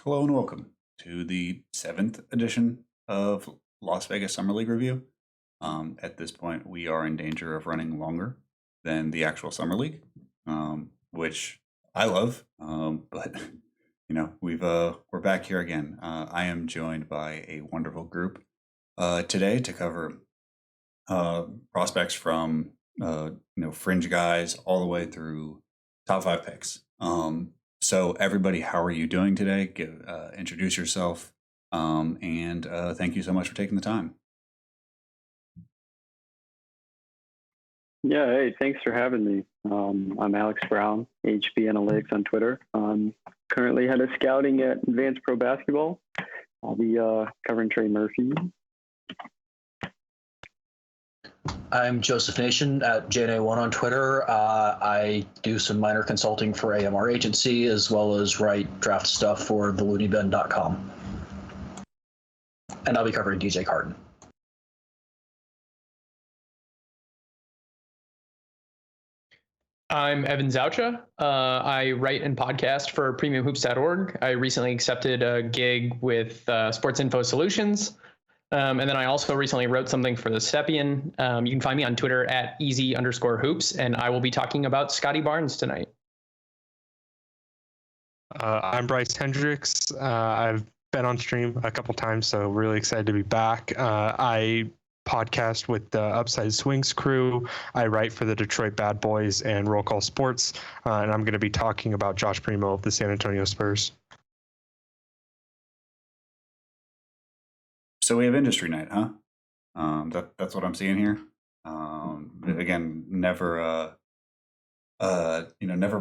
Hello and welcome to the seventh edition of Las Vegas Summer League Review. At this point, we are in danger of running longer than the actual Summer League, which I love. But we're back here again. I am joined by a wonderful group today to cover prospects from fringe guys all the way through top 5 picks. So everybody, how are you doing today? Introduce yourself, and thank you so much for taking the time. Yeah, hey, thanks for having me. I'm Alex Brown, HB Analytics on Twitter. Currently head of scouting at Advanced Pro Basketball. I'll be covering Trey Murphy. I'm Joseph Nation at JNA1 on Twitter. I do some minor consulting for AMR Agency as well as write draft stuff for thelooneyben.com. And I'll be covering DJ Carton. I'm Evan Zaucha. I write and podcast for premiumhoops.org. I recently accepted a gig with Sports Info Solutions. And then I also recently wrote something for the Stepien. You can find me on Twitter at easy_hoops, and I will be talking about Scottie Barnes tonight. I'm Bryce Hendricks. I've been on stream a couple times, so really excited to be back. I podcast with the Upside Swings crew. I write for the Detroit Bad Boys and Roll Call Sports, and I'm going to be talking about Josh Primo of the San Antonio Spurs. So we have industry night, huh? That's what I'm seeing here. Again, never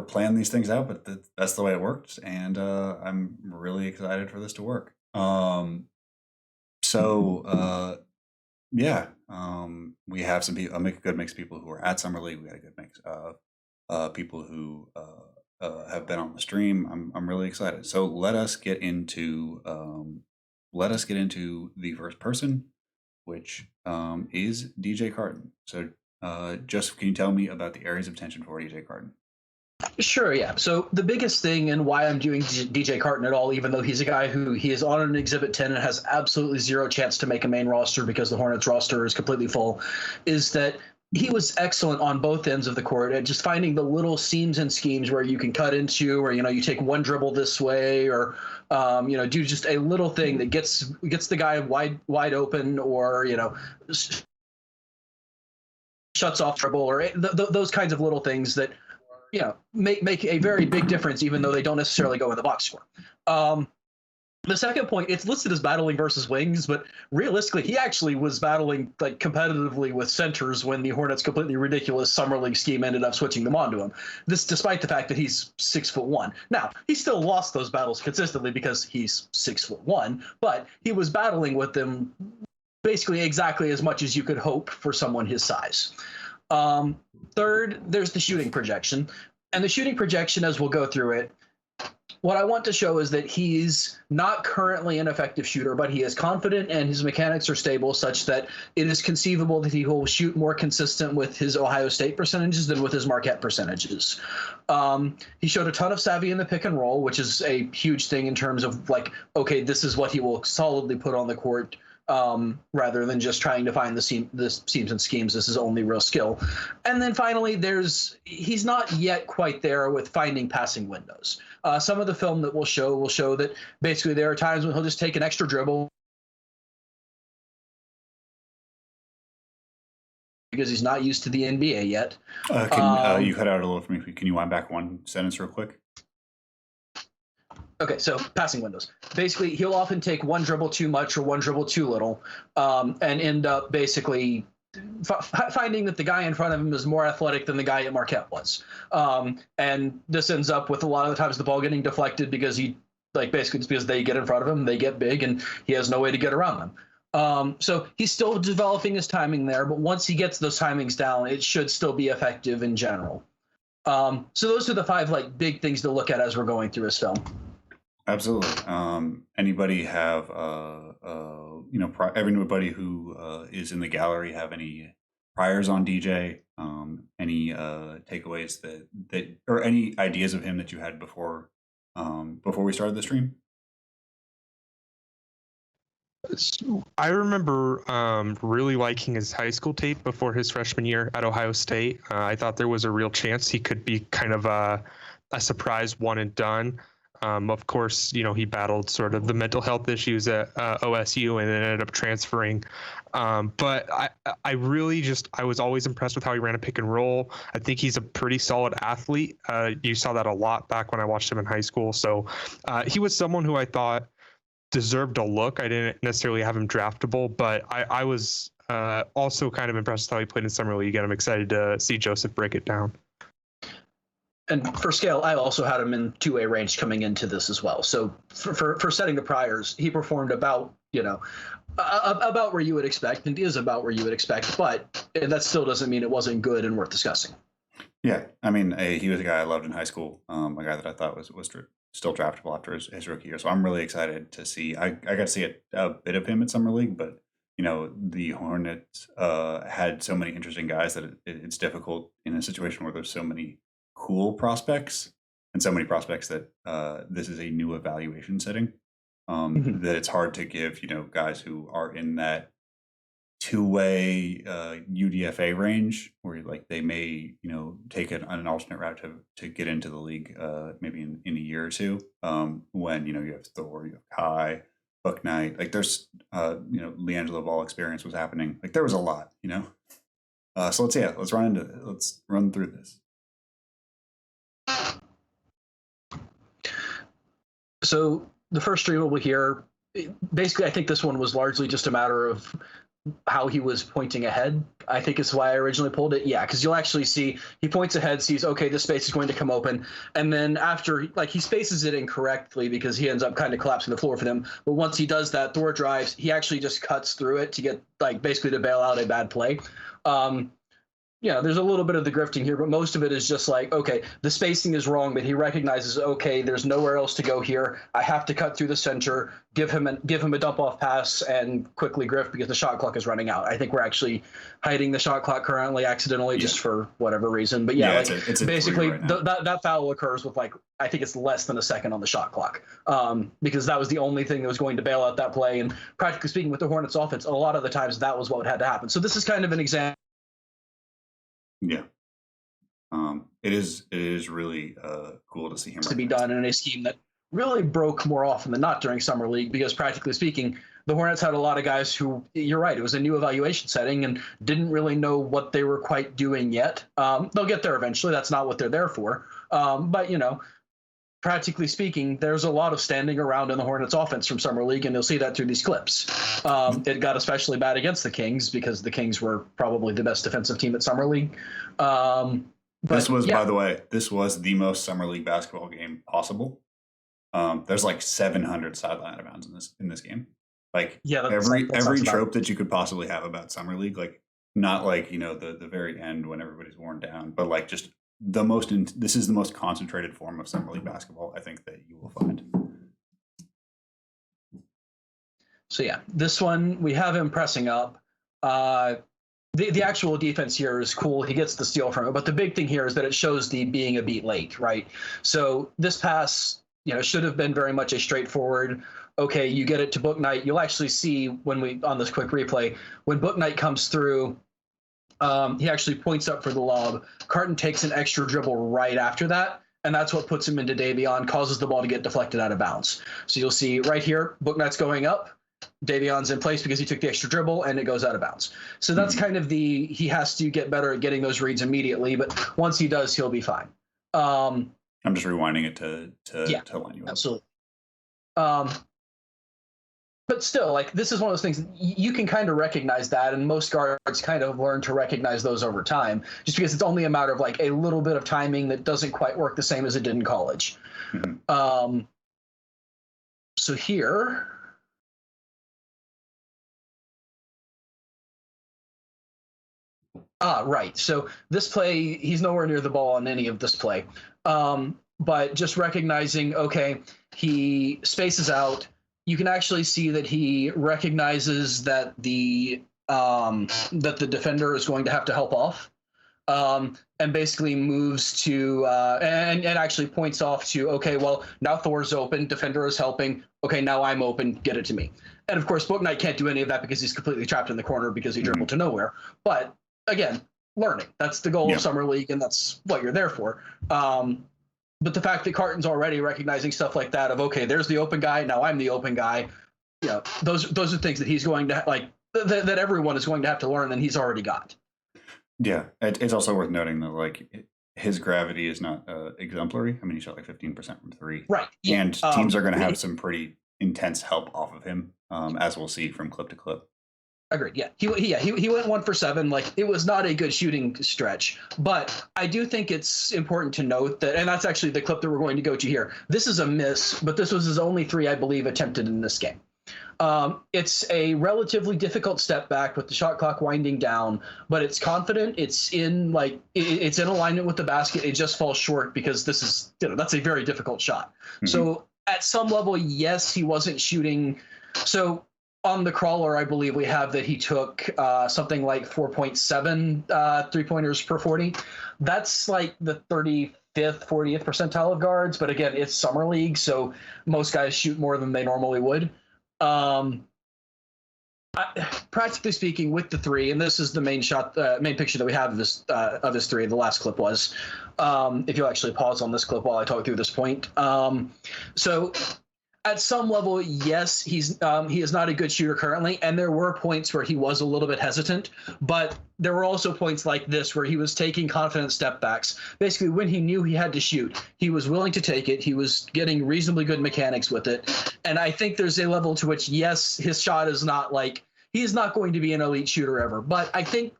plan these things out, but that's the way it works, and I'm really excited for this to work. We have some people, a good mix of people who are at Summer League. We got a good mix of people who have been on the stream. I'm really excited. So let us get into the first person, which is DJ Carton. So, Joseph, can you tell me about the areas of tension for DJ Carton? Sure, yeah. So the biggest thing and why I'm doing DJ Carton at all, even though he's a guy who he is on an Exhibit 10 and has absolutely zero chance to make a main roster because the Hornets roster is completely full, is that he was excellent on both ends of the court at just finding the little seams and schemes where you can cut into, or, you take one dribble this way, or, do just a little thing that gets the guy wide open, or, shuts off dribble, or those kinds of little things that, make a very big difference, even though they don't necessarily go in the box score. The second point, it's listed as battling versus wings, but realistically, he actually was battling competitively with centers when the Hornets' completely ridiculous summer league scheme ended up switching them onto him. This, despite the fact that he's 6'1". Now, he still lost those battles consistently because he's 6'1", but he was battling with them basically exactly as much as you could hope for someone his size. Third, there's the shooting projection. And the shooting projection, as we'll go through it, what I want to show is that he's not currently an effective shooter, but he is confident and his mechanics are stable such that it is conceivable that he will shoot more consistent with his Ohio State percentages than with his Marquette percentages. He showed a ton of savvy in the pick and roll, which is a huge thing in terms of okay, this is what he will solidly put on the court. Rather than just trying to find the seams and schemes. This is only real skill. And then finally, he's not yet quite there with finding passing windows. Some of the film that we'll show that basically there are times when he'll just take an extra dribble because he's not used to the NBA yet. You cut out a little for me. Can you wind back one sentence real quick? Okay, so passing windows. Basically, he'll often take one dribble too much or one dribble too little, and end up basically finding that the guy in front of him is more athletic than the guy at Marquette was. And this ends up with a lot of the times the ball getting deflected because basically it's because they get in front of him, they get big, and he has no way to get around them. So he's still developing his timing there, but once he gets those timings down, it should still be effective in general. So those are the 5 big things to look at as we're going through his film. Absolutely. Anybody have everybody who is in the gallery have any priors on DJ? Any takeaways that or any ideas of him that you had before we started the stream? I remember really liking his high school tape before his freshman year at Ohio State. I thought there was a real chance he could be kind of a surprise one and done. Of course, he battled sort of the mental health issues at OSU and then ended up transferring. But I really I was always impressed with how he ran a pick and roll. I think he's a pretty solid athlete. You saw that a lot back when I watched him in high school. So he was someone who I thought deserved a look. I didn't necessarily have him draftable, but I was also kind of impressed with how he played in summer league, and I'm excited to see Joseph break it down. And for scale, I also had him in 2A range coming into this as well. So for setting the priors, he performed about about where you would expect, and is about where you would expect, but that still doesn't mean it wasn't good and worth discussing. Yeah, I mean, he was a guy I loved in high school, a guy that I thought was still draftable after his rookie year. So I'm really excited to see. I got to see a bit of him at summer league, but the Hornets had so many interesting guys that it's difficult in a situation where there's so many cool prospects and so many prospects that this is a new evaluation setting, that it's hard to give guys who are in that two-way UDFA range where they may take an alternate route to get into the league maybe in a year or two, when you have Thor, you have Kai, Book Knight, there's LiAngelo Ball experience was happening, there was a lot, so let's run through this. So the first streamable here, basically, I think this one was largely just a matter of how he was pointing ahead. I think is why I originally pulled it. Yeah, because you'll actually see he points ahead, sees, okay, this space is going to come open. And then after, he spaces it incorrectly because he ends up kind of collapsing the floor for them. But once he does that, Thor drives, he actually just cuts through it to get, basically to bail out a bad play. There's a little bit of the grifting here, but most of it is just okay, the spacing is wrong, but he recognizes, okay, there's nowhere else to go here. I have to cut through the center, give him a dump off pass, and quickly grift because the shot clock is running out. I think we're actually hiding the shot clock currently accidentally just for whatever reason. But it's basically right that foul occurs with I think it's less than a second on the shot clock, because that was the only thing that was going to bail out that play. And practically speaking, with the Hornets offense, a lot of the times that was what had to happen. So this is kind of an example. Yeah. It is really cool to see him to be done in a scheme that really broke more often than not during summer league, because practically speaking, the Hornets had a lot of guys who, you're right, it was a new evaluation setting and didn't really know what they were quite doing yet. They'll get there eventually. That's not what they're there for. But practically speaking, there's a lot of standing around in the Hornets offense from summer league, and you'll see that through these clips. It got especially bad against the Kings because the Kings were probably the best defensive team at summer league. By the way, this was the most summer league basketball game possible. There's 700 sideline out of bounds in this game. Every trope that you could possibly have about summer league, not the very end when everybody's worn down, but just this is the most concentrated form of summer league basketball I think that you will find. So yeah, this one we have him pressing up. The actual defense here is cool. He gets the steal from it, but the big thing here is that it shows the being a beat late, right? So this pass, should have been very much a straightforward. Okay, you get it to Book Knight. You'll actually see when on this quick replay when Book Knight comes through. He actually points up for the lob. Carton takes an extra dribble right after that, and that's what puts him into Davion, causes the ball to get deflected out of bounds. So you'll see right here, Book Knight's going up. Davion's in place because he took the extra dribble, and it goes out of bounds. So that's kind of he has to get better at getting those reads immediately, but once he does, he'll be fine. I'm just rewinding it to line you up. Absolutely. But still, this is one of those things you can kind of recognize that, and most guards kind of learn to recognize those over time, just because it's only a matter of a little bit of timing that doesn't quite work the same as it did in college. Mm-hmm. So here, right. So this play, he's nowhere near the ball on any of this play, but just recognizing, okay, he spaces out. You can actually see that he recognizes that the defender is going to have to help off. and basically moves to and actually points off to, okay, well, now Thor's open, defender is helping. Okay, now I'm open, get it to me. And of course, Book Knight can't do any of that because he's completely trapped in the corner because he dribbled to nowhere. But again, learning. That's the goal of Summer League, and that's what you're there for. But the fact that Carton's already recognizing stuff like that of, okay, there's the open guy, now I'm the open guy. Those are things that he's going to that everyone is going to have to learn, and he's already got. Yeah, it's also worth noting that like his gravity is not exemplary. I mean, he shot like 15% from three, right? Yeah. And teams are going to have some pretty intense help off of him, as we'll see from clip to clip. Agreed. Yeah, he went 1 for 7. Like, it was not a good shooting stretch, but I do think it's important to note that, and that's actually the clip that we're going to go to here. This is a miss, but this was his only 3, I believe, attempted in this game. It's a relatively difficult step back with the shot clock winding down, but it's confident. It's in it's in alignment with the basket. It just falls short because this is that's a very difficult shot. Mm-hmm. So at some level, yes, he wasn't shooting. So on the crawler, I believe we have that he took something like 4.7 3-pointers per 40. That's like the 35th, 40th percentile of guards. But again, it's summer league, so most guys shoot more than they normally would. Practically speaking, with the 3, and this is the main picture that we have of this 3. The last clip was, if you'll actually pause on this clip while I talk through this point. So at some level, yes, he is not a good shooter currently, and there were points where he was a little bit hesitant, but there were also points like this where he was taking confident step backs. Basically, when he knew he had to shoot, he was willing to take it. He was getting reasonably good mechanics with it, and I think there's a level to which, yes, his shot is not he's not going to be an elite shooter ever, but I think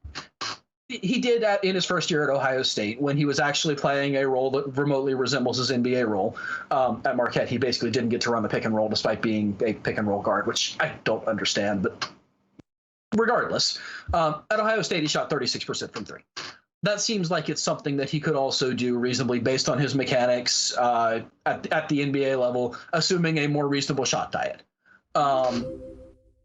he did in his first year at Ohio State when he was actually playing a role that remotely resembles his NBA role. At Marquette, he basically didn't get to run the pick and roll despite being a pick and roll guard, which I don't understand. But regardless, at Ohio State, he shot 36% from 3. That seems like it's something that he could also do reasonably based on his mechanics at the NBA level, assuming a more reasonable shot diet.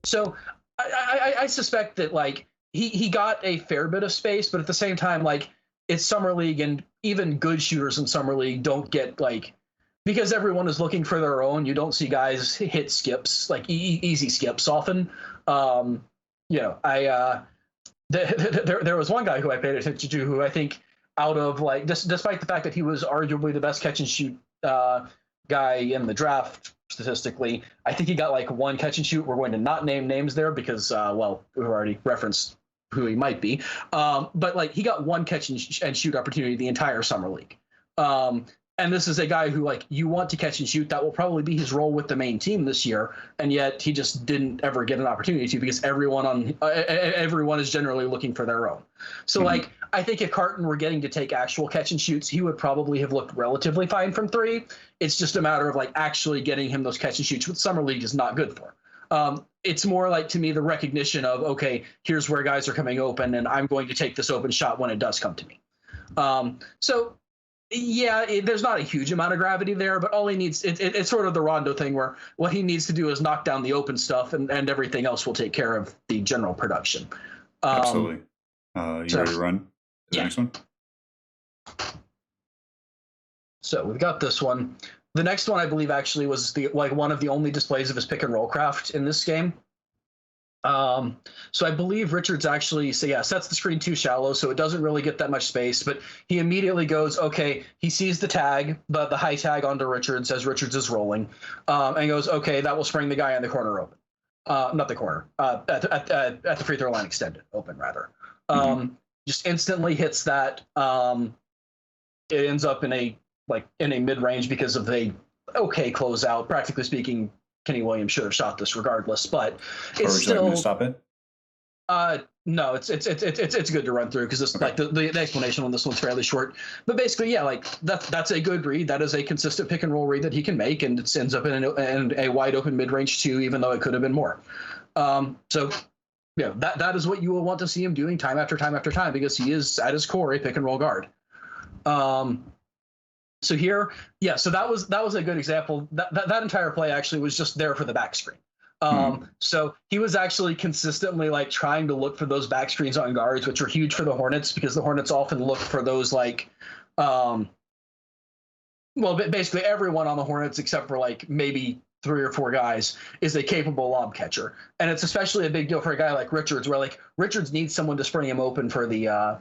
So I suspect that he got a fair bit of space, but at the same time, it's summer league, and even good shooters in summer league don't get because everyone is looking for their own. You don't see guys hit skips, easy skips often. There was one guy who I paid attention to who I think out of despite the fact that he was arguably the best catch and shoot guy in the draft statistically, I think he got 1 catch and shoot. We're going to not name names there because, we've already referenced who he might be. But he got 1 catch and shoot opportunity the entire summer league. And this is a guy who you want to catch and shoot. That will probably be his role with the main team this year. And yet he just didn't ever get an opportunity to because everyone is generally looking for their own. So I think if Carton were getting to take actual catch and shoots, he would probably have looked relatively fine from 3. It's just a matter of actually getting him those catch and shoots, which summer league is not good for. It's more to me, the recognition of, okay, here's where guys are coming open and I'm going to take this open shot when it does come to me. So yeah, there's not a huge amount of gravity there, but all he needs, it's sort of the Rondo thing where what he needs to do is knock down the open stuff and everything else will take care of the general production. Absolutely. You ready to run the next one? So we've got this one. The next one, I believe, actually was one of the only displays of his pick and roll craft in this game. So I believe Richards actually sets the screen too shallow, so it doesn't really get that much space, but he immediately goes, okay, he sees the tag, the high tag onto Richards as Richards is rolling, and goes, okay, that will spring the guy in the corner open. Not the corner, at the free throw line extended, open rather. Just instantly hits that. It ends up in a mid-range because of a okay closeout. Practically speaking, Kenny Williams should have shot this regardless, but it's still to stop it. No, it's good to run through because the explanation on this one's fairly short. But basically, that's a good read. That is a consistent pick and roll read that he can make, and it ends up in a wide open mid range too, even though it could have been more. So that is what you will want to see him doing time after time after time because he is at his core a pick and roll guard. So here, so that was a good example. That entire play actually was just there for the back screen. So he was actually consistently like trying to look for those back screens on guards, which are huge for the Hornets because the Hornets often look for those like, basically everyone on the Hornets except for like maybe 3 or 4 guys is a capable lob catcher. And it's especially a big deal for a guy like Richards, where like Richards needs someone to spring him open for the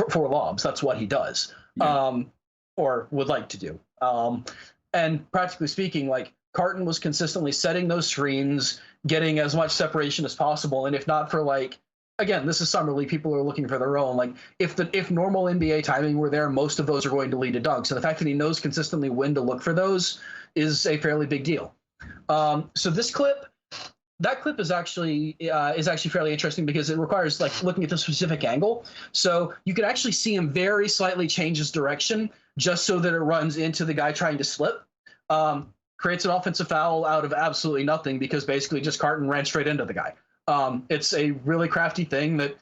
for lobs. That's what he does, or would like to do. And practically speaking, like Carton was consistently setting those screens, getting as much separation as possible. And if not for like, again, this is summer league, people are looking for their own. Like if normal NBA timing were there, most of those are going to lead to dunks. And the fact that he knows consistently when to look for those is a fairly big deal. So that clip is actually fairly interesting because it requires like looking at the specific angle. So you could actually see him very slightly change his direction just so that it runs into the guy trying to slip. Creates an offensive foul out of absolutely nothing because basically just Carton ran straight into the guy. It's a really crafty thing that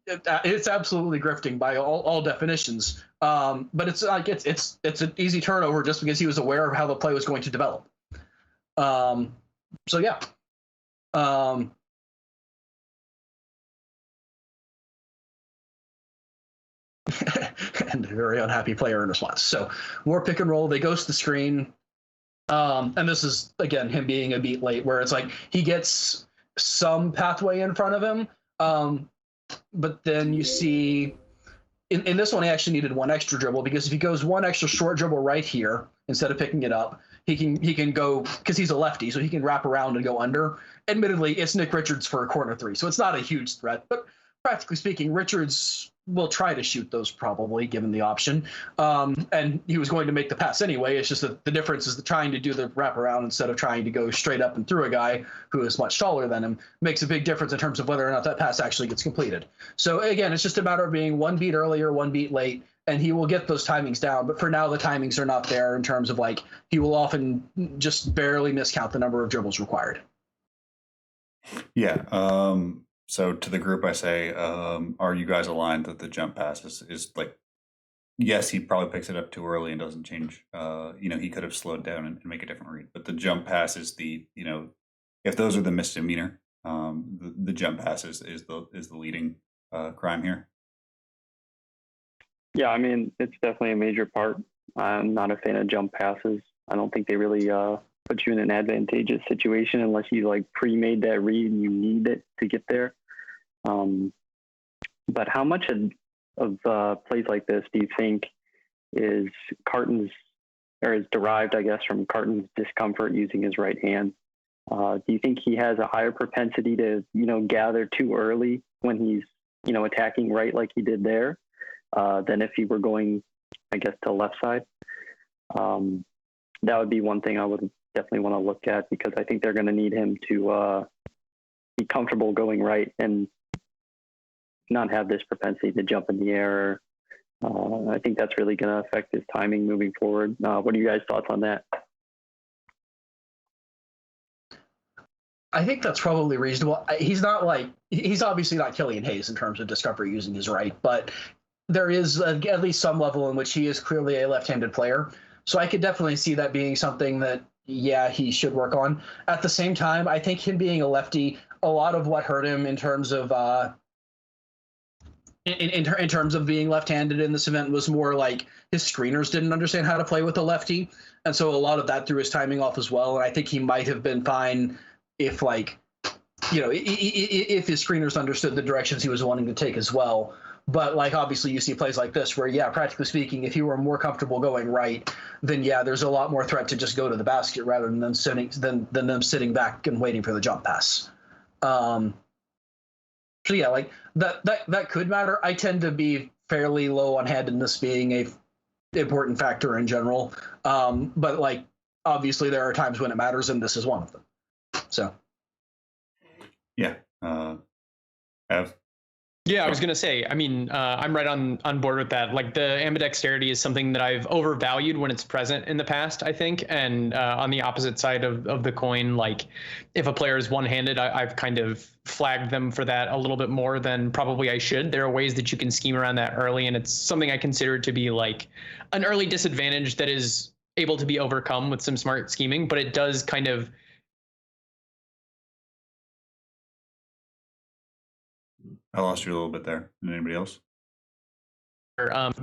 it's absolutely grifting by all definitions. But it's like it's an easy turnover just because he was aware of how the play was going to develop. So yeah. And a very unhappy player in response. So more pick and roll. They ghost the screen. And this is, again, him being a beat late, where it's like he gets some pathway in front of him. But then you see in this one, he actually needed one extra dribble because if he goes one extra short dribble right here, instead of picking it up, he can go, because he's a lefty, so he can wrap around and go under. Admittedly, it's Nick Richards for a corner 3, so it's not a huge threat. But practically speaking, Richards will try to shoot those probably, given the option. And he was going to make the pass anyway. It's just that the difference is trying to do the wraparound instead of trying to go straight up and through a guy who is much taller than him makes a big difference in terms of whether or not that pass actually gets completed. So again, it's just a matter of being one beat earlier, one beat late, and he will get those timings down. But for now, the timings are not there in terms of like he will often just barely miscount the number of dribbles required. Yeah. So to the group, I say, are you guys aligned that the jump pass is like, yes, he probably picks it up too early and doesn't change. He could have slowed down and make a different read. But the jump pass is the, if those are the misdemeanor, the jump pass is the leading crime here. Yeah, I mean, it's definitely a major part. I'm not a fan of jump passes. I don't think they really put you in an advantageous situation unless you like pre-made that read and you need it to get there. But how much of plays like this do you think is derived, I guess, from Carton's discomfort using his right hand? Do you think he has a higher propensity to, gather too early when he's, attacking right like he did there than if he were going, I guess, to left side? That would be one thing I would definitely want to look at because I think they're going to need him to be comfortable going right and not have this propensity to jump in the air. I think that's really going to affect his timing moving forward. What are you guys' thoughts on that? I think that's probably reasonable. He's obviously not Killian Hayes in terms of discovery using his right, but there is at least some level in which he is clearly a left-handed player. So I could definitely see that being something that, yeah, he should work on. At the same time, I think him being a lefty, a lot of what hurt him in terms of in terms of being left-handed in this event was more like his screeners didn't understand how to play with a lefty, and so a lot of that threw his timing off as well. And I think he might have been fine if if his screeners understood the directions he was wanting to take as well. But obviously you see plays like this where, yeah, practically speaking, if you were more comfortable going right, then yeah, there's a lot more threat to just go to the basket rather than them sitting back and waiting for the jump pass. So yeah, that could matter. I tend to be fairly low on handedness being a important factor in general. But obviously there are times when it matters, and this is one of them. So. Yeah. Yeah, I was going to say, I'm right on board with that. The ambidexterity is something that I've overvalued when it's present in the past, I think. And on the opposite side of the coin, if a player is one-handed, I've kind of flagged them for that a little bit more than probably I should. There are ways that you can scheme around that early, and it's something I consider to be an early disadvantage that is able to be overcome with some smart scheming, but it does kind of I lost you a little bit there. Anybody else?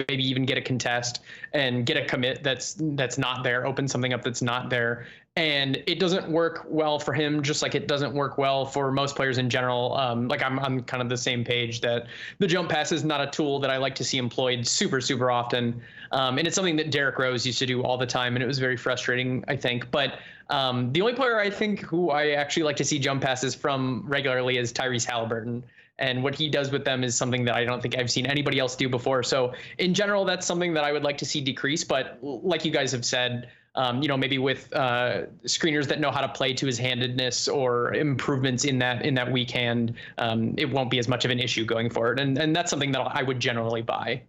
Maybe even get a contest and get a commit that's not there, open something up that's not there. And it doesn't work well for him, just like it doesn't work well for most players in general. Like I'm kind of the same page that the jump pass is not a tool that I like to see employed super often. And it's something that Derrick Rose used to do all the time, and it was very frustrating, I think. But the only player I think who I actually like to see jump passes from regularly is Tyrese Halliburton. And what he does with them is something that I don't think I've seen anybody else do before. So in general, that's something that I would like to see decrease. But like you guys have said, maybe with screeners that know how to play to his handedness or improvements in that weak hand, it won't be as much of an issue going forward. And that's something that I would generally buy.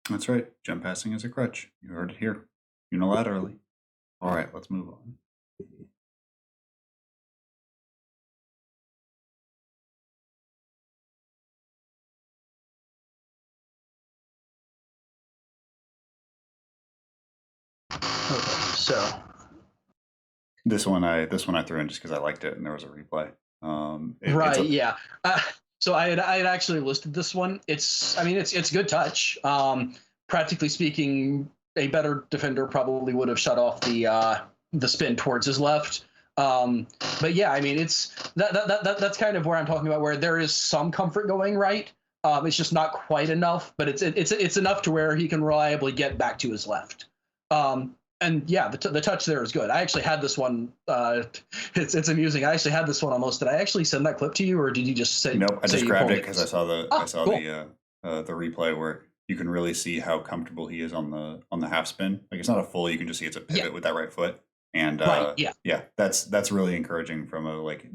That's right. Jump passing is a crutch. You heard it here unilaterally. All right, let's move on. Okay, so This one I threw in just because I liked it and there was a replay. Yeah. So I had actually listed this one. It's good touch. Practically speaking, a better defender probably would have shut off the spin towards his left. But yeah, it's that's kind of where I'm talking about, where there is some comfort going right. It's just not quite enough, but it's enough to where he can reliably get back to his left. And yeah, the touch there is good. I actually had this one. It's amusing. I actually had this one almost. Did I actually send that clip to you, or did you just say? Nope. I just grabbed it because I saw cool. the replay where you can really see how comfortable he is on the half spin. Like, it's not a full. You can just see it's a pivot with that right foot. And that's really encouraging from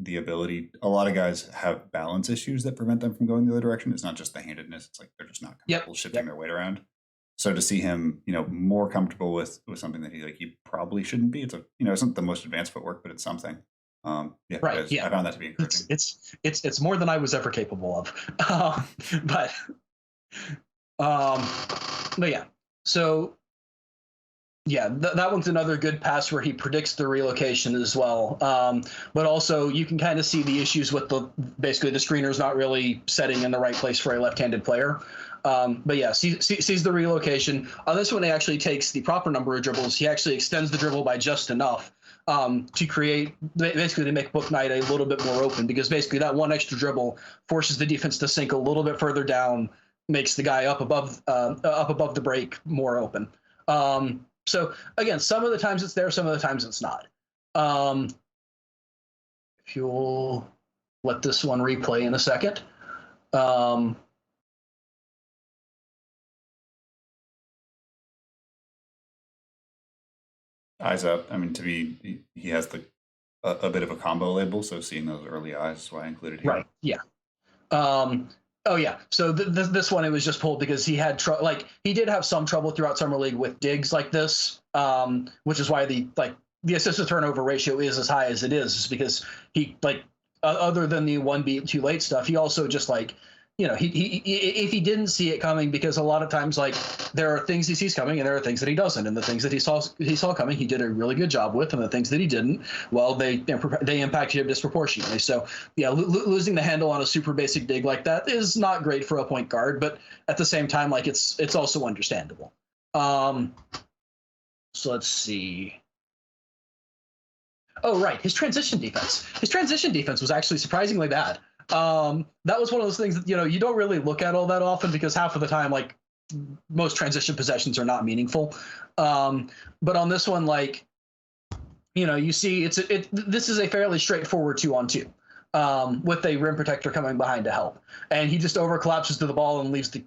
the ability. A lot of guys have balance issues that prevent them from going the other direction. It's not just the handedness. It's like they're just not comfortable shifting their weight around. So to see him, more comfortable with something that he probably shouldn't be. It's not the most advanced footwork, but it's something. I found that to be encouraging. It's more than I was ever capable of. But yeah. So yeah, that one's another good pass where he predicts the relocation as well. But also you can kind of see the issues with basically the screener's not really setting in the right place for a left-handed player. But yeah, sees the relocation. On this one, he actually takes the proper number of dribbles. He actually extends the dribble by just enough to create, basically to make Book Knight a little bit more open, because basically that one extra dribble forces the defense to sink a little bit further down, makes the guy up above the break more open. So again, some of the times it's there, some of the times it's not. If you'll let this one replay in a second. Eyes up. He has a bit of a combo label, so seeing those early eyes is why I included here. Right. Yeah. Oh yeah. So this one, it was just pulled because he had he did have some trouble throughout summer league with digs like this, which is why the assist to turnover ratio is as high as it is because he other than the 1 beat too late stuff, he also just he if he didn't see it coming, because a lot of times there are things he sees coming and there are things that he doesn't, and the things that he saw coming he did a really good job with, and the things that he didn't, well, they impacted him disproportionately. So yeah, losing the handle on a super basic dig like that is not great for a point guard, but at the same time it's also understandable. So let's see. Oh right, his transition defense was actually surprisingly bad. That was one of those things that you don't really look at all that often, because half of the time most transition possessions are not meaningful. But on this one, you see this is a fairly straightforward 2-on-2 with a rim protector coming behind to help, and he just over collapses to the ball and leaves turns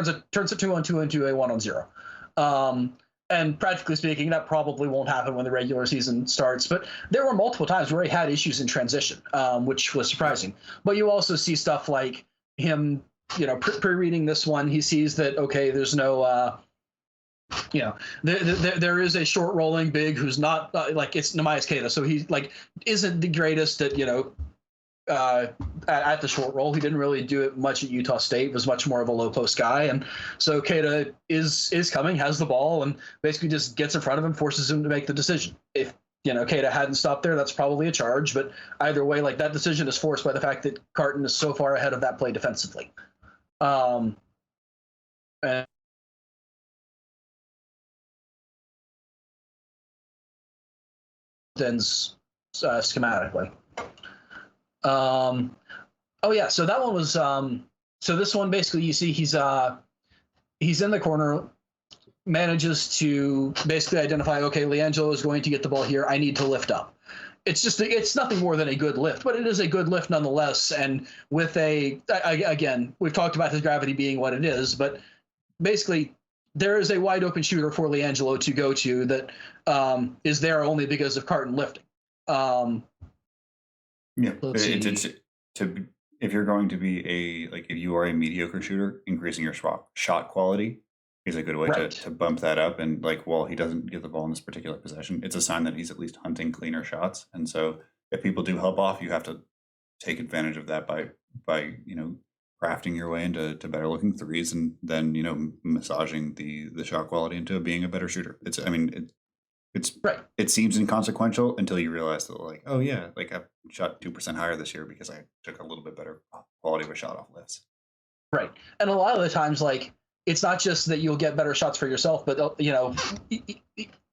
a 2-on-2 into a 1-on-0. And practically speaking, that probably won't happen when the regular season starts. But there were multiple times where he had issues in transition, which was surprising. But you also see stuff like him, pre-reading this one, he sees that, okay, there's no, there is a short rolling big who's not it's Namias Keita. So he isn't the greatest at, at the short roll. He didn't really do it much at Utah State, was much more of a low post guy. And so Keita is coming, has the ball, and basically just gets in front of him, forces him to make the decision. If Keita hadn't stopped there, that's probably a charge. But either way, like that decision is forced by the fact that Carton is so far ahead of that play defensively. And ends schematically. Oh yeah, so that one was so this one basically you see he's in the corner, manages to basically identify, okay, LiAngelo is going to get the ball here. I need to lift up. It's nothing more than a good lift, but it is a good lift nonetheless. And with again, we've talked about his gravity being what it is, but basically there is a wide open shooter for LiAngelo to go to that is there only because of Carton lifting. If you're going to be if you are a mediocre shooter, increasing your shot quality is a good way to bump that up. And while he doesn't get the ball in this particular possession, it's a sign that he's at least hunting cleaner shots. And so if people do help off, you have to take advantage of that by crafting your way into better looking threes, and then massaging the shot quality into being a better shooter. It seems inconsequential until you realize that I've shot 2% higher this year because I took a little bit better quality of a shot off lifts. Right. And a lot of the times, it's not just that you'll get better shots for yourself, but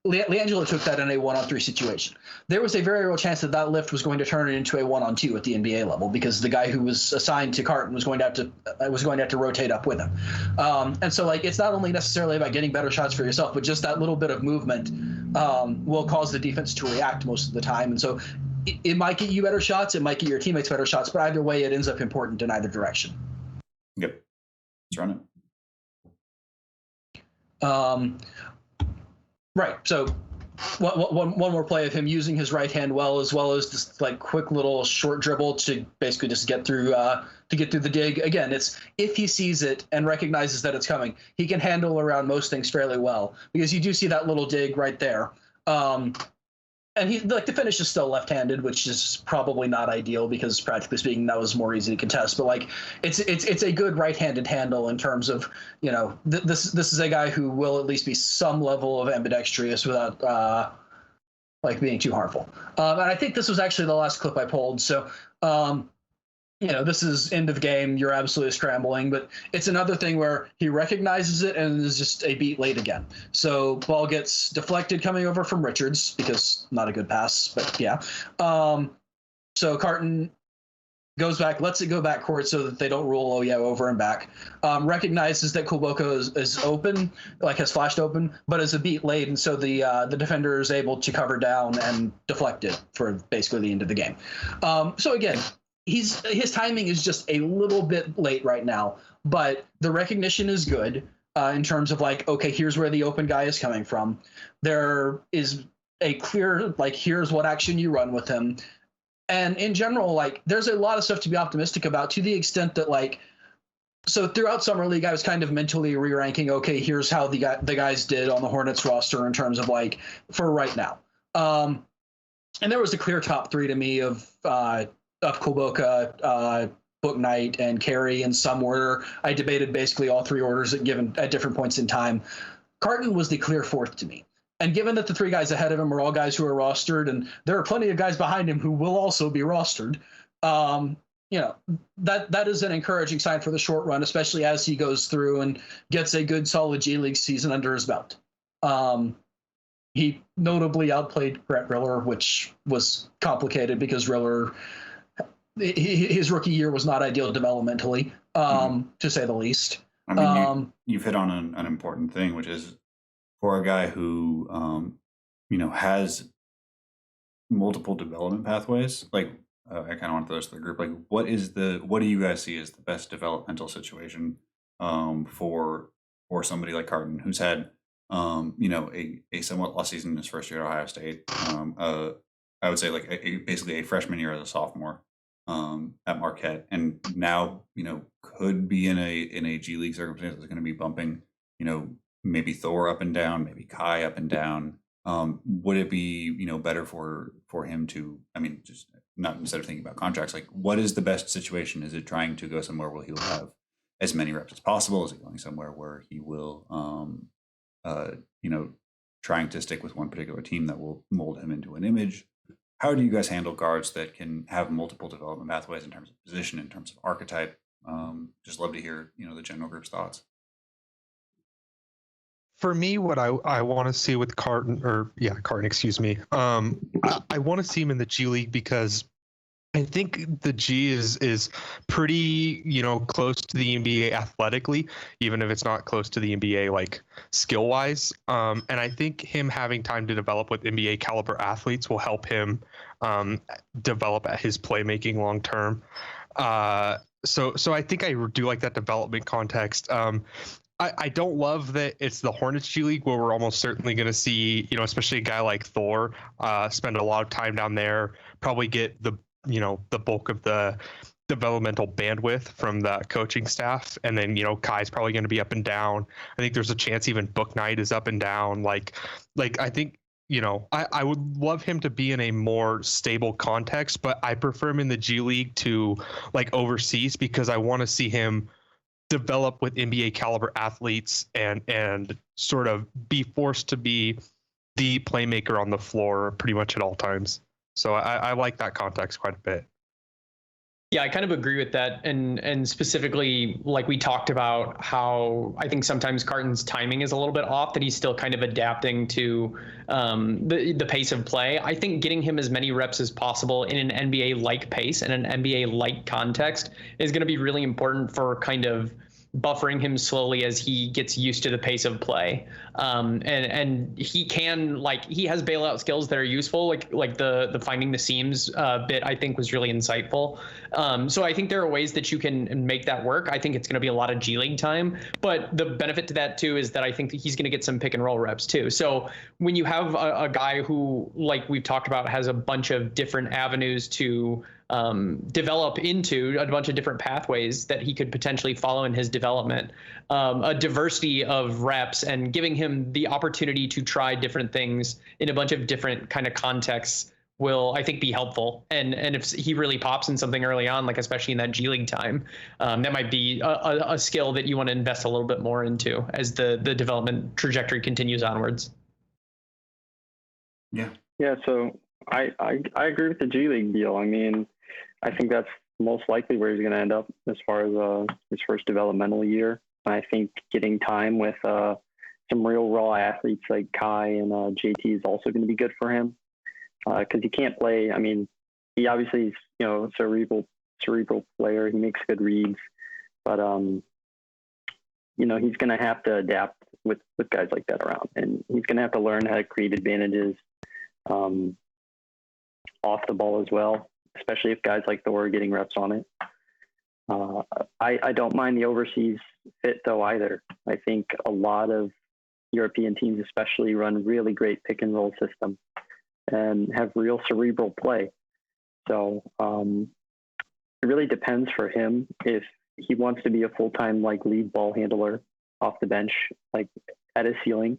LiAngelo took that in a 1-on-3 situation. There was a very real chance that lift was going to turn it into a 1-on-2 at the NBA level because the guy who was assigned to Carton was going to have to rotate up with him. And so it's not only necessarily about getting better shots for yourself, but just that little bit of movement will cause the defense to react most of the time. And so it might get you better shots, it might get your teammates better shots, but either way, it ends up important in either direction. Yep. Let's run it. Right. So one more play of him using his right hand well as this quick little short dribble to basically just get through the dig. Again, it's if he sees it and recognizes that it's coming, he can handle around most things fairly well, because you do see that little dig right there. And he the finish is still left-handed, which is probably not ideal because practically speaking that was more easy to contest. But it's a good right-handed handle in terms of this is a guy who will at least be some level of ambidextrous without being too harmful. And I think this was actually the last clip I pulled. So this is end of game. You're absolutely scrambling, but it's another thing where he recognizes it and is just a beat late again. So ball gets deflected coming over from Richards because not a good pass, but yeah. So Carton goes back, lets it go back court so that they don't rule, over and back. Recognizes that Kulboka is open, has flashed open, but is a beat late, and so the defender is able to cover down and deflect it for basically the end of the game. So again, his timing is just a little bit late right now, but the recognition is good in terms of okay, here's where the open guy is coming from. There is a clear here's what action you run with him, and in general there's a lot of stuff to be optimistic about, to the extent that so throughout Summer League I was kind of mentally re-ranking, okay, here's how the guys did on the Hornets roster in terms of for right now, and there was a clear top three to me of Kulboka, Bouknight, and Carey in some order. I debated basically all three orders at different points in time. Carton was the clear fourth to me. And given that the three guys ahead of him are all guys who are rostered, and there are plenty of guys behind him who will also be rostered, that is an encouraging sign for the short run, especially as he goes through and gets a good solid G League season under his belt. He notably outplayed Brett Riller, which was complicated because Riller, his rookie year was not ideal developmentally, to say the least. I mean, you've hit on an important thing, which is for a guy who, has multiple development pathways. I kind of want to throw this to the group. What do you guys see as the best developmental situation for somebody like Carton, who's had, a somewhat lost season in his first year at Ohio State? I would say basically a freshman year as a sophomore at Marquette, and now could be in a G League circumstance that's going to be bumping maybe Thor up and down, maybe Kai up and down. Would it be better for him to, just not, instead of thinking about contracts, what is the best situation? Is it trying to go somewhere where he will have as many reps as possible? Is it going somewhere where he will trying to stick with one particular team that will mold him into an image. How do you guys handle guards that can have multiple development pathways in terms of position, in terms of archetype? Just love to hear, the general group's thoughts. For me, what I want to see with Carton, excuse me. I want to see him in the G League because I think the G is pretty, close to the NBA athletically, even if it's not close to the NBA like skill wise. And I think him having time to develop with NBA caliber athletes will help him develop at his playmaking long term. So I think I do like that development context. I don't love that it's the Hornets G League where we're almost certainly going to see, especially a guy like Thor, spend a lot of time down there, probably get the bulk of the developmental bandwidth from the coaching staff. And then, Kai's probably going to be up and down. I think there's a chance even Book Knight is up and down. Like I think, I would love him to be in a more stable context, but I prefer him in the G League to like overseas because I want to see him develop with NBA caliber athletes and sort of be forced to be the playmaker on the floor pretty much at all times. So I like that context quite a bit. Yeah, I kind of agree with that. And specifically, like we talked about how I think sometimes Carton's timing is a little bit off, that he's still kind of adapting to the pace of play. I think getting him as many reps as possible in an NBA-like pace and an NBA-like context is going to be really important for kind of buffering him slowly as he gets used to the pace of play. And he can, he has bailout skills that are useful, like the finding the seams bit I think was really insightful. So I think there are ways that you can make that work. I think it's going to be a lot of G League time, but the benefit to that too is that I think that he's going to get some pick and roll reps too. So when you have a guy who, like we've talked about, has a bunch of different avenues to develop into, a bunch of different pathways that he could potentially follow in his development, a diversity of reps and giving him the opportunity to try different things in a bunch of different kind of contexts will, I think, be helpful. And if he really pops in something early on, like especially in that G League time, that might be a skill that you want to invest a little bit more into as the development trajectory continues onwards. Yeah. Yeah. So I agree with the G League deal. I mean, I think that's most likely where he's going to end up as far as his first developmental year. I think getting time with some real raw athletes like Kai and JT is also going to be good for him because he can't play. I mean, he obviously is, a cerebral player. He makes good reads, but he's going to have to adapt with guys like that around, and he's going to have to learn how to create advantages off the ball as well, especially if guys like Thor are getting reps on it. I don't mind the overseas fit though either. I think a lot of European teams especially run really great pick and roll systems and have real cerebral play. So it really depends for him if he wants to be a full-time lead ball handler off the bench, at his ceiling.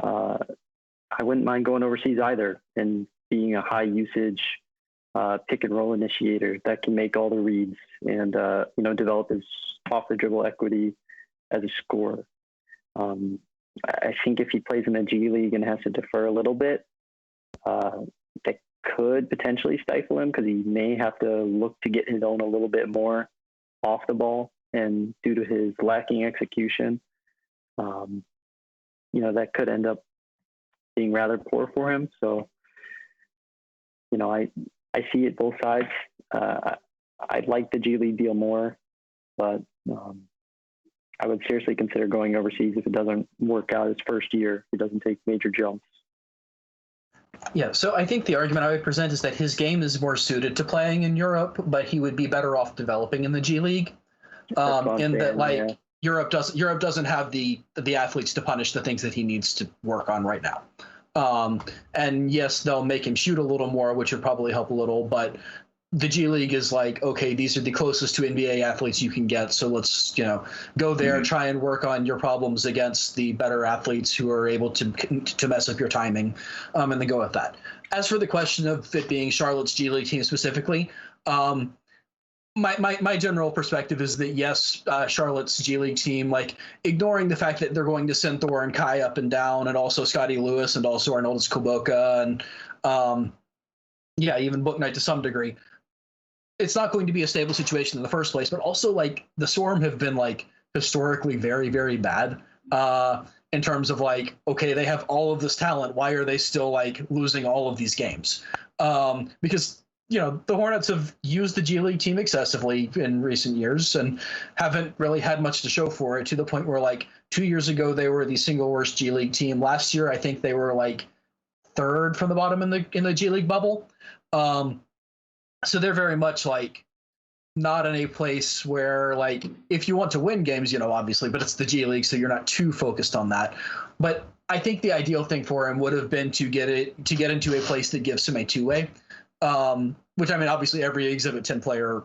I wouldn't mind going overseas either and being a high usage pick and roll initiator that can make all the reads and develop his off the dribble equity as a scorer. I think if he plays in the G League and has to defer a little bit, that could potentially stifle him because he may have to look to get his own a little bit more off the ball, and due to his lacking execution, that could end up being rather poor for him. So, I see it both sides. I'd like the G League deal more, but I would seriously consider going overseas if it doesn't work out his first year, if he doesn't take major jumps. Yeah, so I think the argument I would present is that his game is more suited to playing in Europe, but he would be better off developing in the G League. Europe doesn't have the athletes to punish the things that he needs to work on right now. And yes, they'll make him shoot a little more, which would probably help a little, but the G League is okay, these are the closest to NBA athletes you can get. So let's, go there, try and work on your problems against the better athletes who are able to mess up your timing, and then go with that. As for the question of it being Charlotte's G League team specifically, my general perspective is that yes, Charlotte's G League team, like ignoring the fact that they're going to send Thor and Kai up and down, and also Scottie Lewis and also Arnoldus Kuboka and even Book Knight to some degree. It's not going to be a stable situation in the first place, but also like the Storm have been like historically very, very bad in terms of like, okay, they have all of this talent. Why are they still like losing all of these games? Because the Hornets have used the G League team excessively in recent years and haven't really had much to show for it, to the point where like 2 years ago they were the single worst G League team. Last year I think they were like third from the bottom in the G League bubble. So they're very much like not in a place where like if you want to win games, obviously, but it's the G League, so you're not too focused on that. But I think the ideal thing for him would have been to get into a place that gives him a two-way. Which I mean, obviously every Exhibit 10 player,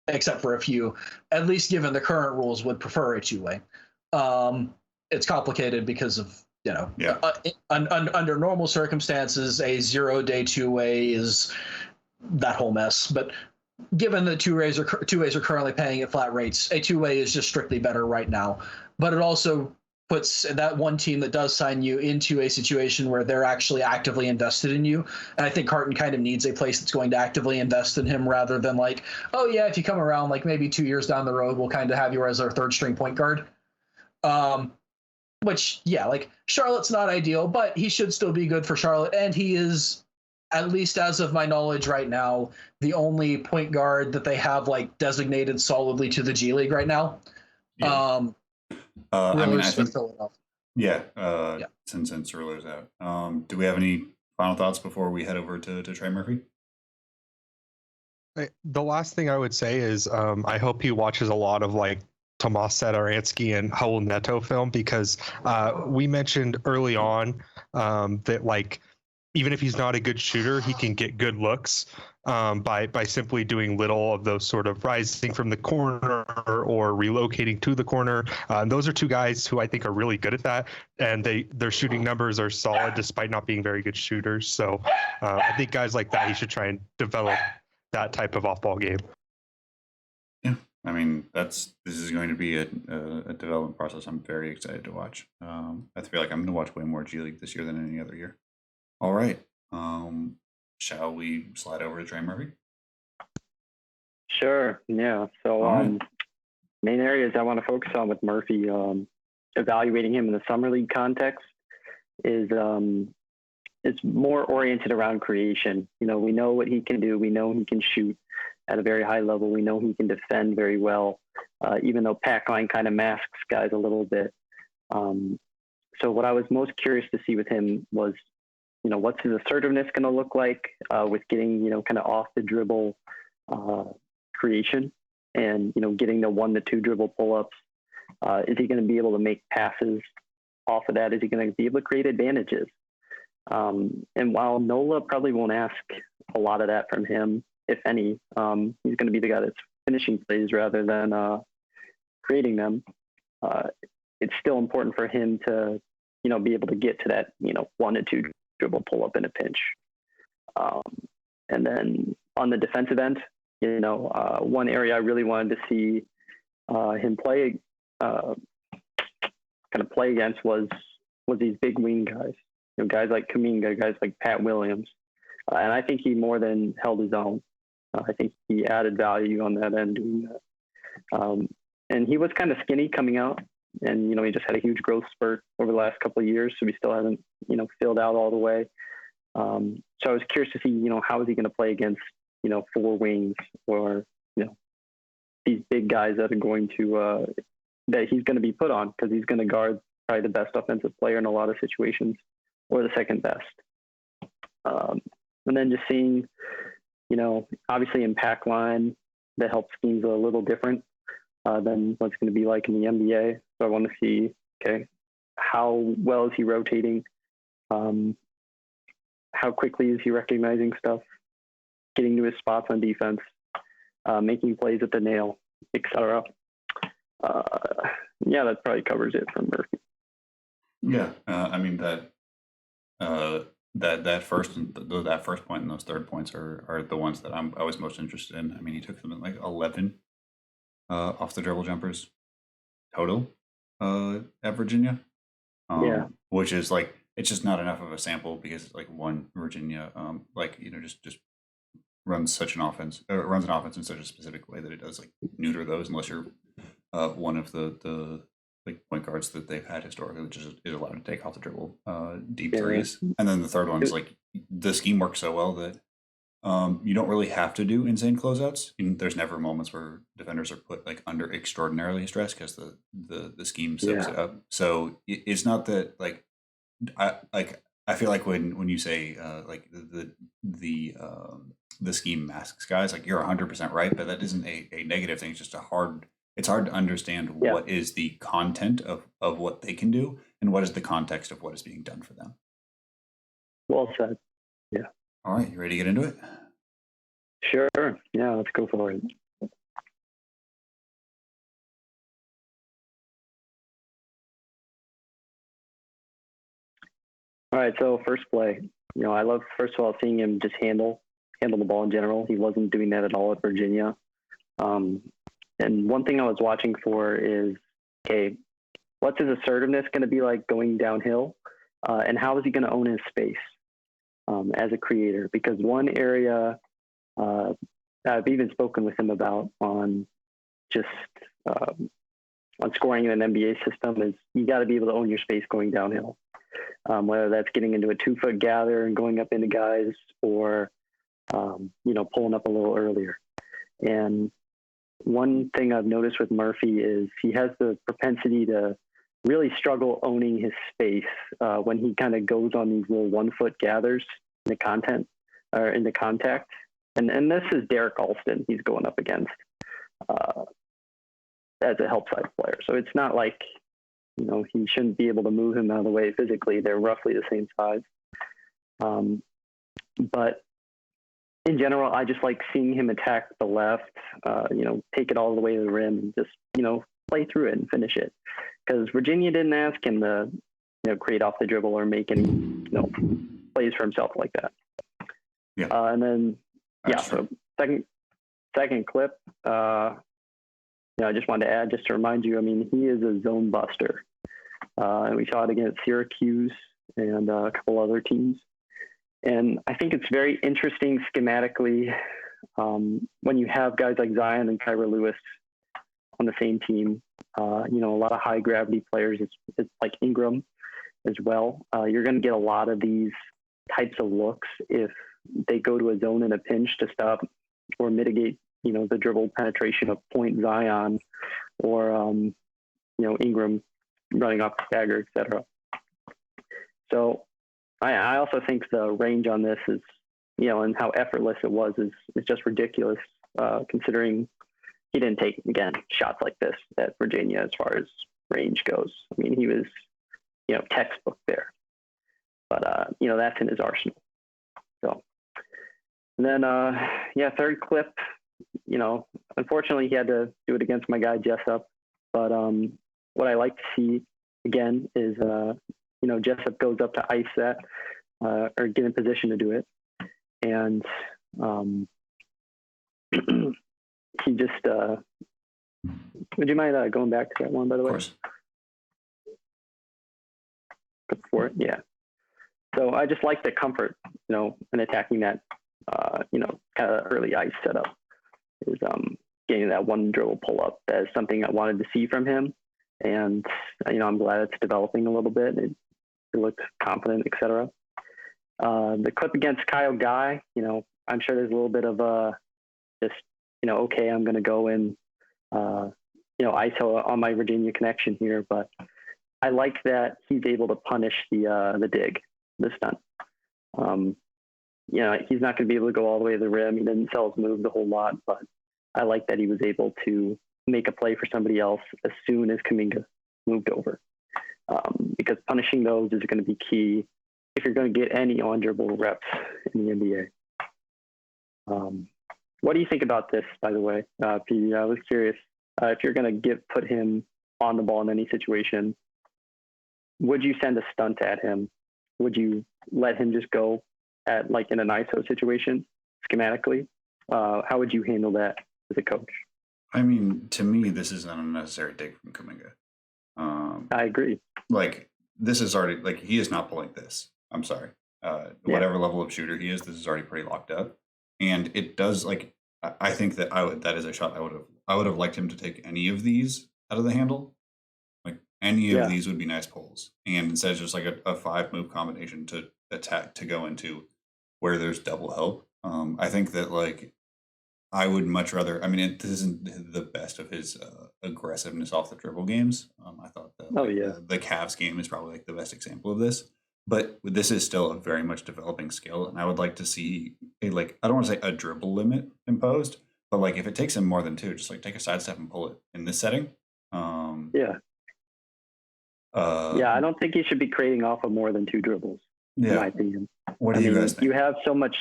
except for a few, at least given the current rules, would prefer a two-way. It's complicated because of, under normal circumstances, a 0-day two-way is that whole mess. But given that two-ways are currently paying at flat rates, a two-way is just strictly better right now. But it also puts that one team that does sign you into a situation where they're actually actively invested in you. And I think Carton kind of needs a place that's going to actively invest in him, rather than like, oh yeah, if you come around like maybe 2 years down the road, we'll kind of have you as our third string point guard. Which, yeah, like Charlotte's not ideal, but he should still be good for Charlotte. And he is, at least as of my knowledge right now, the only point guard that they have like designated solidly to the G League right now. Yeah. I mean, I think, Philadelphia. Since Ruler's out, do we have any final thoughts before we head over to Trey Murphy? The last thing I would say is I hope he watches a lot of like Tomas Satoransky and Raul Neto film, because we mentioned early on that like even if he's not a good shooter, he can get good looks by simply doing little of those sort of rising from the corner or relocating to the corner. Those are two guys who I think are really good at that, and their shooting numbers are solid despite not being very good shooters. So I think guys like that, he should try and develop that type of off-ball game. Yeah, I mean this is going to be a development process I'm very excited to watch. I feel like I'm going to watch way more G League this year than any other year. All right. Shall we slide over to Trey Murphy? Sure. Yeah. So main areas I want to focus on with Murphy, evaluating him in the summer league context, is it's more oriented around creation. We know what he can do. We know he can shoot at a very high level. We know he can defend very well, even though pack line kind of masks guys a little bit. So what I was most curious to see with him was, what's his assertiveness going to look like with getting, kind of off the dribble creation and, getting the 1 to 2 dribble pull-ups. Is he going to be able to make passes off of that? Is he going to be able to create advantages? And while Nola probably won't ask a lot of that from him, if any, he's going to be the guy that's finishing plays rather than creating them. It's still important for him to, be able to get to that, 1 to 2 dribble pull up in a pinch. And then on the defensive end, one area I really wanted to see him play against was these big wing guys, guys like Kuminga, guys like Pat Williams. And I think he more than held his own. I think he added value on that end doing that. And he was kind of skinny coming out, and, he just had a huge growth spurt over the last couple of years. So he still hasn't, filled out all the way. So I was curious to see, how is he going to play against, 4 wings or, these big guys that are going to, that he's going to be put on, because he's going to guard probably the best offensive player in a lot of situations, or the second best. And then just seeing, obviously in pack line, the help scheme's a little different than what's going to be like in the NBA. So I want to see, okay, how well is he rotating? How quickly is he recognizing stuff, getting to his spots on defense, making plays at the nail, etc. That probably covers it for Murphy. Yeah, I mean that that first point and those third points are the ones that I was most interested in. I mean, he took them at like 11 off the dribble jumpers total at Virginia. Yeah. Which is like, it's just not enough of a sample because like one Virginia just runs such an offense, or runs an offense in such a specific way that it does like neuter those unless you're one of the like point guards that they've had historically, which is allowed to take off the dribble deep threes. And then the third one is like, the scheme works so well that you don't really have to do insane closeouts. There's never moments where defenders are put like under extraordinarily stress because the scheme soaks it up. So it's not that like I feel like when you say like the scheme masks guys, like you're 100% right, but that isn't a negative thing. It's just it's hard to understand what is the content of what they can do and what is the context of what is being done for them. Well said. Yeah. All right, you ready to get into it? Sure. Yeah, let's go for it. All right, so first play. I love, first of all, seeing him just handle the ball in general. He wasn't doing that at all at Virginia. And one thing I was watching for is, okay, what's his assertiveness going to be like going downhill? And how is he going to own his space as a creator? Because one area I've even spoken with him about on just on scoring in an NBA system is you got to be able to own your space going downhill. Whether that's getting into a 2-foot gather and going up into guys or, pulling up a little earlier. And one thing I've noticed with Murphy is he has the propensity to really struggle owning his space when he kind of goes on these little 1-foot gathers in the contact. And this is Derek Alston he's going up against as a help side player. So it's not like, he shouldn't be able to move him out of the way physically. They're roughly the same size. But in general, I just like seeing him attack the left, take it all the way to the rim and just, play through it and finish it. Because Virginia didn't ask him to, create off the dribble or make any, plays for himself like that. Yeah. And then, so second clip, I just wanted to add, just to remind you, he is a zone buster. And we saw it against Syracuse and a couple other teams. And I think it's very interesting schematically when you have guys like Zion and Kyra Lewis on the same team. A lot of high gravity players. It's like Ingram as well. You're going to get a lot of these types of looks if they go to a zone in a pinch to stop or mitigate, the dribble penetration of point Zion or, Ingram running off the stagger, et cetera. So I also think the range on this is, and how effortless it was is just ridiculous, considering he didn't take, again, shots like this at Virginia as far as range goes. He was, textbook there. But, that's in his arsenal. So, and then, third clip, unfortunately he had to do it against my guy Jessup. But what I like to see, again, is, Jessup goes up to ice that or get in position to do it. And he just, would you mind going back to that one, by the way? Of course. Before it, yeah. So I just like the comfort, in attacking that, kind of early ice setup is getting that one dribble pull up. That is something I wanted to see from him. And, I'm glad it's developing a little bit. It looked confident, et cetera. The clip against Kyle Guy, I'm sure there's a little bit of just, okay, I'm going to go in, ISO on my Virginia connection here, but I like that he's able to punish the dig, the stunt. He's not going to be able to go all the way to the rim. He didn't sell his move a whole lot, but I like that he was able to make a play for somebody else as soon as Kuminga moved over. Because punishing those is going to be key if you're going to get any on-dribble reps in the NBA. What do you think about this, by the way, P? I was curious if you're going to put him on the ball in any situation, would you send a stunt at him Would you let him just go at like in an ISO situation schematically? How would you handle that as a coach? I mean, to me, this is an unnecessary dig from Kuminga. I agree. Like, this is already, like, he is not pulling this. I'm sorry. Whatever level of shooter he is, this is already pretty locked up. And it does, like, I think that that is a shot I would have liked him to take any of these out of the handle. Like, any of these would be nice pulls. And instead of just like a 5-move combination to attack, to go into where there's double help. I think that, like, I would much rather. I mean, this isn't the best of his aggressiveness off the dribble games. I thought that the Cavs game is probably like the best example of this. But this is still a very much developing skill, and I would like to see I don't want to say a dribble limit imposed, but like if it takes him more than 2, just like take a sidestep and pull it in this setting. I don't think he should be creating off of more than 2 dribbles. In my opinion. What do you guys think? You have so much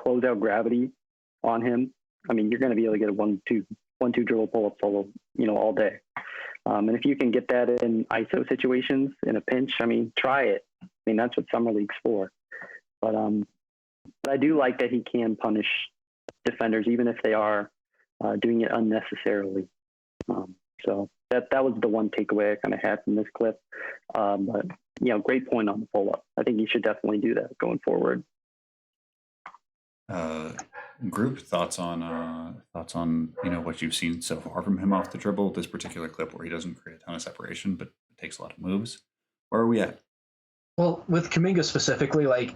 closeout gravity on him. I mean, you're going to be able to get a 1-2 dribble pull-up solo, all day. And if you can get that in ISO situations in a pinch, I mean, try it. I mean, that's what Summer League's for. But I do like that he can punish defenders, even if they are doing it unnecessarily. So that was the one takeaway I kind of had from this clip. But, great point on the pull-up. I think you should definitely do that going forward. Group thoughts on what you've seen so far from him off the dribble, this particular clip where he doesn't create a ton of separation but takes a lot of moves. Where are we at? Well, with Kuminga specifically, like,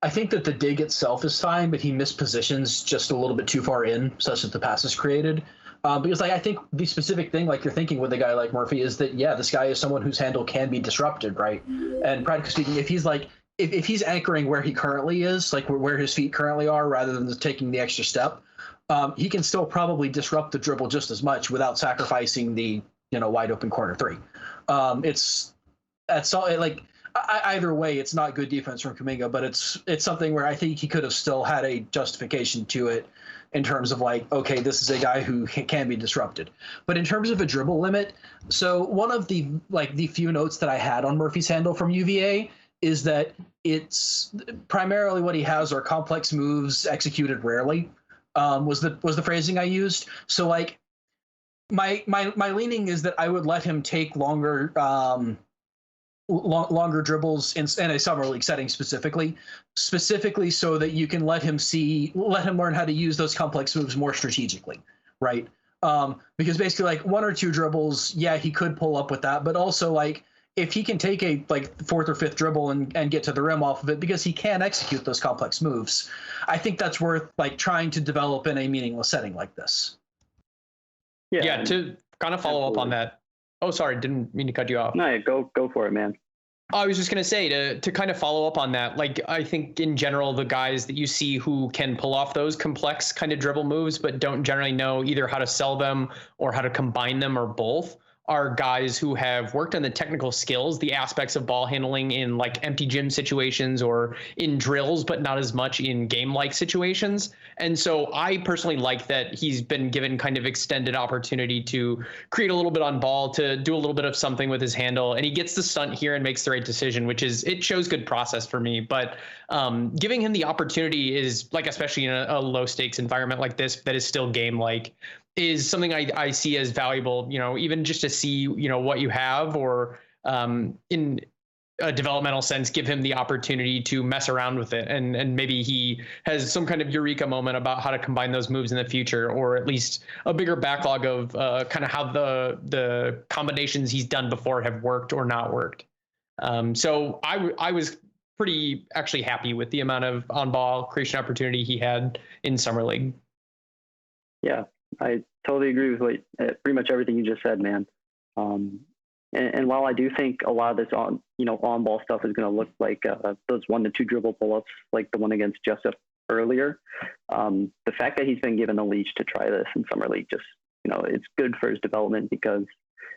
I think that the dig itself is fine, but he mispositions just a little bit too far in, such that the pass is created. Because I think the specific thing, like you're thinking with a guy like Murphy, is that this guy is someone whose handle can be disrupted, right? And practically speaking, if he's like if he's anchoring where he currently is, like where his feet currently are, rather than taking the extra step, he can still probably disrupt the dribble just as much without sacrificing the wide open corner 3. Either way, it's not good defense from Kuminga, but it's something where I think he could have still had a justification to it in terms of like, okay, this is a guy who can be disrupted. But in terms of a dribble limit, so one of the few notes that I had on Murphy's handle from UVA is that it's primarily what he has are complex moves executed rarely, was the phrasing I used. So like my leaning is that I would let him take longer dribbles in a summer league setting specifically so that you can let him learn how to use those complex moves more strategically, right? Because basically like 1 or 2 dribbles, he could pull up with that, but also like if he can take a 4th or 5th dribble and get to the rim off of it because he can execute those complex moves, I think that's worth like trying to develop in a meaningless setting like this. Yeah, to kind of follow up on that. Oh, sorry, didn't mean to cut you off. No, go for it, man. I was just going to say to kind of follow up on that, like I think in general, the guys that you see who can pull off those complex kind of dribble moves, but don't generally know either how to sell them or how to combine them or both, are guys who have worked on the technical skills, the aspects of ball handling in like empty gym situations or in drills, but not as much in game-like situations. And so I personally like that he's been given kind of extended opportunity to create a little bit on ball, to do a little bit of something with his handle, and he gets the stunt here and makes the right decision, it shows good process for me. But giving him the opportunity is, like, especially in a low stakes environment like this that is still game-like, is something I see as valuable, even just to see, what you have, or in a developmental sense, give him the opportunity to mess around with it. And maybe he has some kind of eureka moment about how to combine those moves in the future, or at least a bigger backlog of kind of how the combinations he's done before have worked or not worked. So I was pretty actually happy with the amount of on-ball creation opportunity he had in Summer League. Yeah. I totally agree with pretty much everything you just said, man. And while I do think a lot of this on-ball stuff is going to look like those 1 to 2 dribble pull-ups, like the one against Jessup earlier, the fact that he's been given a leash to try this in Summer League just, it's good for his development, because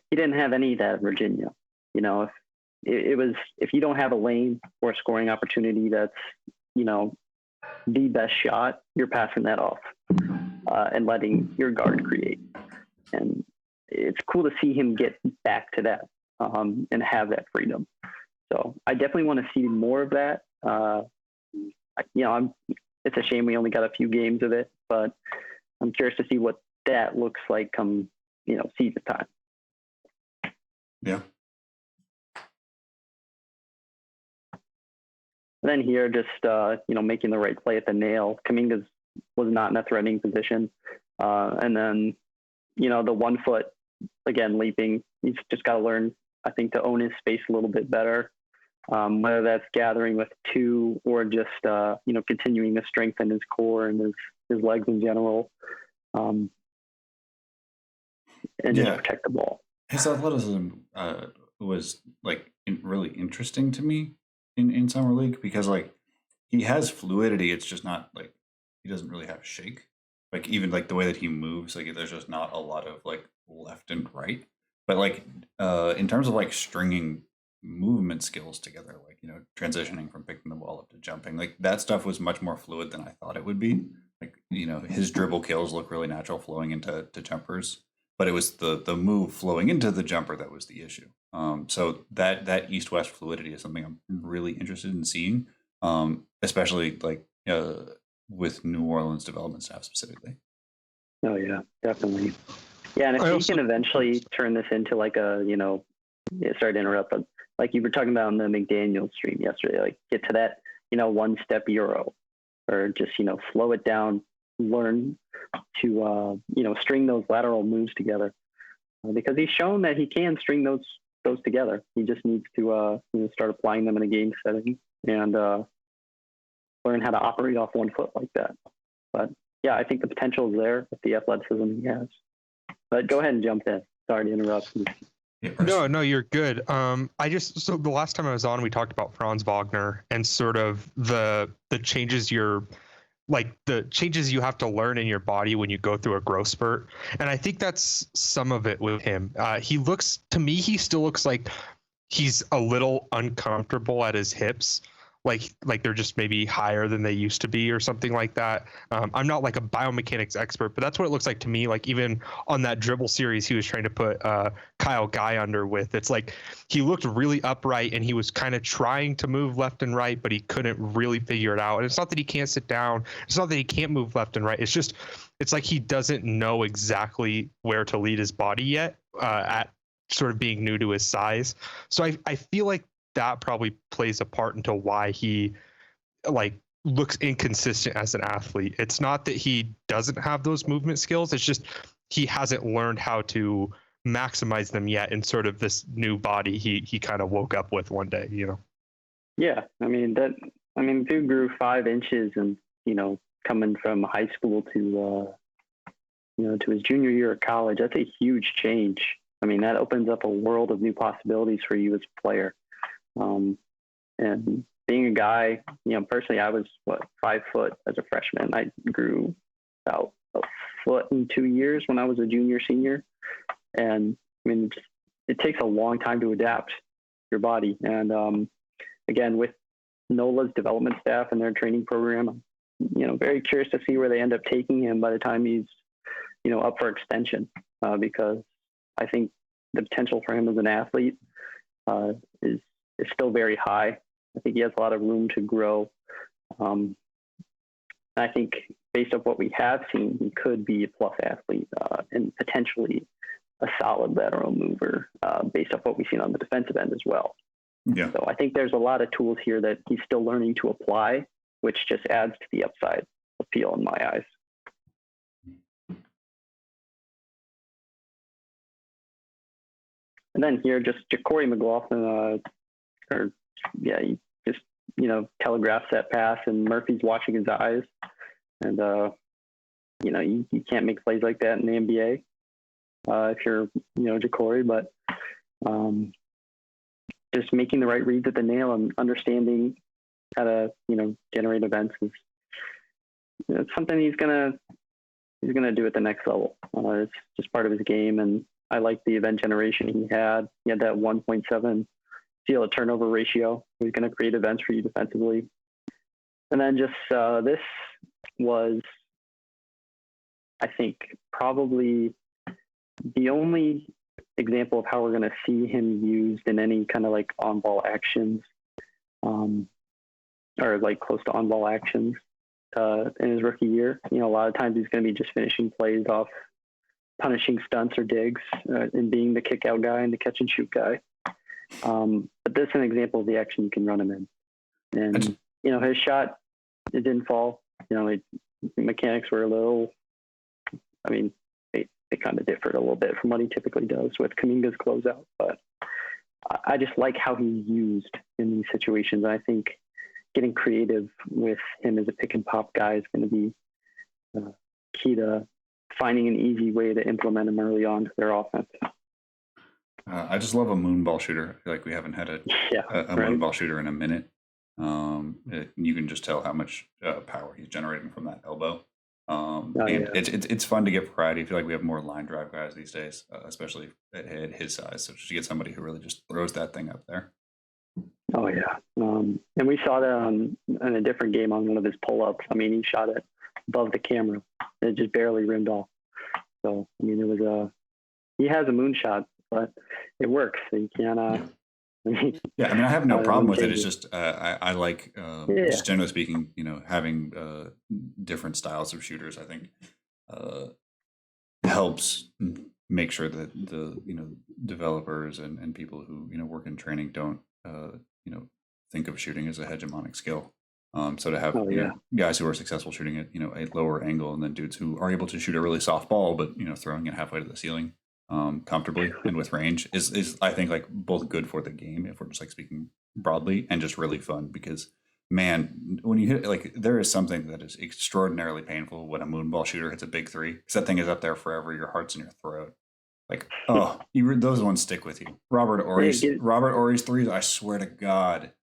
he didn't have any of that at Virginia. If you don't have a lane or a scoring opportunity that's, the best shot, you're passing that off. And letting your guard create. And it's cool to see him get back to that and have that freedom. So I definitely want to see more of that. It's a shame we only got a few games of it, but I'm curious to see what that looks like come, season time. Yeah. And then here, just, making the right play at the nail. Kuminga was not in a threatening position. And then, the 1 foot, again, leaping, he's just got to learn, I think, to own his space a little bit better. Whether that's gathering with 2 or just, continuing to strengthen his core and his legs in general. And just protect the ball. His athleticism was really interesting to me in summer league, because he has fluidity. It's just not he doesn't really have shake. Even the way that he moves, there's just not a lot of left and right. But in terms of stringing movement skills together, transitioning from picking the ball up to jumping, that stuff was much more fluid than I thought it would be. His dribble kills look really natural flowing into jumpers, but it was the move flowing into the jumper that was the issue. So that east-west fluidity is something I'm really interested in seeing, especially with New Orleans development staff specifically. Oh yeah, definitely. Yeah, and if he can eventually turn this into sorry to interrupt, but you were talking about on the McDaniel stream yesterday, get to that, 1-step Euro, or just, slow it down, learn to, string those lateral moves together, because he's shown that he can string those together. He just needs to, start applying them in a game setting and learn how to operate off 1 foot like that. But yeah, I think the potential is there with the athleticism he has. But go ahead and jump in. Sorry to interrupt. No, you're good. So the last time I was on, we talked about Franz Wagner and sort of the changes the changes you have to learn in your body when you go through a growth spurt. And I think that's some of it with him. He still looks like he's a little uncomfortable at his hips. Like they're just maybe higher than they used to be or something like that. I'm not a biomechanics expert, but that's what it looks like to me. Even on that dribble series he was trying to put Kyle Guy under with, it's he looked really upright and he was kind of trying to move left and right, but he couldn't really figure it out. And it's not that he can't sit down. It's not that he can't move left and right. It's like he doesn't know exactly where to lead his body yet at sort of being new to his size. So I feel like that probably plays a part into why he looks inconsistent as an athlete. It's not that he doesn't have those movement skills. It's just he hasn't learned how to maximize them yet in sort of this new body he kind of woke up with one day, Yeah, dude grew 5 inches and coming from high school to to his junior year of college. That's a huge change. That opens up a world of new possibilities for you as a player. And being a guy, personally, I was 5 foot as a freshman. I grew about a foot in 2 years when I was a junior, senior. And it takes a long time to adapt your body. And again, with NOLA's development staff and their training program, I'm very curious to see where they end up taking him by the time he's, up for extension, because I think the potential for him as an athlete is still very high. I think he has a lot of room to grow. I think based on what we have seen, he could be a plus athlete and potentially a solid lateral mover based off what we've seen on the defensive end as well. Yeah. So I think there's a lot of tools here that he's still learning to apply, which just adds to the upside appeal in my eyes. And then here, just Corey McLaughlin, he just, telegraphs that pass, and Murphy's watching his eyes. And, you can't make plays like that in the NBA if you're, Ja'Cory, but just making the right reads at the nail and understanding how to, generate events is something he's gonna do at the next level. It's just part of his game, and I like the event generation he had. He had that 1.7 steal to turnover ratio. He's going to create events for you defensively. And then just this was, I think, probably the only example of how we're going to see him used in any kind of like on-ball actions, or like close to on-ball actions in his rookie year. You know, a lot of times he's going to be just finishing plays off punishing stunts or digs, and being the kick-out guy and the catch-and-shoot guy. But this is an example of the action you can run him in. And, you know, his shot, it didn't fall. You know, the mechanics were a little, I mean, they kind of differed a little bit from what he typically does with Kuminga's closeout. But I just like how he's used in these situations. I think getting creative with him as a pick-and-pop guy is going to be key to finding an easy way to implement him early on to their offense. I just love a moonball shooter. I feel like we haven't had a moonball shooter in a minute. You can just tell how much power he's generating from that elbow. It's fun to get variety. I feel like we have more line drive guys these days, especially at his size. So just to get somebody who really just throws that thing up there. Oh yeah, and we saw that in a different game on one of his pull-ups. I mean, he shot it above the camera. It just barely rimmed off. So I mean, he has a moonshot, but it works. So you can't. I have no problem with it. It's just I like, just generally speaking, you know, having different styles of shooters. I think helps make sure that the developers and people who work in training don't think of shooting as a hegemonic skill. So to have guys who are successful shooting at a lower angle, and then dudes who are able to shoot a really soft ball, but throwing it halfway to the ceiling comfortably and with range is I think like both good for the game, if we're just like speaking broadly, and just really fun, because man, when you hit like, there is something that is extraordinarily painful when a moonball shooter hits a big three, because that thing is up there forever. Your heart's in your throat. Like, those ones stick with you. Robert Ory's threes, I swear to God,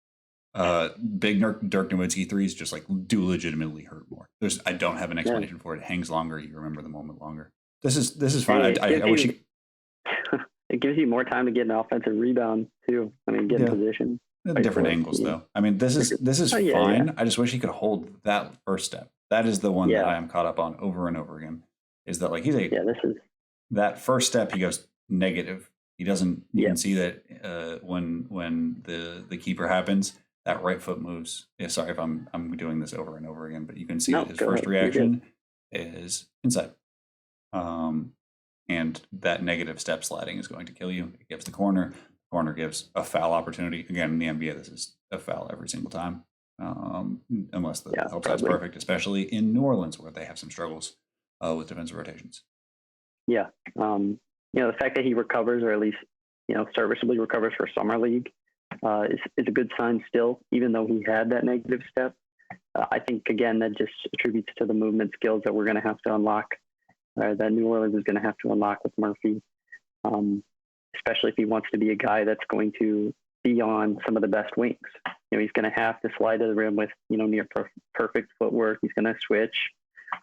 big Dirk Nowitzki threes just like do legitimately hurt more. I don't have an explanation for it. It hangs longer. You remember the moment longer. This is fine. I wish you. It gives you more time to get an offensive rebound too. I mean, get in position. Different angles though. I mean, this is fine. Yeah. I just wish he could hold that first step. That is the one that I am caught up on over and over again. Is that like that first step he goes negative. He doesn't. You can see that when the keeper happens, that right foot moves. Yeah, sorry if I'm doing this over and over again, but you can see that his first reaction is inside. And that negative step sliding is going to kill you. It gives the corner. The corner gives a foul opportunity. Again, in the NBA, this is a foul every single time, unless the help side's perfect, especially in New Orleans, where they have some struggles with defensive rotations. Yeah. The fact that he recovers, or at least, serviceably recovers for summer league, is a good sign still, even though he had that negative step. I think, again, that just attributes to the movement skills that we're going to have to unlock, that New Orleans is going to have to unlock with Murphy, especially if he wants to be a guy that's going to be on some of the best wings. He's going to have to slide to the rim with, near perfect footwork. He's going to switch.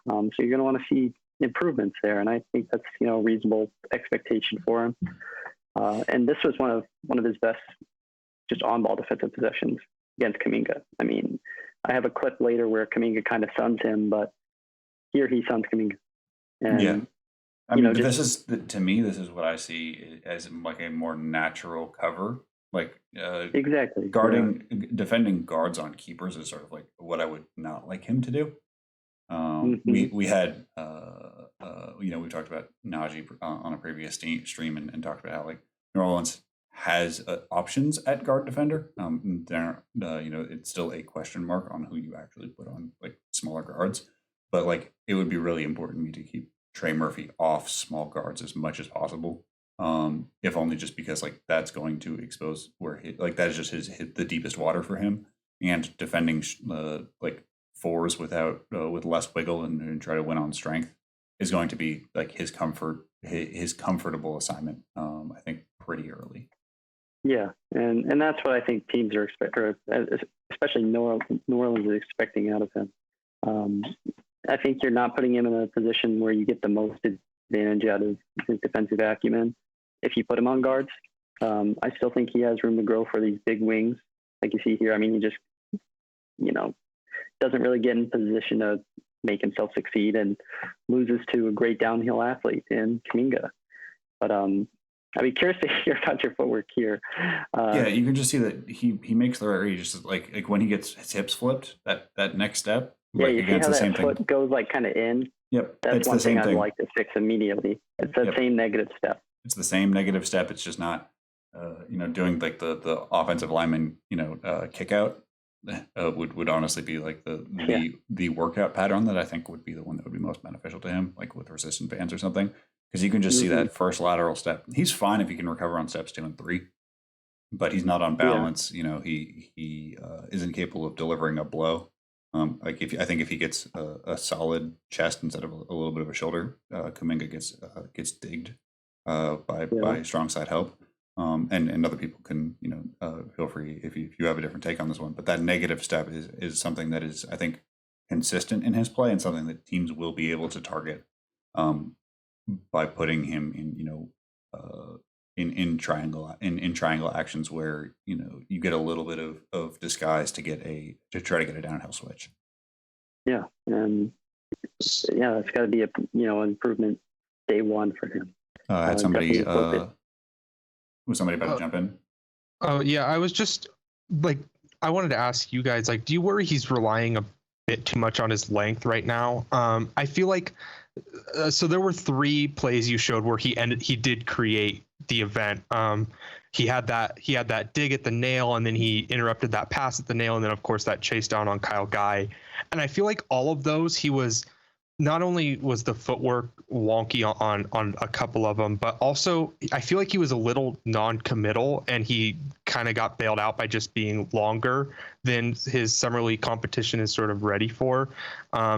So you're going to want to see improvements there. And I think that's, a reasonable expectation for him. And this was one of his best just on-ball defensive possessions against Kuminga. I mean, I have a clip later where Kuminga kind of suns him, but here he suns Kuminga. And, I mean, this is what I see as like a more natural cover. Like exactly defending guards on keepers is sort of like what I would not like him to do. We had we talked about Najee on a previous stream and talked about how like New Orleans has options at guard defender. It's still a question mark on who you actually put on like smaller guards, but like it would be really important to me to keep Trey Murphy off small guards as much as possible. If only just because like that's going to expose where that is just the deepest water for him, and defending like fours with less wiggle and try to win on strength is going to be like his comfortable assignment. I think pretty early. Yeah, and that's what I think teams are expecting, especially New Orleans is expecting out of him. I think you're not putting him in a position where you get the most advantage out of his defensive acumen if you put him on guards. I still think he has room to grow for these big wings, like you see here. I mean, he just, doesn't really get in position to make himself succeed and loses to a great downhill athlete in Kuminga. But I'd be curious to hear about your footwork here. Yeah, you can just see that he makes the right read. Just like when he gets his hips flipped, that next step. Yeah, like you see how the that same foot thing. goes like kind of in? Yep, That's it's one the same thing I'd thing. like to fix immediately. It's that Yep. same negative step. It's the same negative step. It's just not, doing like the offensive lineman, kick out. Would honestly be like the workout pattern that I think would be the one that would be most beneficial to him, like with resistant bands or something, because you can just see that first lateral step. He's fine if he can recover on steps 2 and 3, but he's not on balance. He isn't capable of delivering a blow. I think if he gets a solid chest instead of a little bit of a shoulder, Kuminga gets digged by strong side help. And other people can, feel free if you have a different take on this one. But that negative step is something that is, I think, consistent in his play and something that teams will be able to target by putting him in triangle actions where you get a little bit of disguise to try to get a downhill switch. Yeah, and it's got to be an improvement day one for him. I had somebody. Was somebody about to jump in? Oh yeah, I was just like, I wanted to ask you guys, like, do you worry he's relying a bit too much on his length right now? I feel like so there were 3 plays you showed where he did create the event. He had that dig at the nail, and then he interrupted that pass at the nail, and then of course that chase down on Kyle Guy. And I feel like all of those, he was not only was the footwork wonky on a couple of them, but also I feel like he was a little non-committal, and he kind of got bailed out by just being longer than his summer league competition is sort of ready for.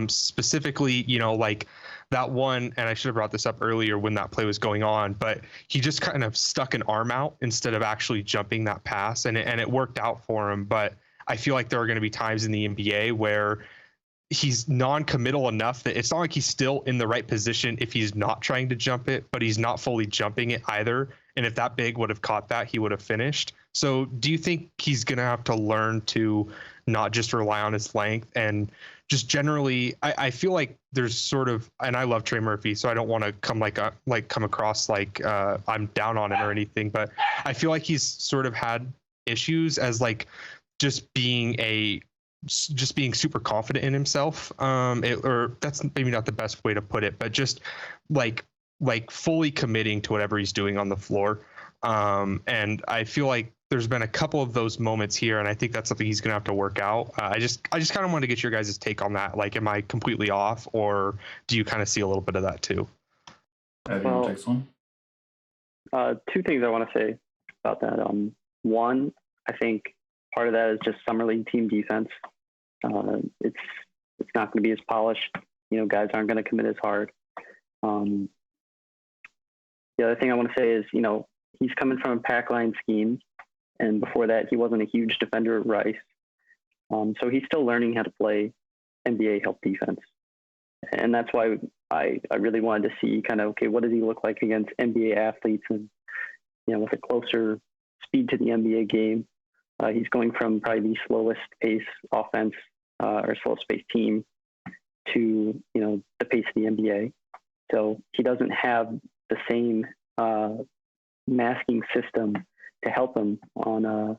Specifically, like that one, and I should have brought this up earlier when that play was going on, but he just kind of stuck an arm out instead of actually jumping that pass, and it worked out for him. But I feel like there are going to be times in the NBA where he's non-committal enough that it's not like he's still in the right position if he's not trying to jump it, but he's not fully jumping it either. And if that big would have caught that, he would have finished. So do you think he's going to have to learn to not just rely on his length? And just generally, I feel like there's sort of, and I love Trey Murphy, so I don't want to come across like I'm down on him or anything, but I feel like he's sort of had issues as like just being super confident in himself, or that's maybe not the best way to put it, but just like fully committing to whatever he's doing on the floor. And I feel like there's been a couple of those moments here, and I think that's something he's going to have to work out. I just kind of want to get your guys' take on that. Like, am I completely off, or do you kind of see a little bit of that too? Well, Takes one. 2 things I want to say about that. One, I think part of that is just summer league team defense. It's not going to be as polished. Guys aren't going to commit as hard. The other thing I want to say is, he's coming from a pack line scheme, and before that, he wasn't a huge defender at Rice. So he's still learning how to play NBA help defense, and that's why I really wanted to see kind of, okay, what does he look like against NBA athletes, and with a closer speed to the NBA game. He's going from probably the slowest pace offense or slowest pace team to, the pace of the NBA. So he doesn't have the same masking system to help him on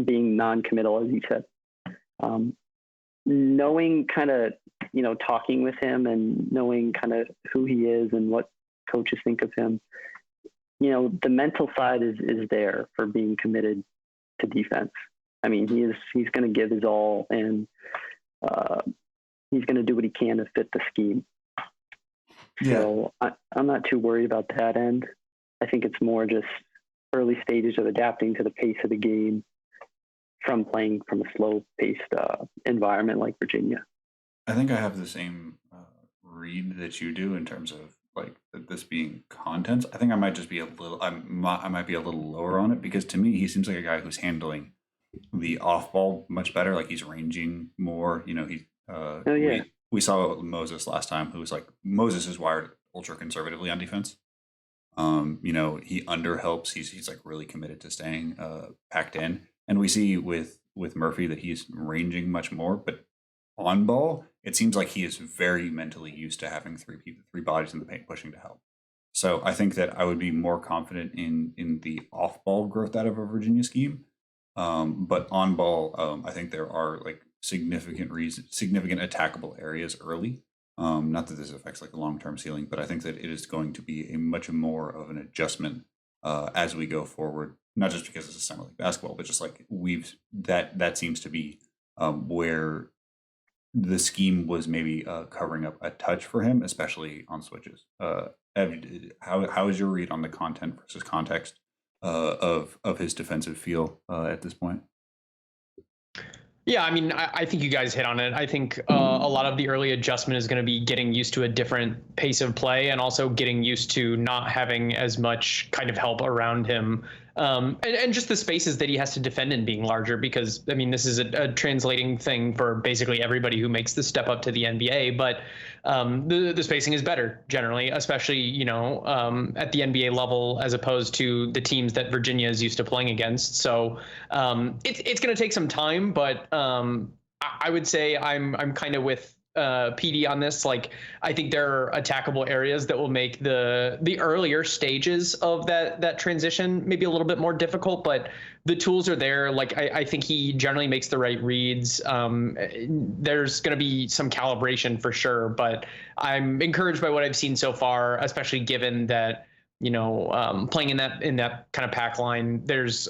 being non-committal, as you said. Knowing kind of, talking with him and knowing kind of who he is and what coaches think of him, the mental side is there for being committed to defense. I mean, he's going to give his all, and he's going to do what he can to fit the scheme. Yeah. So I'm not too worried about that end. I think it's more just early stages of adapting to the pace of the game from playing from a slow-paced environment like Virginia. I think I have the same read that you do in terms of like this being content. I think I might just be I might be a little lower on it, because to me he seems like a guy who's handling the off ball much better. Like he's ranging more. We saw Moses last time, who was like, Moses is wired ultra conservatively on defense. He under helps. He's like really committed to staying packed in, and we see with Murphy that he's ranging much more, but on ball, it seems like he is very mentally used to having three bodies in the paint pushing to help. So I think that I would be more confident in the off-ball growth out of a Virginia scheme. But on ball, I think there are like significant attackable areas early. Not that this affects like the long-term ceiling, but I think that it is going to be a much more of an adjustment as we go forward. Not just because it's a summer league basketball, but just like that seems to be where the scheme was maybe covering up a touch for him, especially on switches. How is your read on the content versus context of his defensive feel at this point? Yeah, I mean, I think you guys hit on it. I think a lot of the early adjustment is going to be getting used to a different pace of play and also getting used to not having as much kind of help around him. And just the spaces that he has to defend in being larger, because, I mean, this is a translating thing for basically everybody who makes the step up to the NBA. But the spacing is better generally, especially, at the NBA level, as opposed to the teams that Virginia is used to playing against. So it's going to take some time, but I would say I'm kind of with PD on this. Like, I think there are attackable areas that will make the earlier stages of that transition maybe a little bit more difficult, but the tools are there. Like, I think he generally makes the right reads. There's going to be some calibration for sure, but I'm encouraged by what I've seen so far, especially given that, playing in that kind of pack line, there's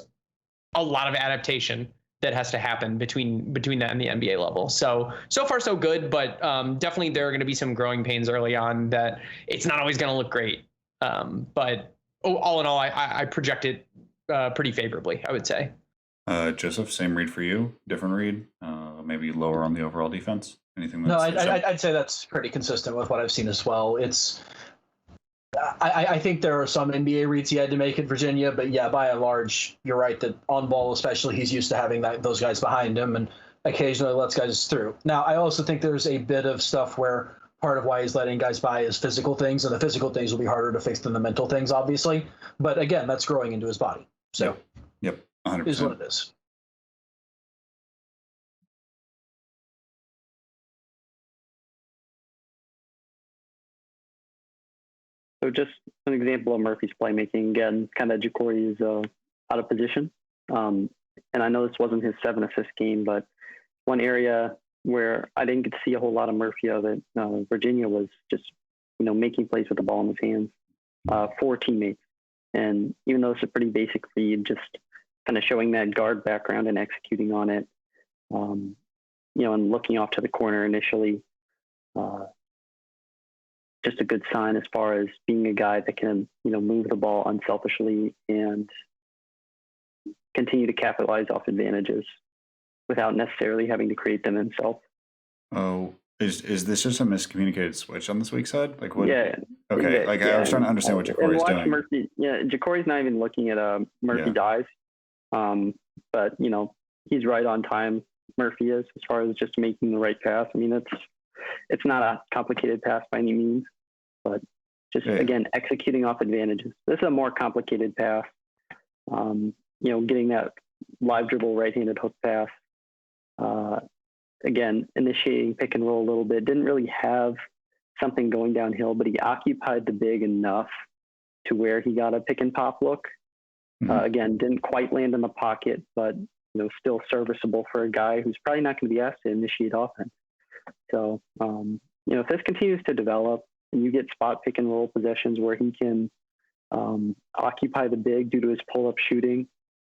a lot of adaptation that has to happen between that and the NBA level. So far so good, but definitely there are going to be some growing pains early on that it's not always going to look great. But all in all, I project it pretty favorably, I would say. Joseph, same read for you? Different read? Maybe lower on the overall defense? Anything? No, I'd say that's pretty consistent with what I've seen as well. I think there are some NBA reads he had to make at Virginia, but yeah, by and large, you're right that on ball, especially, he's used to having those guys behind him and occasionally lets guys through. Now, I also think there's a bit of stuff where part of why he's letting guys by is physical things, and the physical things will be harder to fix than the mental things, obviously. But again, that's growing into his body. So yep, 100%. It is what it is. So just an example of Murphy's playmaking, again, kind of Ja'Cory is out of position. And I know this wasn't his 7 assist game, but one area where I didn't get to see a whole lot of Murphy of it, Virginia was just, making plays with the ball in his hands for teammates. And even though it's a pretty basic read, just kind of showing that guard background and executing on it, and looking off to the corner initially, just a good sign as far as being a guy that can, move the ball unselfishly and continue to capitalize off advantages without necessarily having to create them himself. Oh, is this just a miscommunicated switch on this week's side? Like what? Yeah. Okay. Yeah, I was trying to understand what Ja'Cory's doing. Murphy, Ja'Cory's not even looking at Murphy dives. But he's right on time. Murphy is, as far as just making the right pass. I mean, it's not a complicated pass by any means, but just again, executing off advantages. This is a more complicated pass. Getting that live dribble right-handed hook pass. Again, initiating pick and roll a little bit. Didn't really have something going downhill, but he occupied the big enough to where he got a pick and pop look. Mm-hmm. Again, didn't quite land in the pocket, but still serviceable for a guy who's probably not going to be asked to initiate offense. So, if this continues to develop and you get spot pick and roll possessions where he can occupy the big due to his pull-up shooting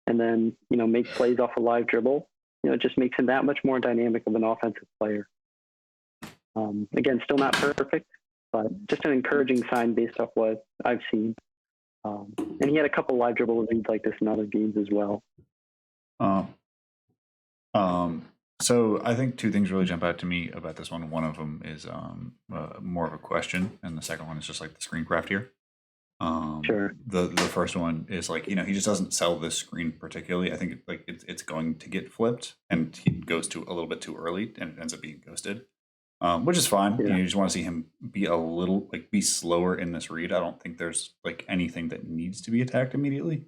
and then, make plays off a live dribble, it just makes him that much more dynamic of an offensive player. Again, still not perfect, but just an encouraging sign based off what I've seen. And he had a couple live dribble reads like this in other games as well. So I think two things really jump out to me about this one. One of them is more of a question, and the second one is just like the screen craft here. Sure. The first one is like, he just doesn't sell this screen particularly. I think it's going to get flipped, and he goes to a little bit too early, and it ends up being ghosted, which is fine. Yeah. You just want to see him be a little be slower in this read. I don't think there's anything that needs to be attacked immediately.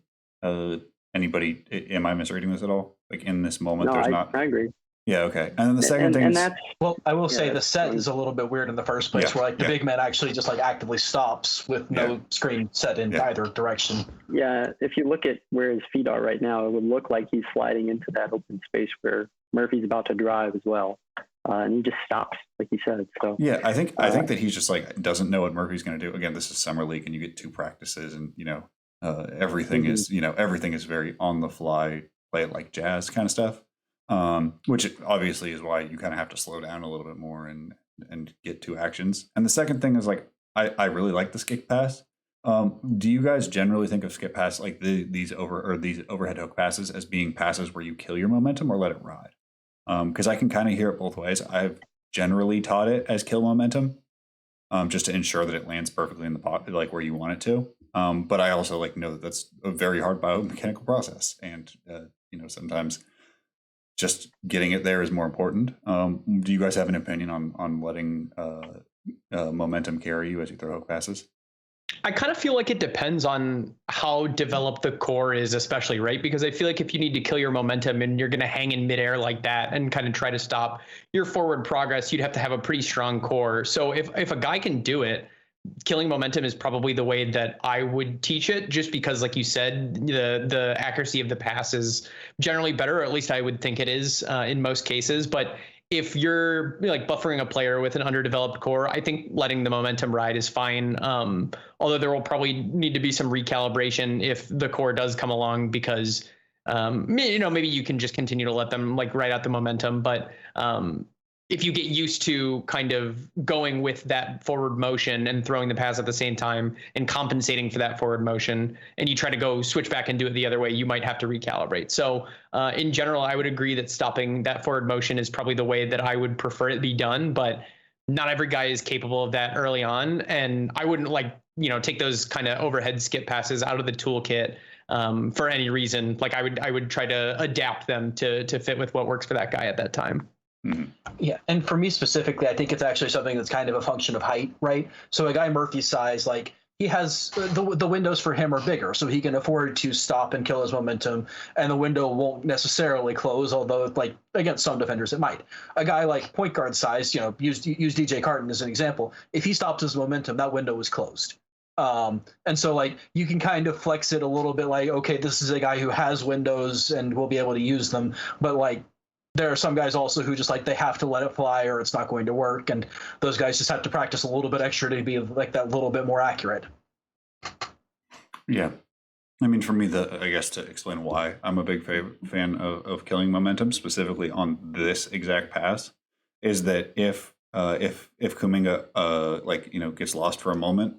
Anybody? Am I misreading this at all? In this moment, No, there's not. I agree. Yeah, okay. And then the second thing and is, that's Well, I will say Yeah, the set fine. is a little bit weird in the first place, Yeah, where like the yeah. big man actually just like actively stops with no screen set in Yeah. either direction. yeah. If you look at where his feet are right now, it would look like he's sliding into that open space where Murphy's about to drive as well, and he just stops, like you said. So yeah, I think that he's just like doesn't know what Murphy's going to do. Again, this is summer league, and you get 2 practices, and everything is everything is very on the fly, play it like jazz kind of stuff. Which obviously is why you kind of have to slow down a little bit more and get 2 actions. And the second thing is like I really like the skip pass. Do you guys generally think of skip pass like these overhead hook passes as being passes where you kill your momentum or let it ride? Because I can kind of hear it both ways. I've generally taught it as kill momentum, just to ensure that it lands perfectly in the pot, like where you want it to. But I also like know that that's a very hard biomechanical process, and sometimes just getting it there is more important. Do you guys have an opinion on letting momentum carry you as you throw hook passes? I kind of feel like it depends on how developed the core is, especially, right? Because I feel like if you need to kill your momentum and you're going to hang in midair like that and kind of try to stop your forward progress, you'd have to have a pretty strong core. So if a guy can do it, killing momentum is probably the way that I would teach it, just because, like you said, the accuracy of the pass is generally better, or at least I would think it is in most cases. But if you're like buffering a player with an underdeveloped core, I think letting the momentum ride is fine. Although there will probably need to be some recalibration if the core does come along, because maybe you can just continue to let them like ride out the momentum. But if you get used to kind of going with that forward motion and throwing the pass at the same time and compensating for that forward motion, and you try to go switch back and do it the other way, you might have to recalibrate. So in general, I would agree that stopping that forward motion is probably the way that I would prefer it be done, but not every guy is capable of that early on. And I wouldn't take those kind of overhead skip passes out of the toolkit for any reason. Like I would try to adapt them to fit with what works for that guy at that time. Mm-hmm. Yeah, and for me specifically, I think it's actually something that's kind of a function of height, right? So a guy Murphy's size, like he has the windows for him are bigger, so he can afford to stop and kill his momentum, and the window won't necessarily close. Although, like against some defenders, it might. A guy like point guard size, use DJ Carton as an example. If he stops his momentum, that window is closed. And so like you can kind of flex it a little bit, like okay, this is a guy who has windows and will be able to use them, but like there are some guys also who just like they have to let it fly or it's not going to work, and those guys just have to practice a little bit extra to be like that little bit more accurate. Yeah, I mean, for me, I guess to explain why I'm a big fan of killing momentum, specifically on this exact pass, is that if Kuminga gets lost for a moment,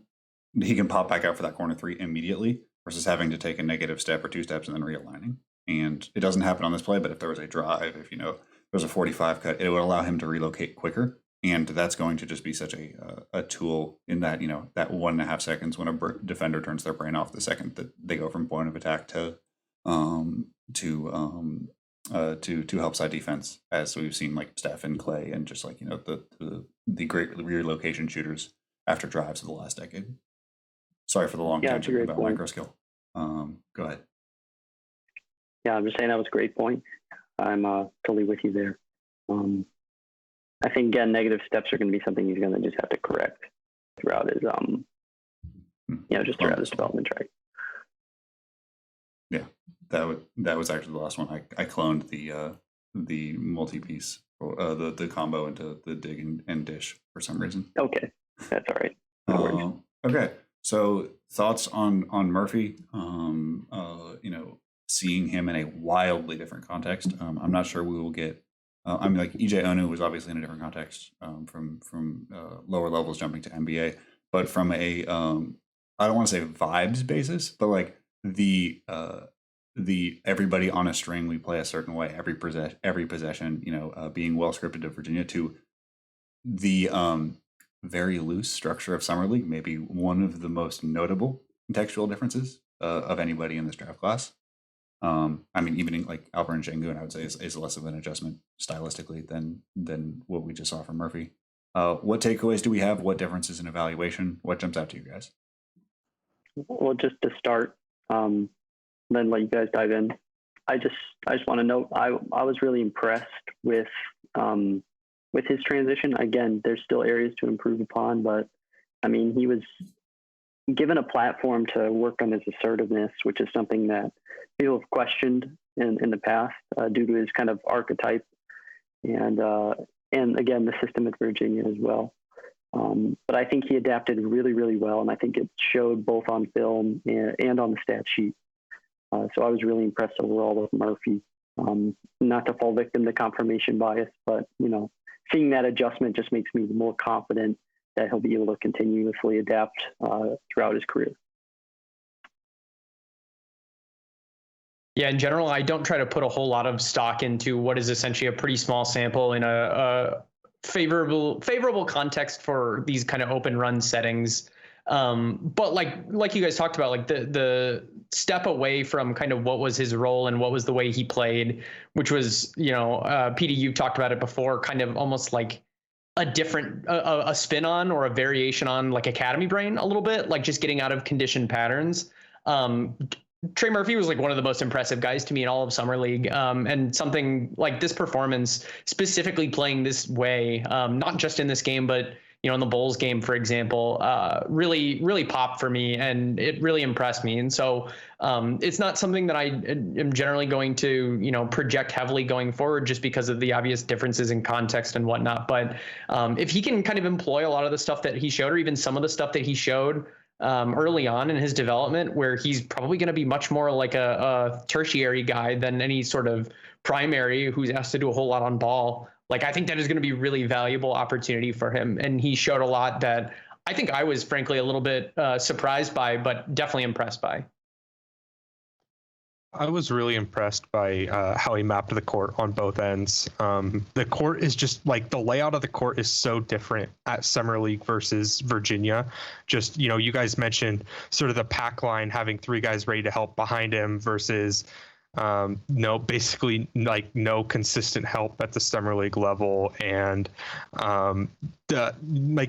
he can pop back out for that corner 3 immediately versus having to take a negative step or 2 steps and then realigning. And it doesn't happen on this play, but if there was a drive, if there's a 45 cut, it would allow him to relocate quicker, and that's going to just be such a tool in that that 1.5 seconds when a defender turns their brain off the second that they go from point of attack to help side defense, as we've seen like Steph and Clay and just like the great relocation shooters after drives of the last decade. Sorry for the long tangent about micro skill. Go ahead. Yeah, I'm just saying that was a great point. I'm totally with you there. I think again, negative steps are going to be something he's going to just have to correct throughout his throughout his development track. Yeah, that was actually the last one. I cloned the multi-piece, the combo into the dig and dish for some reason. Okay, that's all right. No worries. Okay, so thoughts on Murphy? Seeing him in a wildly different context. I'm not sure we will get. I mean, like EJ Onu was obviously in a different context from lower levels jumping to NBA, but from a I don't want to say vibes basis, but like the everybody on a string, we play a certain way every possession. Being well scripted at Virginia, to the very loose structure of summer league, maybe one of the most notable contextual differences of anybody in this draft class. I mean, even like Alperen Sengun, I would say is less of an adjustment stylistically than what we just saw from Murphy. What takeaways do we have? What differences in evaluation? What jumps out to you guys? Well, just to start, then let you guys dive in. I just want to note I was really impressed with his transition. Again, there's still areas to improve upon, but I mean, he was given a platform to work on his assertiveness, which is something that people have questioned in the past due to his kind of archetype and again, the system at Virginia as well. But I think he adapted really, really well, and I think it showed both on film and on the stat sheet. So I was really impressed overall with Murphy. Not to fall victim to confirmation bias, but seeing that adjustment just makes me more confident that he'll be able to continuously adapt throughout his career. Yeah, in general, I don't try to put a whole lot of stock into what is essentially a pretty small sample in a favorable context for these kind of open run settings. But like you guys talked about, like the step away from kind of what was his role and what was the way he played, which was, PD, you've talked about it before, kind of almost like a different a spin on or a variation on like Academy Brain a little bit, like just getting out of conditioned patterns. Trey Murphy was like one of the most impressive guys to me in all of Summer League. And something like this performance, specifically playing this way, not just in this game, but in the Bulls game, for example, really, really popped for me, and it really impressed me. And so it's not something that I am generally going to, project heavily going forward just because of the obvious differences in context and whatnot. But if he can kind of employ a lot of the stuff that he showed, or even some of the stuff that he showed early on in his development, where he's probably going to be much more like a tertiary guy than any sort of primary who's asked to do a whole lot on ball. Like, I think that is going to be really valuable opportunity for him. And he showed a lot that I think I was frankly a little bit surprised by, but definitely impressed by. I was really impressed by how he mapped the court on both ends. The court is just like the layout of the court is so different at Summer League versus Virginia. Just, you guys mentioned sort of the pack line having three guys ready to help behind him versus basically like no consistent help at the Summer League level. And the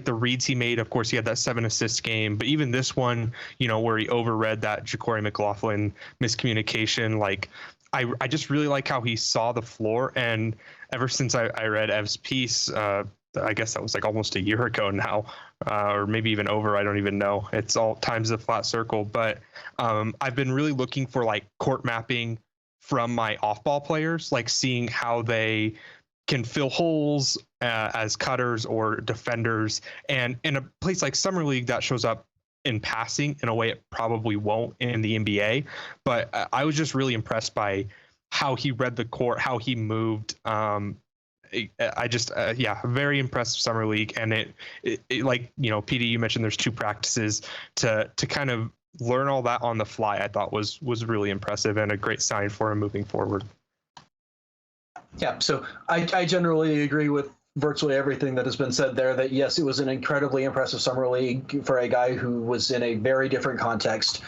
reads he made, of course, he had that 7 assist game, but even this one, where he overread that Ja'Cory Mclaughlin miscommunication, like I just really like how he saw the floor. And ever since I read Ev's piece, I guess that was like almost a year ago now, or maybe even over. I don't even know. It's all times a flat circle. But I've been really looking for like court mapping from my off-ball players, like seeing how they can fill holes as cutters or defenders. And in a place like Summer League, that shows up in passing in a way it probably won't in the NBA. But I was just really impressed by how he read the court, how he moved. I just, very impressive Summer League. And it like, PD, you mentioned there's 2 practices to kind of learn all that on the fly. I thought was really impressive and a great sign for him moving forward. Yeah, so I generally agree with virtually everything that has been said there, that yes, it was an incredibly impressive Summer League for a guy who was in a very different context.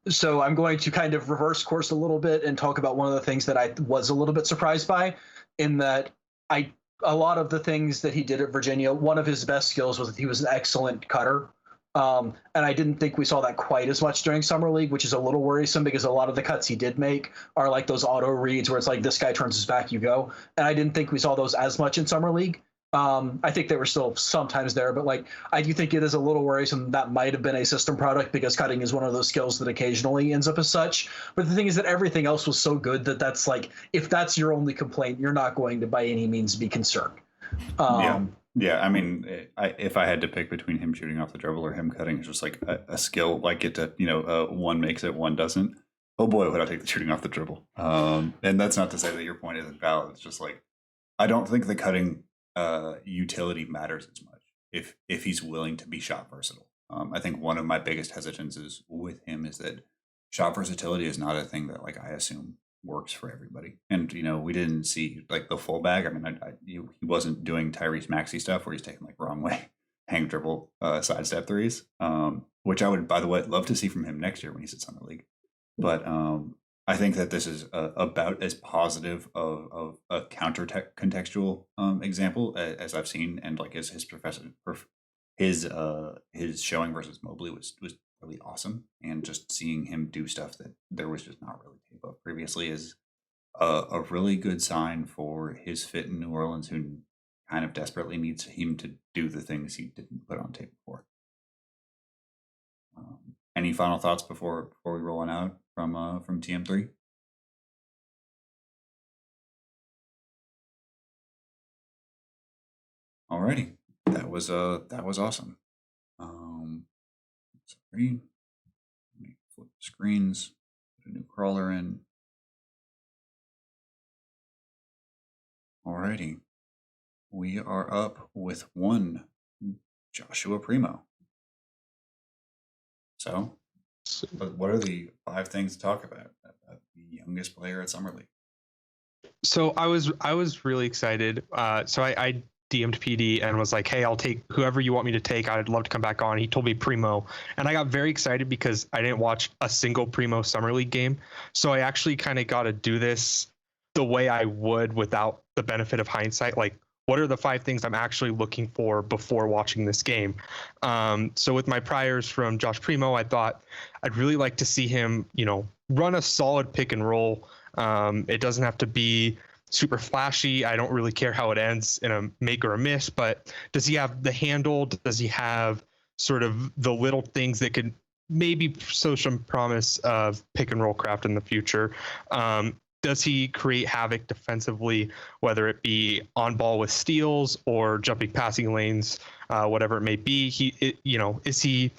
So I'm going to kind of reverse course a little bit and talk about one of the things that I was a little bit surprised by, in that a lot of the things that he did at Virginia, one of his best skills was that he was an excellent cutter. And I didn't think we saw that quite as much during Summer League, which is a little worrisome because a lot of the cuts he did make are like those auto reads where it's like, this guy turns his back, you go. And I didn't think we saw those as much in Summer League. I think they were still sometimes there, but like, I do think it is a little worrisome. That might have been a system product because cutting is one of those skills that occasionally ends up as such. But the thing is that everything else was so good that's like, if that's your only complaint, you're not going to by any means be concerned. Yeah, I mean, if I had to pick between him shooting off the dribble or him cutting, it's just like a skill, like it to, one makes it, one doesn't. Oh boy, would I take the shooting off the dribble. And that's not to say that your point isn't valid. It's just like, I don't think the cutting utility matters as much if he's willing to be shot versatile. I think one of my biggest hesitances with him is that shot versatility is not a thing that like I assume works for everybody. And we didn't see like the full bag. I mean, he wasn't doing Tyrese Maxey stuff where he's taking like wrong way hang dribble sidestep threes, which I would, by the way, love to see from him next year when he's at Summer League. But I think that this is about as positive of a counter contextual example as I've seen, and like as his his showing versus Mobley was really awesome, and just seeing him do stuff that there was just not really tape of previously is a really good sign for his fit in New Orleans, who kind of desperately needs him to do the things he didn't put on tape before. Any final thoughts before we roll on out from TM3? Alrighty, that was awesome. Sorry, let me flip the screens. Put a new crawler in. Alrighty, we are up with one Joshua Primo. So, what are the 5 things to talk about the youngest player at Summer League? So I was really excited. So I DM'd PD and was like, hey, I'll take whoever you want me to take. I'd love to come back on. He told me Primo. And I got very excited because I didn't watch a single Primo Summer League game. So I actually kind of got to do this the way I would without the benefit of hindsight. Like, what are the 5 things I'm actually looking for before watching this game? So with my priors from Josh Primo, I thought I'd really like to see him, run a solid pick and roll. It doesn't have to be super flashy. I don't really care how it ends in a make or a miss, but does he have the handle? Does he have sort of the little things that could maybe show some promise of pick and roll craft in the future? Does he create havoc defensively, whether it be on ball with steals or jumping passing lanes, whatever it may be? Is he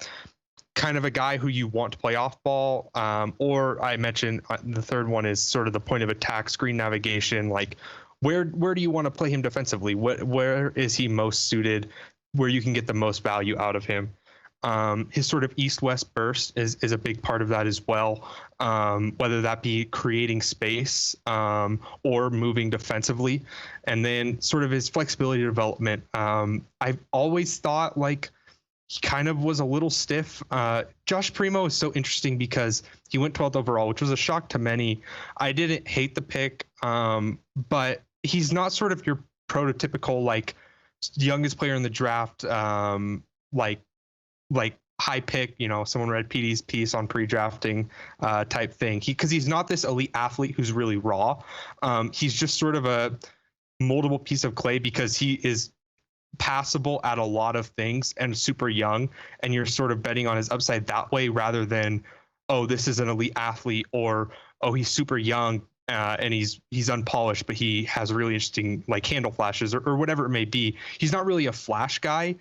kind of a guy who you want to play off ball? Or I mentioned the third one is sort of the point of attack, screen navigation. Like, where do you want to play him defensively? Where is he most suited? Where you can get the most value out of him? His sort of east-west burst is a big part of that as well, whether that be creating space or moving defensively. And then sort of his flexibility development. I've always thought like he kind of was a little stiff. Josh Primo is so interesting because he went 12th overall, which was a shock to many. I didn't hate the pick, but he's not sort of your prototypical like youngest player in the draft, like high pick, someone read PD's piece on pre-drafting type thing. Because he's not this elite athlete who's really raw. He's just sort of a moldable piece of clay because he is passable at a lot of things and super young, and you're sort of betting on his upside that way rather than, oh, this is an elite athlete, or oh, he's super young and he's unpolished, but he has really interesting like handle flashes or whatever it may be. He's not really a flash guy.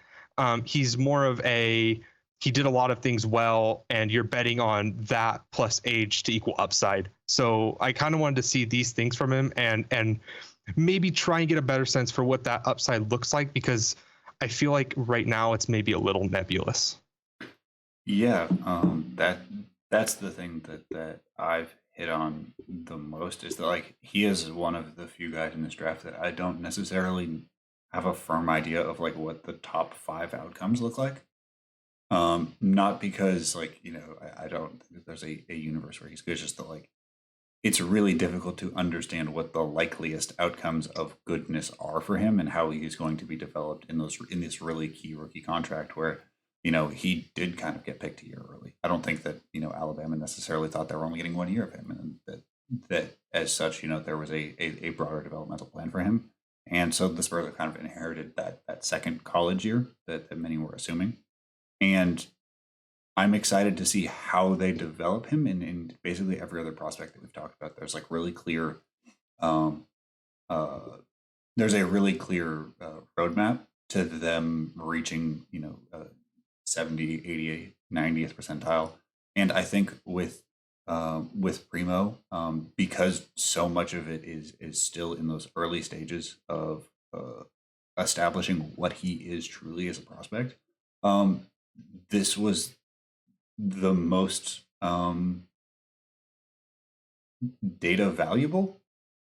He's more of he did a lot of things well, and you're betting on that plus age to equal upside. So I kind of wanted to see these things from him and maybe try and get a better sense for what that upside looks like, because I feel like right now it's maybe a little nebulous. Yeah, that's the thing that I've hit on the most, is that like he is one of the few guys in this draft that I don't necessarily have a firm idea of like what the top 5 outcomes look like. Not because like, I don't think there's a universe where he's good, it's just that like it's really difficult to understand what the likeliest outcomes of goodness are for him and how he's going to be developed in this really key rookie contract where, he did kind of get picked a year early. I don't think that, Alabama necessarily thought they were only getting 1 year of him, and that as such, there was a broader developmental plan for him. And so the Spurs have kind of inherited that second college year that many were assuming. And I'm excited to see how they develop him in basically every other prospect that we've talked about. There's like really clear, there's a really clear roadmap to them reaching, 70, 80, 90th percentile. And I think with Primo, because so much of it is still in those early stages of establishing what he is truly as a prospect, this was the most data valuable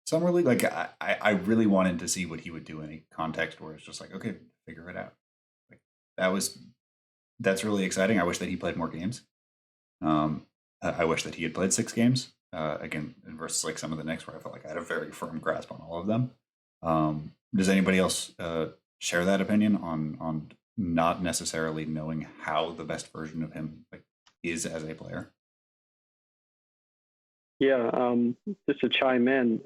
Summer League. Like I really wanted to see what he would do in a context where it's just like, okay, figure it out. Like that's really exciting. I wish that he played more games. I wish that he had played 6 games again versus like some of the Knicks where I felt like I had a very firm grasp on all of them. Does anybody else share that opinion on not necessarily knowing how the best version of him like is as a player? Yeah, just to chime in,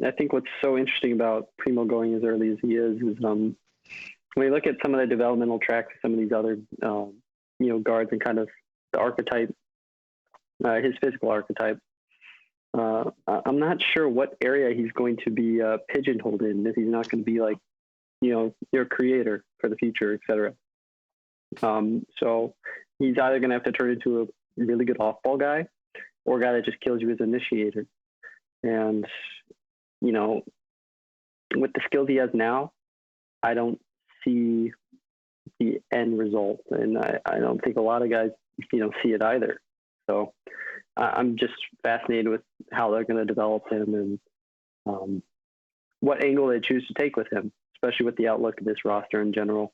I think what's so interesting about Primo going as early as he is when you look at some of the developmental tracks, some of these other, guards and kind of the archetype, his physical archetype. I'm not sure what area he's going to be pigeonholed in, if he's not going to be like, your creator for the future, etc. So he's either going to have to turn into a really good off-ball guy or a guy that just kills you as an initiator. And, with the skills he has now, I don't see the end result. And I don't think a lot of guys, see it either. So I'm just fascinated with how they're going to develop him and what angle they choose to take with him, especially with the outlook of this roster in general.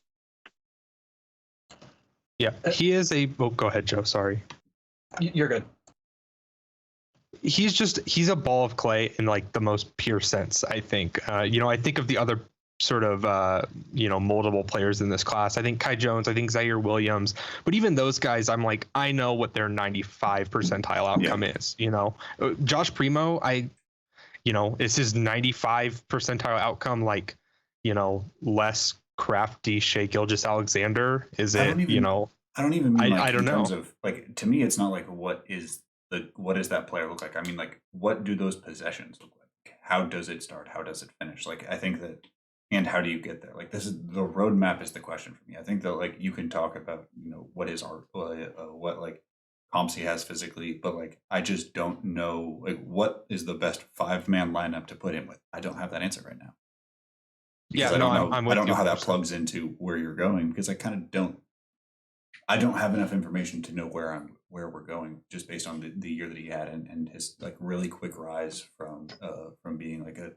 Yeah, he is go ahead, Joe. Sorry. You're good. He's a ball of clay in like the most pure sense, I think. I think of the other sort of moldable players in this class. I think Kai Jones, I think Zaire Williams, but even those guys, I'm like, I know what their 95 percentile outcome is. Josh Primo, is his 95 percentile outcome like, less crafty Shai Gilgeous-Alexander? Is it, I don't even mean like I don't in terms know. of like, to me, it's not like what does that player look like? I mean, like, what do those possessions look like? How does it start? How does it finish? Like, I think that, and how do you get there? Like, this is the roadmap is the question for me. I think that like you can talk about what is art, what like comps he has physically, but like I just don't know like what is the best 5-man lineup to put him with. I don't have that answer right now. Because I don't know. I don't know how that plugs into where you're going because I kind of don't. I don't have enough information to know where we're going just based on the year that he had and his like really quick rise from being like a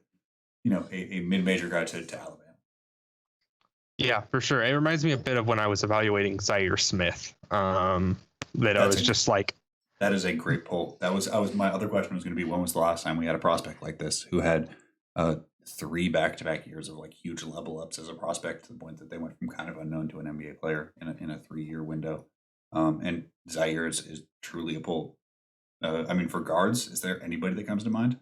mid-major guy to Alabama. Yeah, for sure. It reminds me a bit of when I was evaluating Zaire Smith. I was just like, that is a great pull. That was my other question was going to be, when was the last time we had a prospect like this who had 3 back-to-back years of like huge level ups as a prospect to the point that they went from kind of unknown to an NBA player in a 3-year window. And Zaire is truly a pull. I mean, for guards, is there anybody that comes to mind?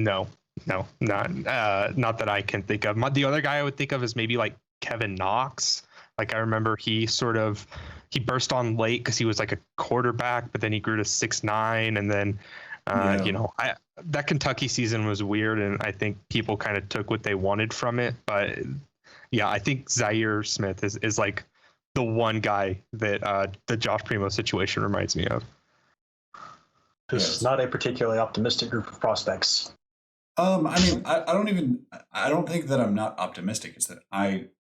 No, not that I can think of. The other guy I would think of is maybe like Kevin Knox. Like I remember he burst on late because he was like a quarterback, but then he grew to 6'9", and then that Kentucky season was weird, and I think people kind of took what they wanted from it. But yeah, I think Zaire Smith is like the one guy that the Josh Primo situation reminds me of. It's not a particularly optimistic group of prospects. I mean, I don't think that I'm not optimistic. It's that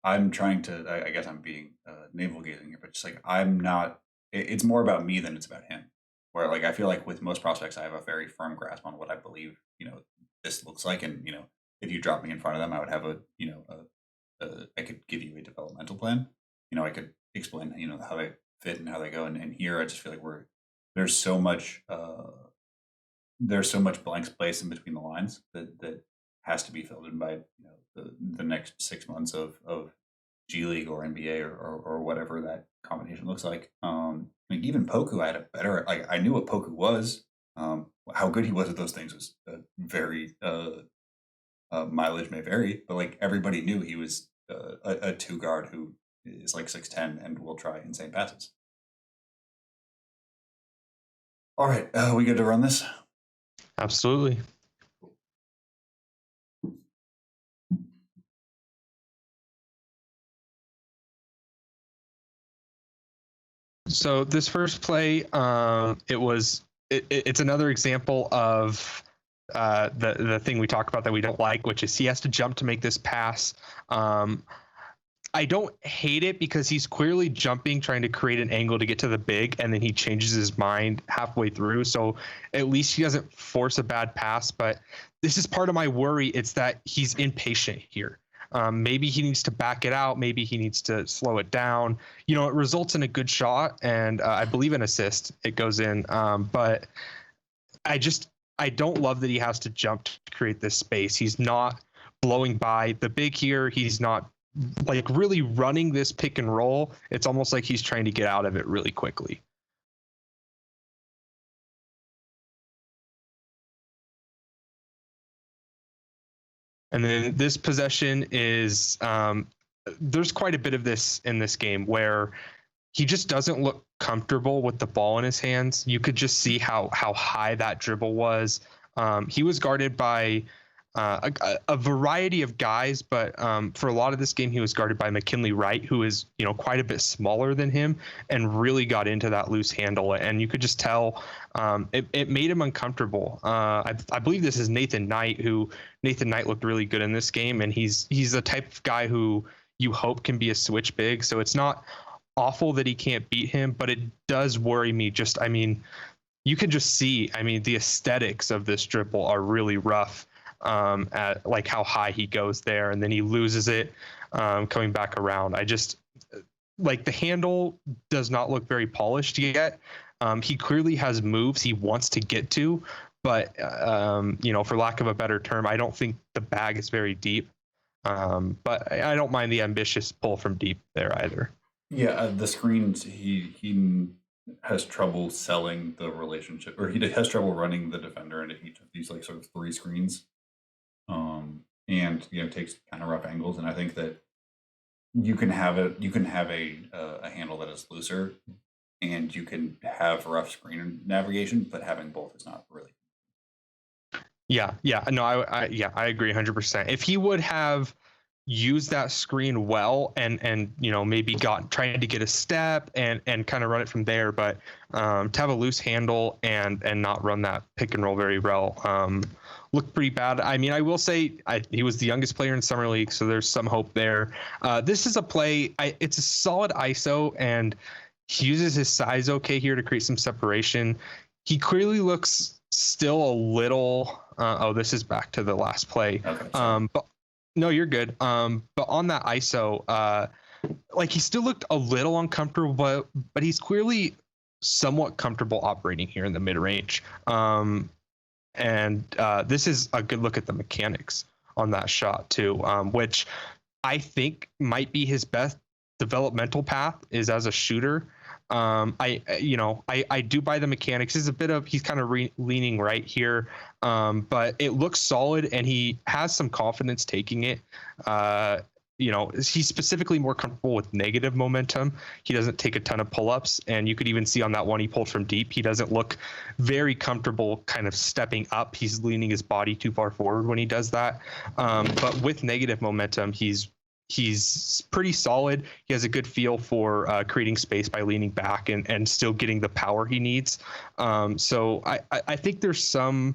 I'm trying to, I guess I'm being navel gazing here, but just like, I'm not, it's more about me than it's about him. Where like, I feel like with most prospects, I have a very firm grasp on what I believe, this looks like. And, if you drop me in front of them, I would have I could give you a developmental plan. I could explain, how they fit and how they go. And here, I just feel like there's so much blank space in between the lines that has to be filled in by the next 6 months of G League or NBA or whatever that combination looks like. Like even Poku, I had a better I knew what Poku was. How good he was at those things was very mileage may vary, but like everybody knew he was a 2 guard who is like 6'10" and will try insane passes. All right, we good to run this? Absolutely. So this first play, it's another example of the thing we talk about that we don't like, which is he has to jump to make this pass. I don't hate it because he's clearly jumping, trying to create an angle to get to the big, and then he changes his mind halfway through. So at least he doesn't force a bad pass. But this is part of my worry. It's that he's impatient here. Maybe he needs to back it out. Maybe he needs to slow it down. It results in a good shot, and I believe an assist. It goes in. But I don't love that he has to jump to create this space. He's not blowing by the big here. He's not like really running this pick and roll, it's almost like he's trying to get out of it really quickly. And then this possession is there's quite a bit of this in this game where he just doesn't look comfortable with the ball in his hands. You could just see how high that dribble was. He was guarded by a variety of guys, but for a lot of this game, he was guarded by McKinley Wright, who is quite a bit smaller than him, and really got into that loose handle. And you could just tell it made him uncomfortable. I believe this is Nathan Knight, Nathan Knight looked really good in this game, and he's the type of guy who you hope can be a switch big. So it's not awful that he can't beat him, but it does worry me. You can just see, the aesthetics of this dribble are really rough. At like how high he goes there, and then he loses it coming back around. I just like the handle does not look very polished yet. He clearly has moves he wants to get to, but for lack of a better term, I don't think the bag is very deep. But I don't mind the ambitious pull from deep there either. Yeah, the screens, he has trouble selling the relationship, or he has trouble running the defender into each of these like sort of three screens. And takes kind of rough angles, and I think that you can have a handle that is looser, and you can have rough screen navigation, but having both is not really. Yeah, no, I agree 100%. If he would have used that screen well and maybe trying to get a step and kind of run it from there, but to have a loose handle and not run that pick and roll very well looked pretty bad. I will say he was the youngest player in Summer League, so there's some hope there. This is a play. It's a solid ISO, and he uses his size okay here to create some separation. He clearly looks still a little. This is back to the last play. Okay, but no, you're good. But on that ISO, he still looked a little uncomfortable, but he's clearly somewhat comfortable operating here in the mid range. And this is a good look at the mechanics on that shot too, which I think might be his best developmental path is as a shooter. I do buy the mechanics. He's kind of leaning right here, but it looks solid, and he has some confidence taking it. He's specifically more comfortable with negative momentum. He doesn't take a ton of pull-ups, and you could even see on that one he pulled from deep, he doesn't look very comfortable kind of stepping up. He's leaning his body too far forward when he does that. But with negative momentum, he's pretty solid. He has a good feel for creating space by leaning back and still getting the power he needs. So I think there's some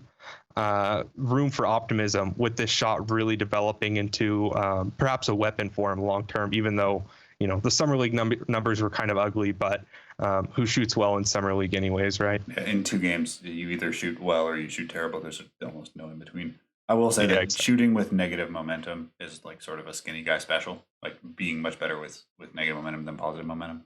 room for optimism with this shot really developing into perhaps a weapon for him long term, even though the Summer League numbers were kind of ugly, but who shoots well in Summer League anyways, right? In 2 games, you either shoot well or you shoot terrible. There's almost no in between. I will say that shooting with negative momentum is like sort of a skinny guy special, like being much better with negative momentum than positive momentum,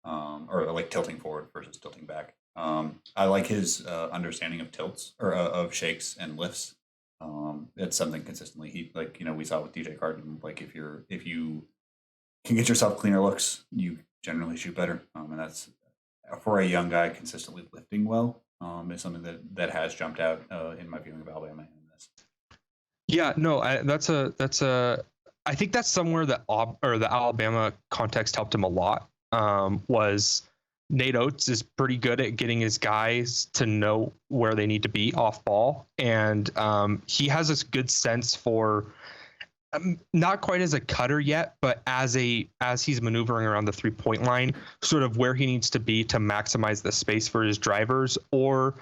or like tilting forward versus tilting back. I like his understanding of tilts or of shakes and lifts. It's something consistently we saw with DJ Carton. Like if you can get yourself cleaner looks, you generally shoot better. And that's for a young guy consistently lifting well. Is something that has jumped out in my viewing of Alabama in this. Yeah, no, I think that's somewhere that the Alabama context helped him a lot. Was Nate Oates is pretty good at getting his guys to know where they need to be off ball, and he has this good sense for not quite as a cutter yet, but as he's maneuvering around the 3-point line, sort of where he needs to be to maximize the space for his drivers, or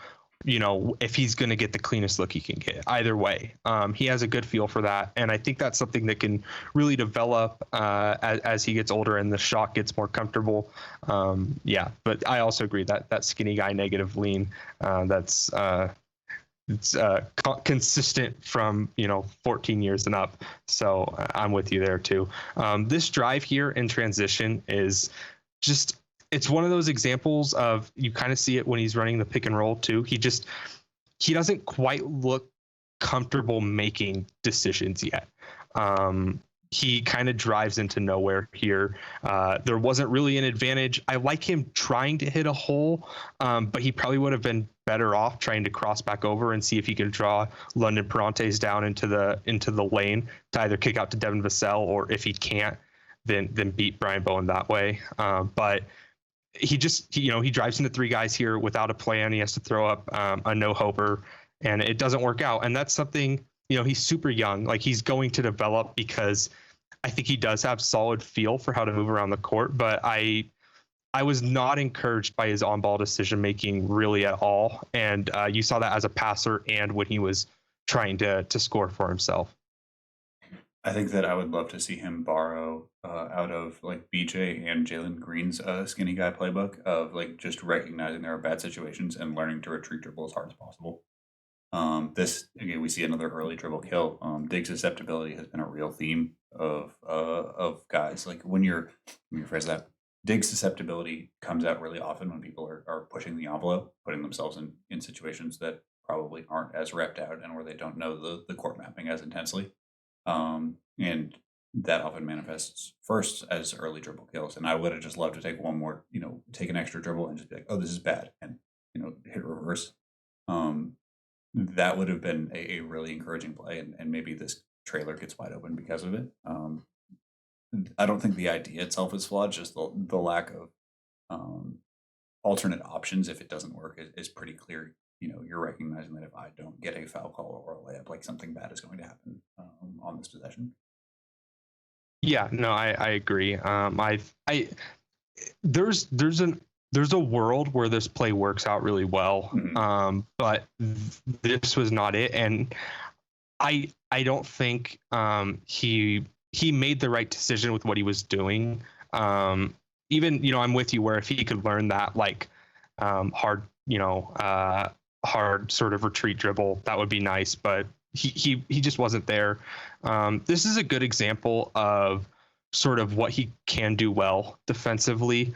if he's going to get the cleanest look he can get. Either way, he has a good feel for that, and I think that's something that can really develop as he gets older and the shot gets more comfortable. But I also agree that skinny guy negative lean, that's it's consistent from 14 years and up. So I'm with you there too. This drive here in transition is just. It's one of those examples of you kind of see it when he's running the pick and roll too. He doesn't quite look comfortable making decisions yet. he kind of drives into nowhere here. There wasn't really an advantage. I like him trying to hit a hole, but he probably would have been better off trying to cross back over and see if he could draw London Perantes down into the lane to either kick out to Devin Vassell, or if he can't, then beat Brian Bowen that way. But he drives into three guys here without a plan. He has to throw up a no-hoper, and it doesn't work out. And that's something, he's super young. Like, he's going to develop, because I think he does have solid feel for how to move around the court. But I was not encouraged by his on-ball decision-making really at all. And you saw that as a passer and when he was trying to score for himself. I think that I would love to see him borrow out of like BJ and Jalen Green's skinny guy playbook of like just recognizing there are bad situations and learning to retreat dribble as hard as possible. This again, we see another early dribble kill. Diggs' susceptibility has been a real theme of guys. Like when you phrase that, Diggs' susceptibility comes out really often when people are pushing the envelope, putting themselves in situations that probably aren't as repped out and where they don't know the court mapping as intensely. And that often manifests first as early dribble kills. And I would have just loved to take one more, take an extra dribble and just be like, oh, this is bad, and hit reverse. That would have been a really encouraging play, and maybe this trailer gets wide open because of it. I don't think the idea itself is flawed, just the lack of alternate options if it doesn't work is pretty clear. You're recognizing that if I don't get a foul call or a layup, like something bad is going to happen on this possession. Yeah, no, I agree. There's a world where this play works out really well, but this was not it. And I don't think he made the right decision with what he was doing. Even I'm with you where if he could learn that like hard sort of retreat dribble, that would be nice. But he just wasn't there. This is a good example of sort of what he can do well defensively.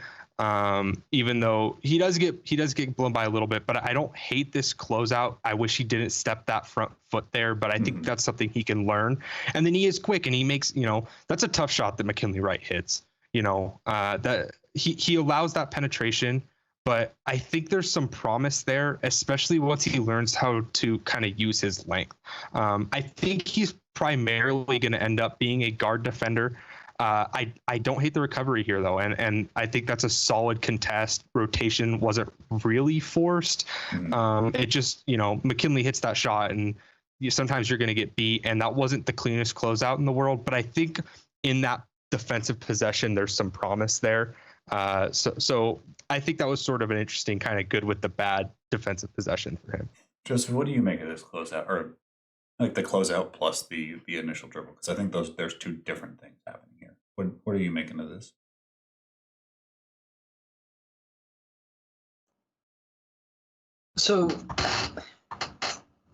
Even though he does get blown by a little bit, but I don't hate this closeout. I wish he didn't step that front foot there, but I think that's something he can learn. And then he is quick, and he makes, that's a tough shot that McKinley Wright hits, that he allows that penetration, but I think there's some promise there, especially once he learns how to kind of use his length. I think he's primarily going to end up being a guard defender. I don't hate the recovery here, though, and I think that's a solid contest. Rotation wasn't really forced. It just, McKinley hits that shot, and sometimes you're going to get beat, and that wasn't the cleanest closeout in the world. But I think in that defensive possession, there's some promise there. So I think that was sort of an interesting kind of good with the bad defensive possession for him. Joseph, what do you make of this closeout, or like the closeout plus the initial dribble? Because I think there's two different things happening here. What are you making of this? So,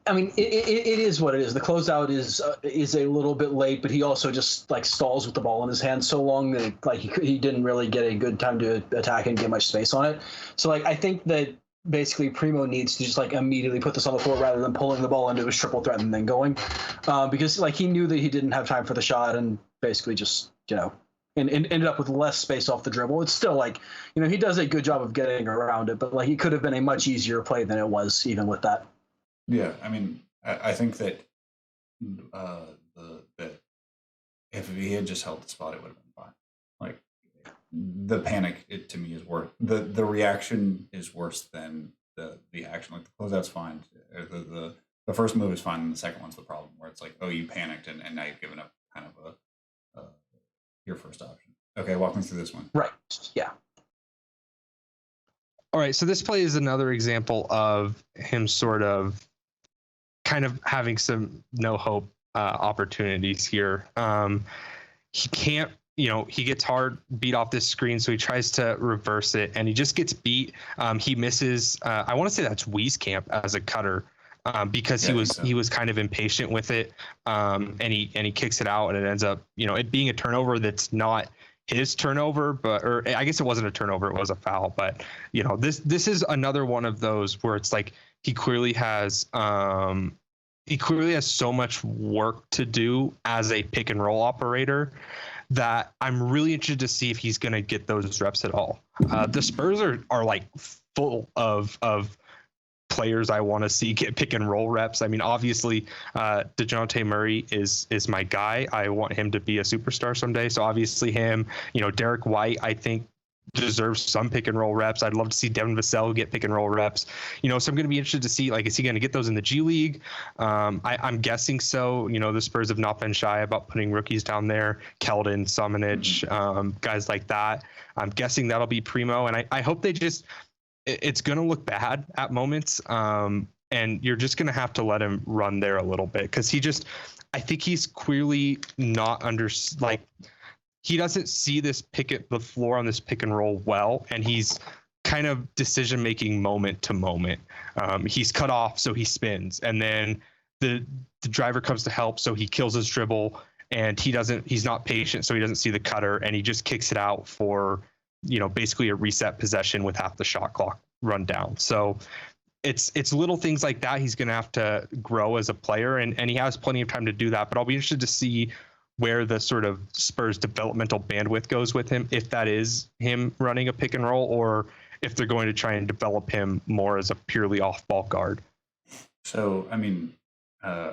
I mean, it is what it is. The closeout is a little bit late, but he also just like stalls with the ball in his hand so long that he didn't really get a good time to attack and get much space on it. So like I think that basically Primo needs to just like immediately put this on the floor rather than pulling the ball into his triple threat and then going, because like he knew that he didn't have time for the shot and basically just and ended up with less space off the dribble. It's still like he does a good job of getting around it, but like it could have been a much easier play than it was even with that. Yeah, I mean, I think that that if he had just held the spot, it would have been fine. Like the panic, to me is worse. The reaction is worse than the action. Like the closeout's fine. The first move is fine, and the second one's the problem, where it's like, oh, you panicked, and now you've given up kind of your first option. Okay, walk me through this one. Right. Yeah. All right, so this play is another example of him sort of kind of having some no hope opportunities here. He can't, he gets hard beat off this screen, so he tries to reverse it, and he just gets beat. He misses. I want to say that's Wieskamp as a cutter, because he was kind of impatient with it, and he kicks it out, and it ends up it being a turnover that's not his turnover, or I guess it wasn't a turnover, it was a foul. But this is another one of those where it's like he clearly has he clearly has so much work to do as a pick and roll operator that I'm really interested to see if he's going to get those reps at all. The Spurs are like full of players I want to see get pick and roll reps. I mean, obviously, DeJounte Murray is my guy. I want him to be a superstar someday. So obviously him, Derek White, I think deserves some pick and roll reps. I'd love to see Devin Vassell get pick and roll reps. So I'm going to be interested to see, like, is he going to get those in the G League? I'm guessing so. The Spurs have not been shy about putting rookies down there, Keldon, Sumonich, guys like that. I'm guessing that'll be Primo, and I hope they just. It's going to look bad at moments, and you're just going to have to let him run there a little bit because I think he's clearly not he doesn't see this the floor on this pick and roll well, and he's kind of decision making moment to moment. He's cut off, so he spins, and then the driver comes to help, so he kills his dribble, and he's not patient, so he doesn't see the cutter, and he just kicks it out for basically a reset possession with half the shot clock run down. So it's little things like that. He's going to have to grow as a player, and he has plenty of time to do that. But I'll be interested to see where the sort of Spurs developmental bandwidth goes with him, if that is him running a pick and roll, or if they're going to try and develop him more as a purely off-ball guard. So, I mean, to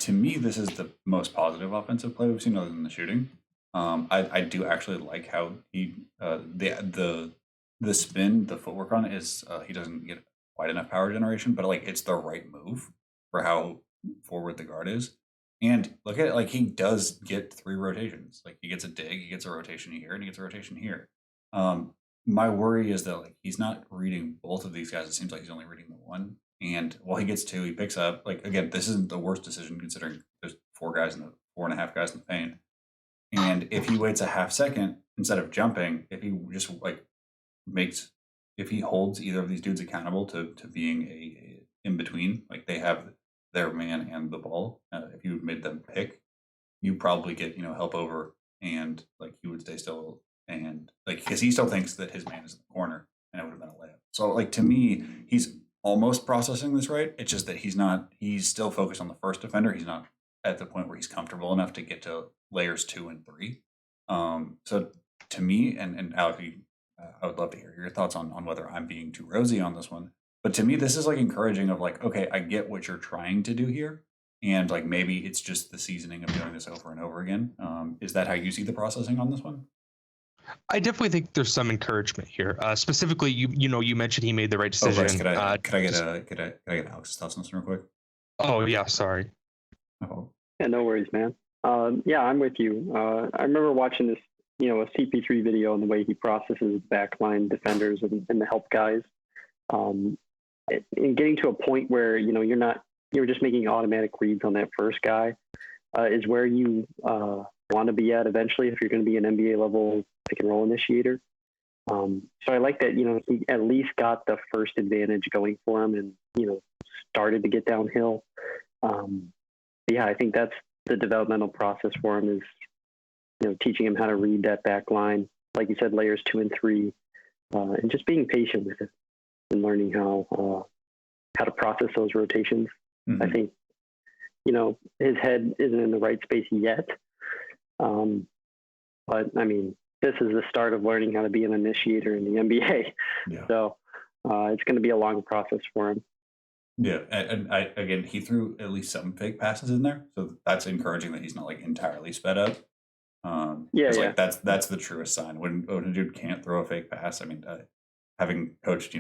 me, this is the most positive offensive play we've seen other than the shooting. I do actually like how he the spin, the footwork on it is he doesn't get quite enough power generation, but like it's the right move for how forward the guard is. And look at it, like he does get 3 rotations. Like he gets a dig, he gets a rotation here, and he gets a rotation here. My worry is that like he's not reading both of these guys. It seems like he's only reading the one. And while he gets 2, he picks up. Like again, this isn't the worst decision considering there's 4 and a half guys in the paint. And if he waits a half second instead of jumping, if he just like if he holds either of these dudes accountable to being a in between, like they have their man and the ball. If you made them pick, you probably get help over, and like he would stay still, and like because he still thinks that his man is in the corner, and it would have been a layup. So like to me, he's almost processing this right. It's just that he's not. He's still focused on the first defender. He's not at the point where he's comfortable enough to get to layers 2 and 3. So to me, and Alec, I would love to hear your thoughts on whether I'm being too rosy on this one. But to me, this is like encouraging of like, okay, I get what you're trying to do here. And like maybe it's just the seasoning of doing this over and over again. Is that how you see the processing on this one? I definitely think there's some encouragement here. Specifically, you mentioned he made the right decision. Bryce, could I get Alex's thoughts on this real quick? Oh yeah, sorry. Oh. Yeah, no worries, man. Yeah, I'm with you. I remember watching this, a CP3 video and the way he processes backline defenders and the help guys. And getting to a point where, you're just making automatic reads on that first guy is where you want to be at eventually if you're going to be an NBA level pick and roll initiator. So I like that, he at least got the first advantage going for him and, started to get downhill. Yeah, I think that's the developmental process for him is, teaching him how to read that back line, like you said, layers 2 and 3, and just being patient with it and learning how to process those rotations. Mm-hmm. I think, his head isn't in the right space yet. But I mean, this is the start of learning how to be an initiator in the NBA. Yeah. So it's going to be a long process for him. Yeah, and again, he threw at least some fake passes in there, so that's encouraging that he's not like entirely sped up. Like that's the truest sign when a dude can't throw a fake pass. I mean, having coached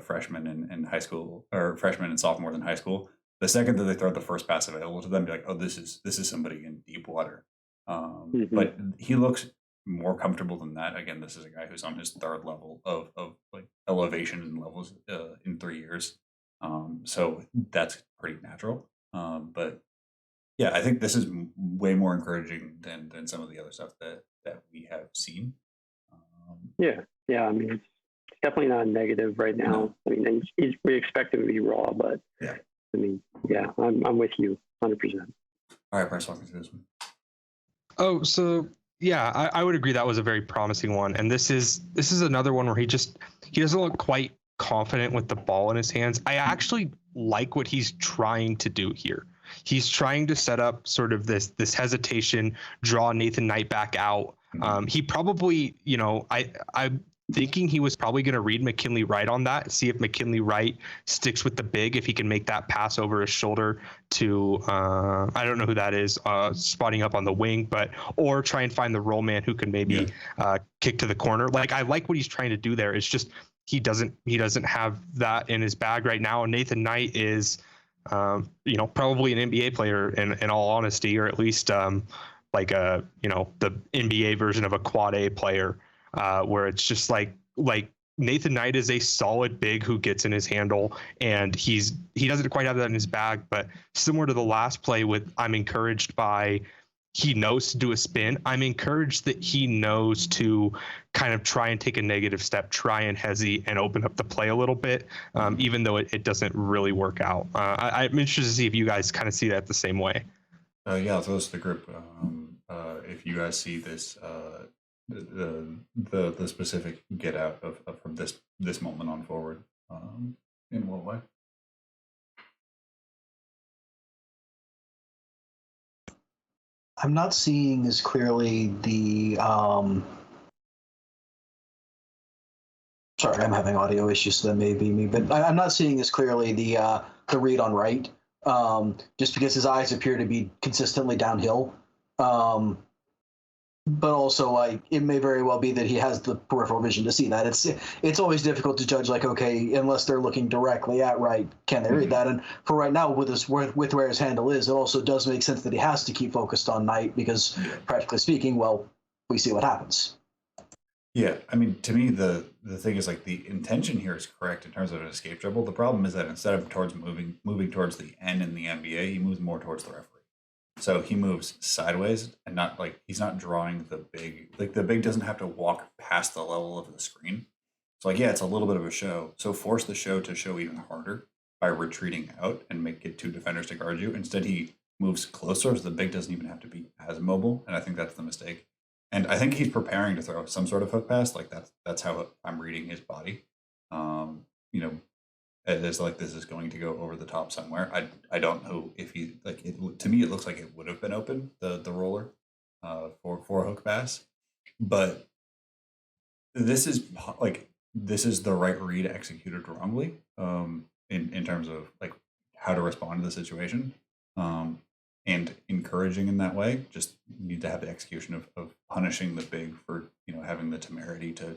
freshmen in high school or freshmen and sophomores in high school, the second that they throw the first pass available to them, be like, oh, this is somebody in deep water. But he looks more comfortable than that. Again, this is a guy who's on his 3rd level of like elevation and levels in 3 years. So that's pretty natural. But yeah, I think this is way more encouraging than some of the other stuff that we have seen. Yeah. I mean, it's definitely not negative right now. No. I mean, we expect him to be raw, but yeah. I mean, yeah, I'm with you 100%. All right, Bryce, walk me through this one. Oh, so yeah, I would agree that was a very promising one, and this is another one where he doesn't look quite confident with the ball in his hands. I actually like what he's trying to do here. He's trying to set up sort of this hesitation, draw Nathan Knight back out. He probably, I'm thinking he was probably going to read McKinley Wright on that, see if McKinley Wright sticks with the big, if he can make that pass over his shoulder to, I don't know who that is, spotting up on the wing, or try and find the roll man who can maybe kick to the corner. Like, I like what he's trying to do there. It's just he doesn't have that in his bag right now. Nathan Knight is, probably an NBA player in all honesty, or at least like the NBA version of a quad A player, where it's just like Nathan Knight is a solid big who gets in his handle, and he doesn't quite have that in his bag. But similar to the last play, I'm encouraged by he knows to do a spin. I'm encouraged that he knows to kind of try and take a negative step, try and hesitate and open up the play a little bit, even though it doesn't really work out. I'm interested to see if you guys kind of see that the same way. Yeah, those the group. If you guys see this, the specific get out of from this moment on forward, in what way? I'm not seeing as clearly the. Sorry, I'm having audio issues, so that may be me. But I'm not seeing as clearly the read on Wright, just because his eyes appear to be consistently downhill. But also, like, it may very well be that he has the peripheral vision to see that. It's always difficult to judge, like, okay, unless they're looking directly at Wright, can they read that? And for right now, with where his handle is, it also does make sense that he has to keep focused on Knight because, practically speaking, well, we see what happens. Yeah, I mean, to me, the thing is, like, the intention here is correct in terms of an escape dribble. The problem is that instead of moving towards the end in the NBA, he moves more towards the referee. So he moves sideways and not like he's not drawing the big. Like, the big doesn't have to walk past the level of the screen. So, like, yeah, it's a little bit of a show. So force the show to show even harder by retreating out and get two defenders to guard you. Instead, he moves closer, so the big doesn't even have to be as mobile. And I think that's the mistake. And I think he's preparing to throw some sort of hook pass. Like, that's how I'm reading his body. It's like this is going to go over the top somewhere. I don't know if he, like, to me it looks like it would have been open, the roller, for a hook pass, but this is the right read executed wrongly, in terms of, like, how to respond to the situation, and encouraging in that way. Just need to have the execution of punishing the big for having the temerity to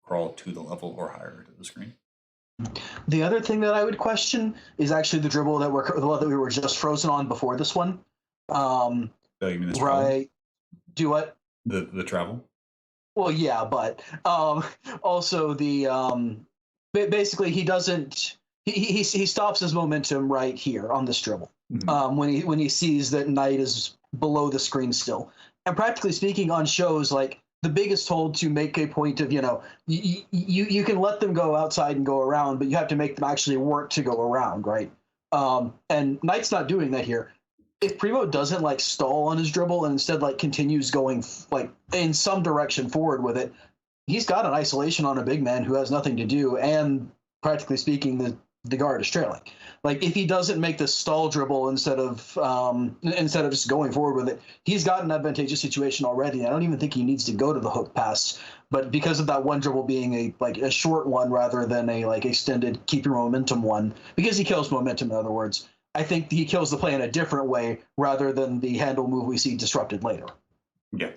crawl to the level or higher to the screen. The other thing that I would question is actually the dribble that we were just frozen on before this one. So you mean this right? Do what? The travel? Well, yeah, but also the basically he doesn't. He stops his momentum right here on this dribble, when he sees that Knight is below the screen still. And practically speaking, on shows like the big is told to make a point of, you can let them go outside and go around, but you have to make them actually work to go around, right? And Knight's not doing that here. If Primo doesn't, like, stall on his dribble and instead, like, continues going, like, in some direction forward with it, he's got an isolation on a big man who has nothing to do, and practically speaking, the guard is trailing. Like, if he doesn't make the stall dribble instead of just going forward with it, he's got an advantageous situation already. I don't even think he needs to go to the hook pass, but because of that one dribble being a short one rather than a, like, extended keep your momentum one, because he kills momentum, in other words, I think he kills the play in a different way rather than the handle move we see disrupted later. Yeah.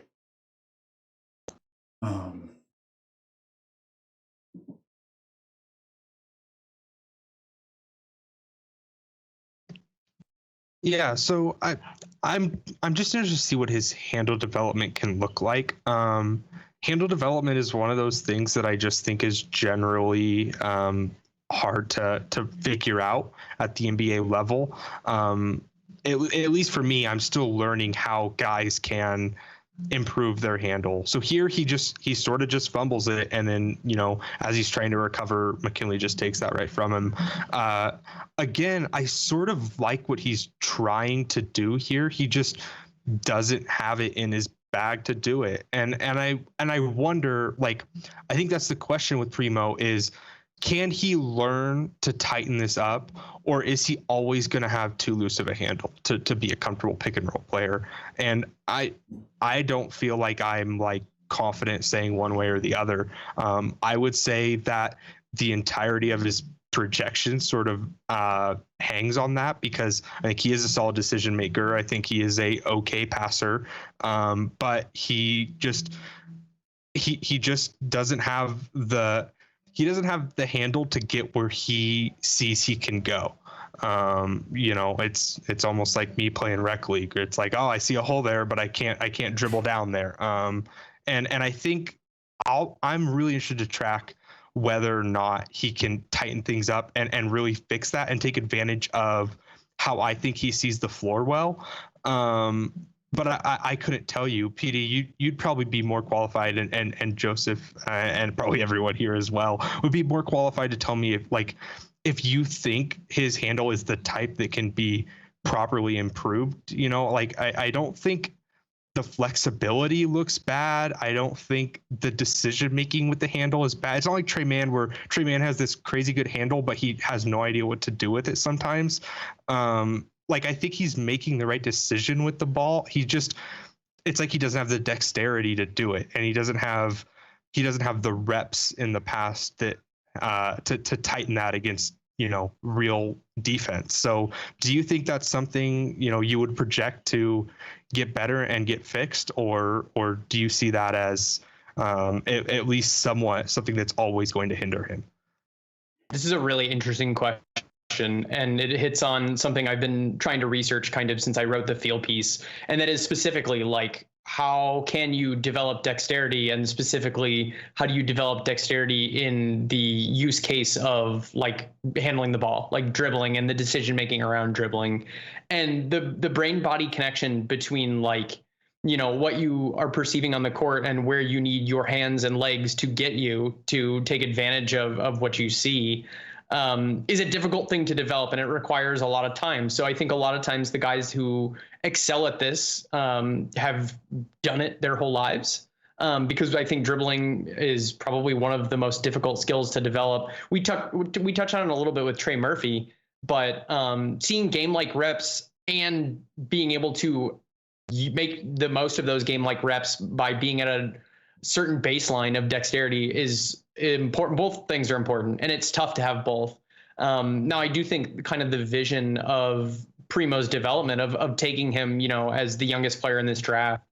Yeah, so I'm just interested to see what his handle development can look like. Handle development is one of those things that I just think is generally hard to figure out at the NBA level. At least for me, I'm still learning how guys can improve their handle. So here he sort of just fumbles it, and then as he's trying to recover, McKinley just takes that right from him. Again, I sort of like what he's trying to do here. He just doesn't have it in his bag to do it, and I wonder, like, I think that's the question with Primo is, can he learn to tighten this up, or is he always going to have too loose of a handle to be a comfortable pick and roll player? And I don't feel like I'm like confident saying one way or the other. I would say that the entirety of his projection sort of hangs on that, because I think he is a solid decision maker. I think he is a okay passer, but he just doesn't have the handle to get where he sees he can go. It's almost like me playing rec league. It's like, oh, I see a hole there, but I can't dribble down there. And I think I'm really interested to track whether or not he can tighten things up and really fix that and take advantage of how I think he sees the floor well. But I couldn't tell you, PD, you'd probably be more qualified, and Joseph and probably everyone here as well would be more qualified to tell me if you think his handle is the type that can be properly improved. I don't think the flexibility looks bad. I don't think the decision making with the handle is bad. It's not like Trey Mann, where Trey Mann has this crazy good handle, but he has no idea what to do with it sometimes. I think he's making the right decision with the ball. It's like he doesn't have the dexterity to do it, and he doesn't have the reps in the past that to tighten that against real defense. So do you think that's something you would project to get better and get fixed, or do you see that as at least somewhat something that's always going to hinder him? This is a really interesting question, and it hits on something I've been trying to research kind of since I wrote the field piece, and that is specifically like, how can you develop dexterity, and specifically, how do you develop dexterity in the use case of like handling the ball, like dribbling and the decision making around dribbling, and the brain body connection between like, what you are perceiving on the court and where you need your hands and legs to get you to take advantage of what you see, is a difficult thing to develop, and it requires a lot of time. So I think a lot of times the guys who excel at this have done it their whole lives, because I think dribbling is probably one of the most difficult skills to develop. We touched on it a little bit with Trey Murphy, but seeing game-like reps and being able to make the most of those game-like reps by being at a certain baseline of dexterity is important. Both things are important, and it's tough to have both. Now, I do think kind of the vision of Primo's development of taking him, as the youngest player in this draft,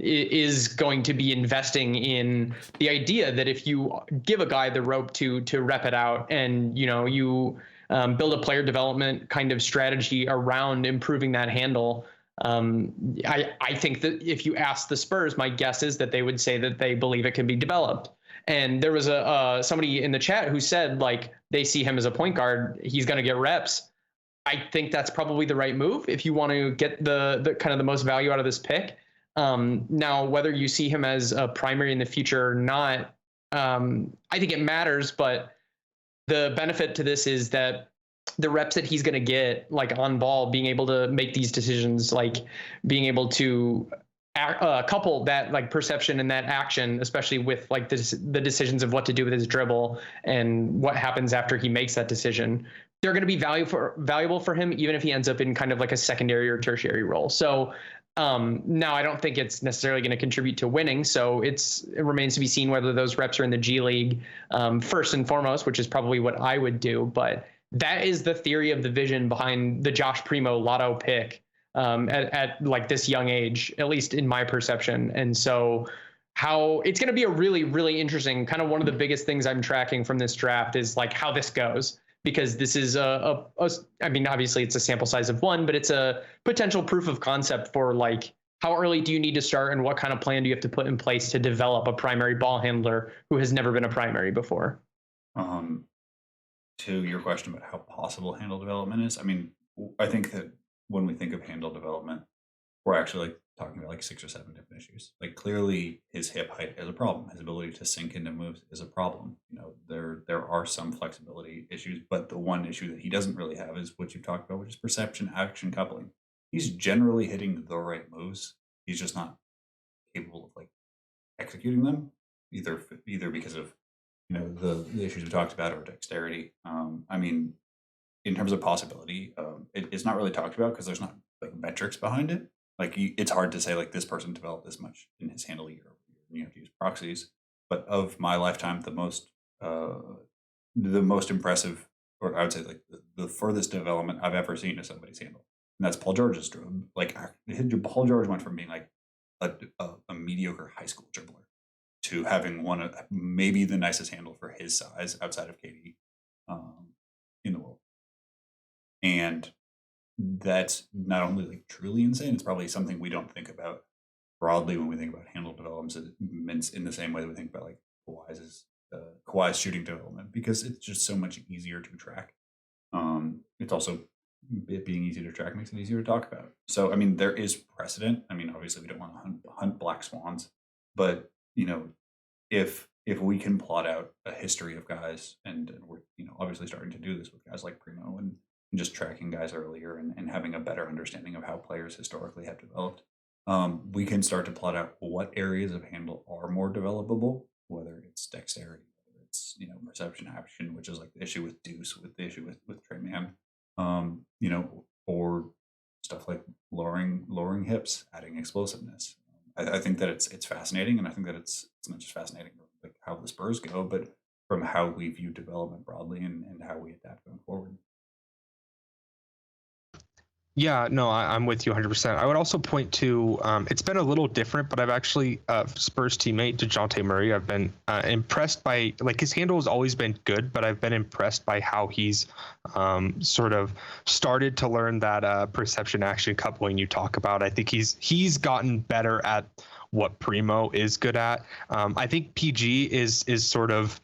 is going to be investing in the idea that if you give a guy the rope to rep it out, and you build a player development kind of strategy around improving that handle. I think that if you ask the Spurs, my guess is that they would say that they believe it can be developed. And there was somebody in the chat who said like they see him as a point guard, he's going to get reps. I think that's probably the right move if you want to get the kind of the most value out of this pick. Now, whether you see him as a primary in the future or not, I think it matters. But the benefit to this is that the reps that he's going to get, like on ball, being able to make these decisions, like being able to couple that like perception and that action, especially with like the decisions of what to do with his dribble and what happens after he makes that decision, they're going to be valuable for him, even if he ends up in kind of like a secondary or tertiary role. So now I don't think it's necessarily going to contribute to winning. So it remains to be seen whether those reps are in the G League first and foremost, which is probably what I would do. But that is the theory of the vision behind the Josh Primo lotto pick at like this young age, at least in my perception. And so how it's going to be a really, really interesting kind of one of the biggest things I'm tracking from this draft is like how this goes, because this is I mean, obviously it's a sample size of one, but it's a potential proof of concept for like, how early do you need to start and what kind of plan do you have to put in place to develop a primary ball handler who has never been a primary before? To your question about how possible handle development is, I mean, I think that when we think of handle development, we're actually like talking about like 6 or 7 different issues. Like clearly his hip height is a problem. His ability to sink into moves is a problem. There are some flexibility issues, but the one issue that he doesn't really have is what you talked about, which is perception action coupling. He's generally hitting the right moves. He's just not capable of like executing them, either because of the issues we talked about or dexterity. I mean, in terms of possibility, it's not really talked about because there's not like metrics behind it. Like it's hard to say like this person developed this much in his handle year over year. You have to use proxies. But of my lifetime, the most impressive, or I would say like the furthest development I've ever seen of somebody's handle, and that's Paul George's drill. Like Paul George went from being like a mediocre high school dribbler to having one of maybe the nicest handle for his size outside of KD in the world. And that's not only like truly insane, it's probably something we don't think about broadly when we think about handle developments in the same way that we think about like Kawhi's shooting development, because it's just so much easier to track. It's also, it being easy to track makes it easier to talk about. So, I mean, there is precedent. I mean, obviously we don't want to hunt black swans, but if we can plot out a history of guys, and we're obviously starting to do this with guys like Primo and just tracking guys earlier and having a better understanding of how players historically have developed, we can start to plot out what areas of handle are more developable, whether it's dexterity, whether it's perception action, which is like the issue with Deuce, with the issue with Trey Man, or stuff like lowering hips, adding explosiveness. I think that it's fascinating, and I think that it's not just fascinating like how the Spurs go, but from how we view development broadly and how we adapt going forward. Yeah, no, I'm with you 100%. I would also point to it's been a little different, but I've actually Spurs teammate DeJounte Murray. I've been impressed by, like, his handle has always been good, but I've been impressed by how he's sort of started to learn that perception action coupling you talk about. I think he's gotten better at what Primo is good at. I think PG is sort of,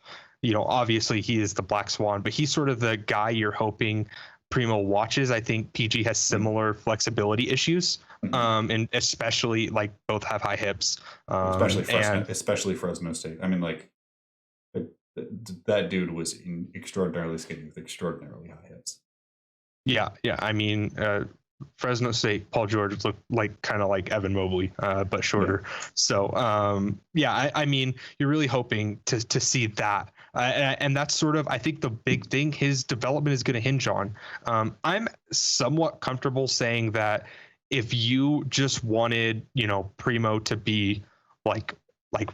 obviously he is the black swan, but he's sort of the guy you're hoping Primo watches. I think PG has similar flexibility issues, and especially like both have high hips, especially Fresno State. I mean, like that dude was extraordinarily skinny with extraordinarily high hips. Yeah. I mean, Fresno State Paul George looked like kind of like Evan Mobley, but shorter. Yeah. So I mean, you're really hoping to see that. And that's sort of, I think, the big thing his development is going to hinge on. I'm somewhat comfortable saying that if you just wanted, Primo to be like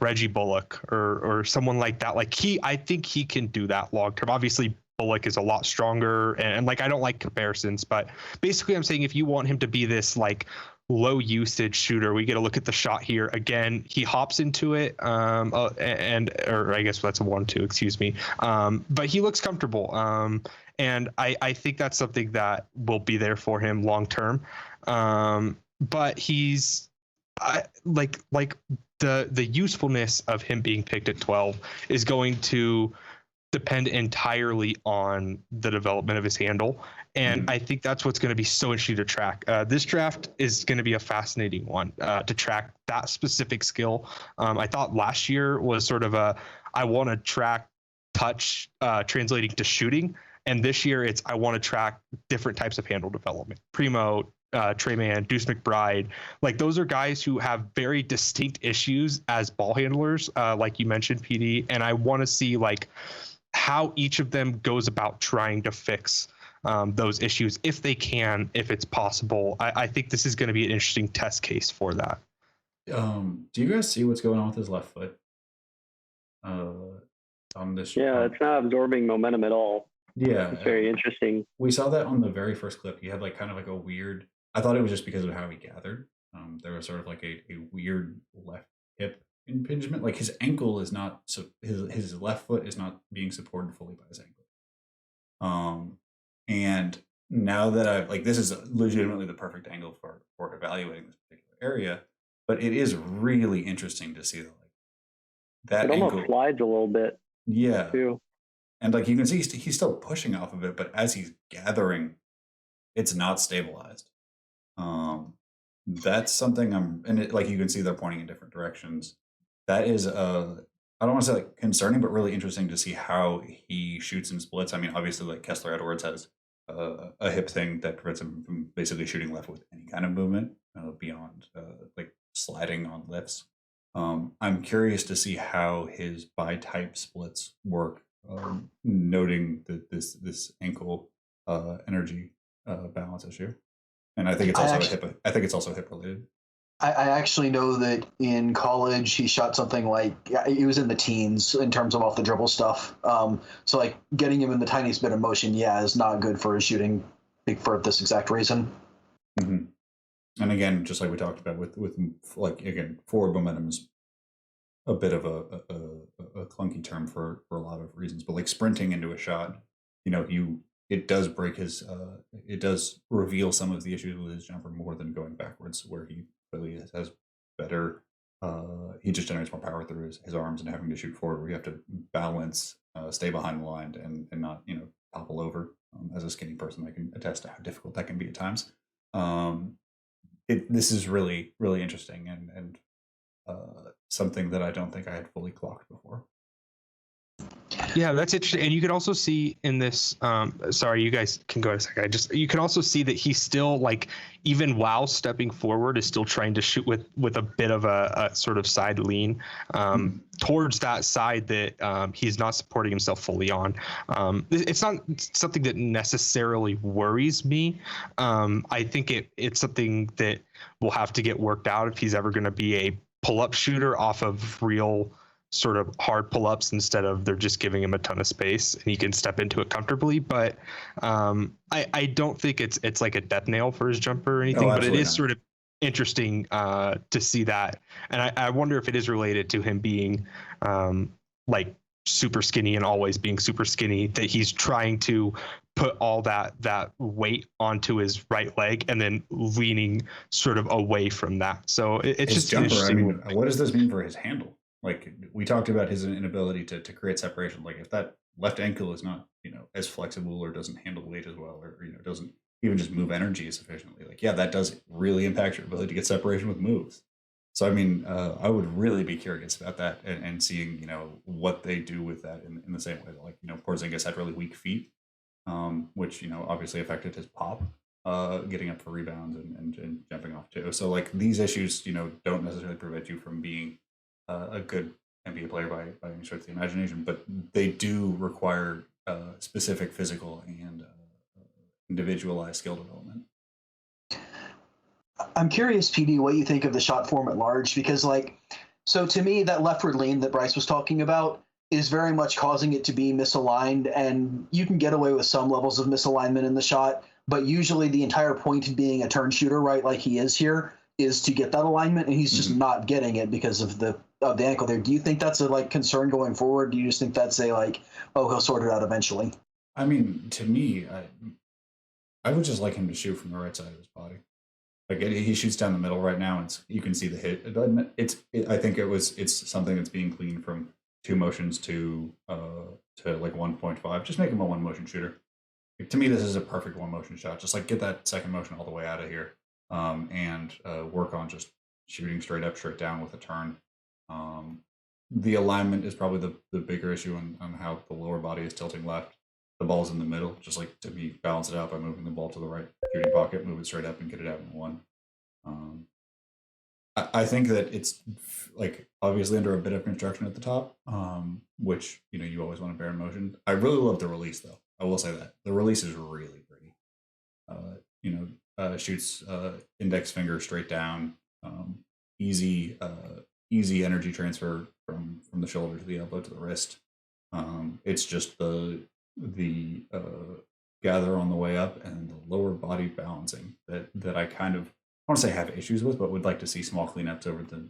Reggie Bullock or someone like that, I think he can do that long term. Obviously, Bullock is a lot stronger, and like, I don't like comparisons, but basically I'm saying if you want him to be this like low usage shooter, we get a look at the shot here again. He hops into it, or I guess that's a 1-2, excuse me. But he looks comfortable, and I think that's something that will be there for him long term. But he's like the usefulness of him being picked at 12 is going to depend entirely on the development of his handle. And I think that's what's going to be so interesting to track. This draft is going to be a fascinating one to track that specific skill. I thought last year was sort of I want to track touch translating to shooting. And this year it's, I want to track different types of handle development. Primo, Trey Man, Deuce McBride, like those are guys who have very distinct issues as ball handlers, like you mentioned, PD. And I want to see like how each of them goes about trying to fix those issues, if they can, if it's possible. I think this is going to be an interesting test case for that. Do you guys see what's going on with his left foot? On this, it's not absorbing momentum at all. Yeah, it's very interesting. We saw that on the very first clip. He had like kind of like a weird. I thought it was just because of how he gathered. There was sort of like a weird left hip impingement. Like his ankle is not, so his left foot is not being supported fully by his ankle. And now that I've like, this is legitimately the perfect angle for evaluating this particular area, but it is really interesting to see that it almost slides a little bit. Yeah. Too. And like you can see he's still pushing off of it, but as he's gathering, it's not stabilized. That's something like you can see they're pointing in different directions. That is I don't want to say like concerning, but really interesting to see how he shoots and splits. I mean, obviously like Kessler Edwards has a hip thing that prevents him from basically shooting left with any kind of movement beyond like sliding on lifts. I'm curious to see how his by type splits work, noting that this ankle energy balance issue, and I think it's also I think it's also hip related. I actually know that in college he shot something like it was in the teens in terms of off the dribble stuff. So like getting him in the tiniest bit of motion, is not good for his shooting for this exact reason. Mm-hmm. And again, just like we talked about with like again, forward momentum is a bit of a clunky term for a lot of reasons, but like sprinting into a shot, it does break his it does reveal some of the issues with his jumper more than going backwards, where he really has better he just generates more power through his arms and having to shoot forward where you have to balance, stay behind the line and not topple over. As a skinny person, I can attest to how difficult that can be at times. This is really, really interesting and something that I don't think I had fully clocked before. Yeah, that's interesting. And you can also see in this, sorry, you guys can go in a second. You can also see that he's still like, even while stepping forward, is still trying to shoot with a bit of a sort of side lean towards that side that he's not supporting himself fully on. It's not something that necessarily worries me. I think it's something that will have to get worked out if he's ever going to be a pull-up shooter off of real sort of hard pull-ups instead of they're just giving him a ton of space and he can step into it comfortably. But I don't think it's like a death nail for his jumper or anything, but it is sort of interesting to see that. And I wonder if it is related to him being like super skinny and always being super skinny, that he's trying to put all that weight onto his right leg and then leaning sort of away from that. So it's just jumper. interesting. I mean, what does this mean for his handle? Like we talked about his inability to create separation. Like if that left ankle is not, as flexible or doesn't handle weight as well, or, doesn't even just move energy as efficiently, like, that does really impact your ability to get separation with moves. So, I mean, I would really be curious about that and seeing, what they do with that in the same way that, like, Porzingis had really weak feet, which, obviously affected his pop, getting up for rebounds and jumping off too. So like these issues, don't necessarily prevent you from being a good NBA player by any stretch of the imagination, but they do require specific physical and individualized skill development. I'm curious, PD, what you think of the shot form at large, because so to me, that leftward lean that Bryce was talking about is very much causing it to be misaligned, and you can get away with some levels of misalignment in the shot, but usually the entire point of being a turn shooter, right, like he is here, is to get that alignment, and he's just not getting it because of the ankle there. Do you think that's a concern going forward? Do you just think that's a he'll sort it out eventually? I mean, to me, I would just like him to shoot from the right side of his body. Like he shoots down the middle right now, and you can see the hit. I think it's something that's being cleaned from 2 motions to like 1.5. Just make him a 1 motion shooter. Like, to me, this is a perfect 1 motion shot. Just like get that second motion all the way out of here, and work on just shooting straight up, straight down with a turn. The alignment is probably the bigger issue on how the lower body is tilting left. The ball's in the middle, just like to be balance it out by moving the ball to the right shooting pocket, move it straight up and get it out in 1. I think that it's like obviously under a bit of construction at the top, which you always want to bear in motion. I really love the release though. I will say that the release is really pretty. Shoots index finger straight down, easy energy transfer from the shoulder to the elbow to the wrist. It's just the gather on the way up and the lower body balancing that I kind of I want to say have issues with, but would like to see small cleanups over the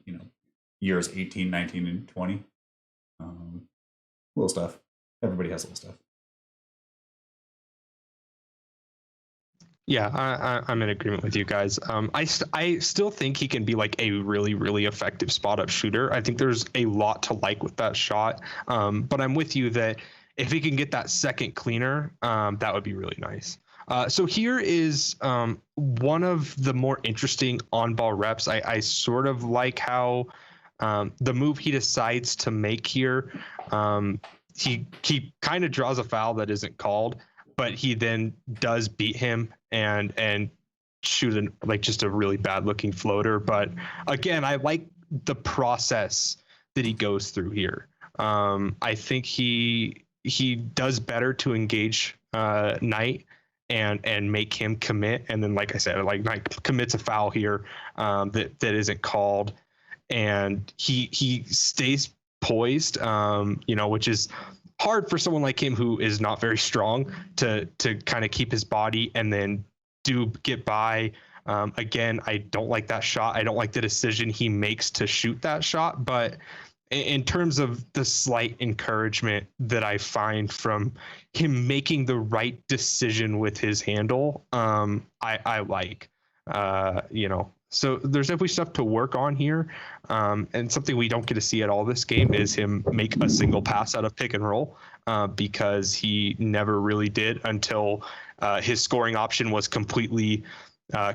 years 18, 19, and 20. Little stuff. Everybody has little stuff. Yeah, I'm in agreement with you guys. I still think he can be like a really, really effective spot up shooter. I think there's a lot to like with that shot. But I'm with you that if he can get that second cleaner, that would be really nice. So here is one of the more interesting on-ball reps. I sort of like how the move he decides to make here, he kind of draws a foul that isn't called, but he then does beat him and shoot just a really bad looking floater. But again, I like the process that he goes through here. I think he does better to engage Knight and make him commit. And then, like I said, like Knight commits a foul here that isn't called, and he stays poised, which is hard for someone like him who is not very strong to kind of keep his body and then do get by. Again, I don't like that shot. I don't like the decision he makes to shoot that shot, but in terms of the slight encouragement that I find from him making the right decision with his handle, I like, so there's definitely stuff to work on here. And something we don't get to see at all this game is him make a single pass out of pick and roll, because he never really did until his scoring option was completely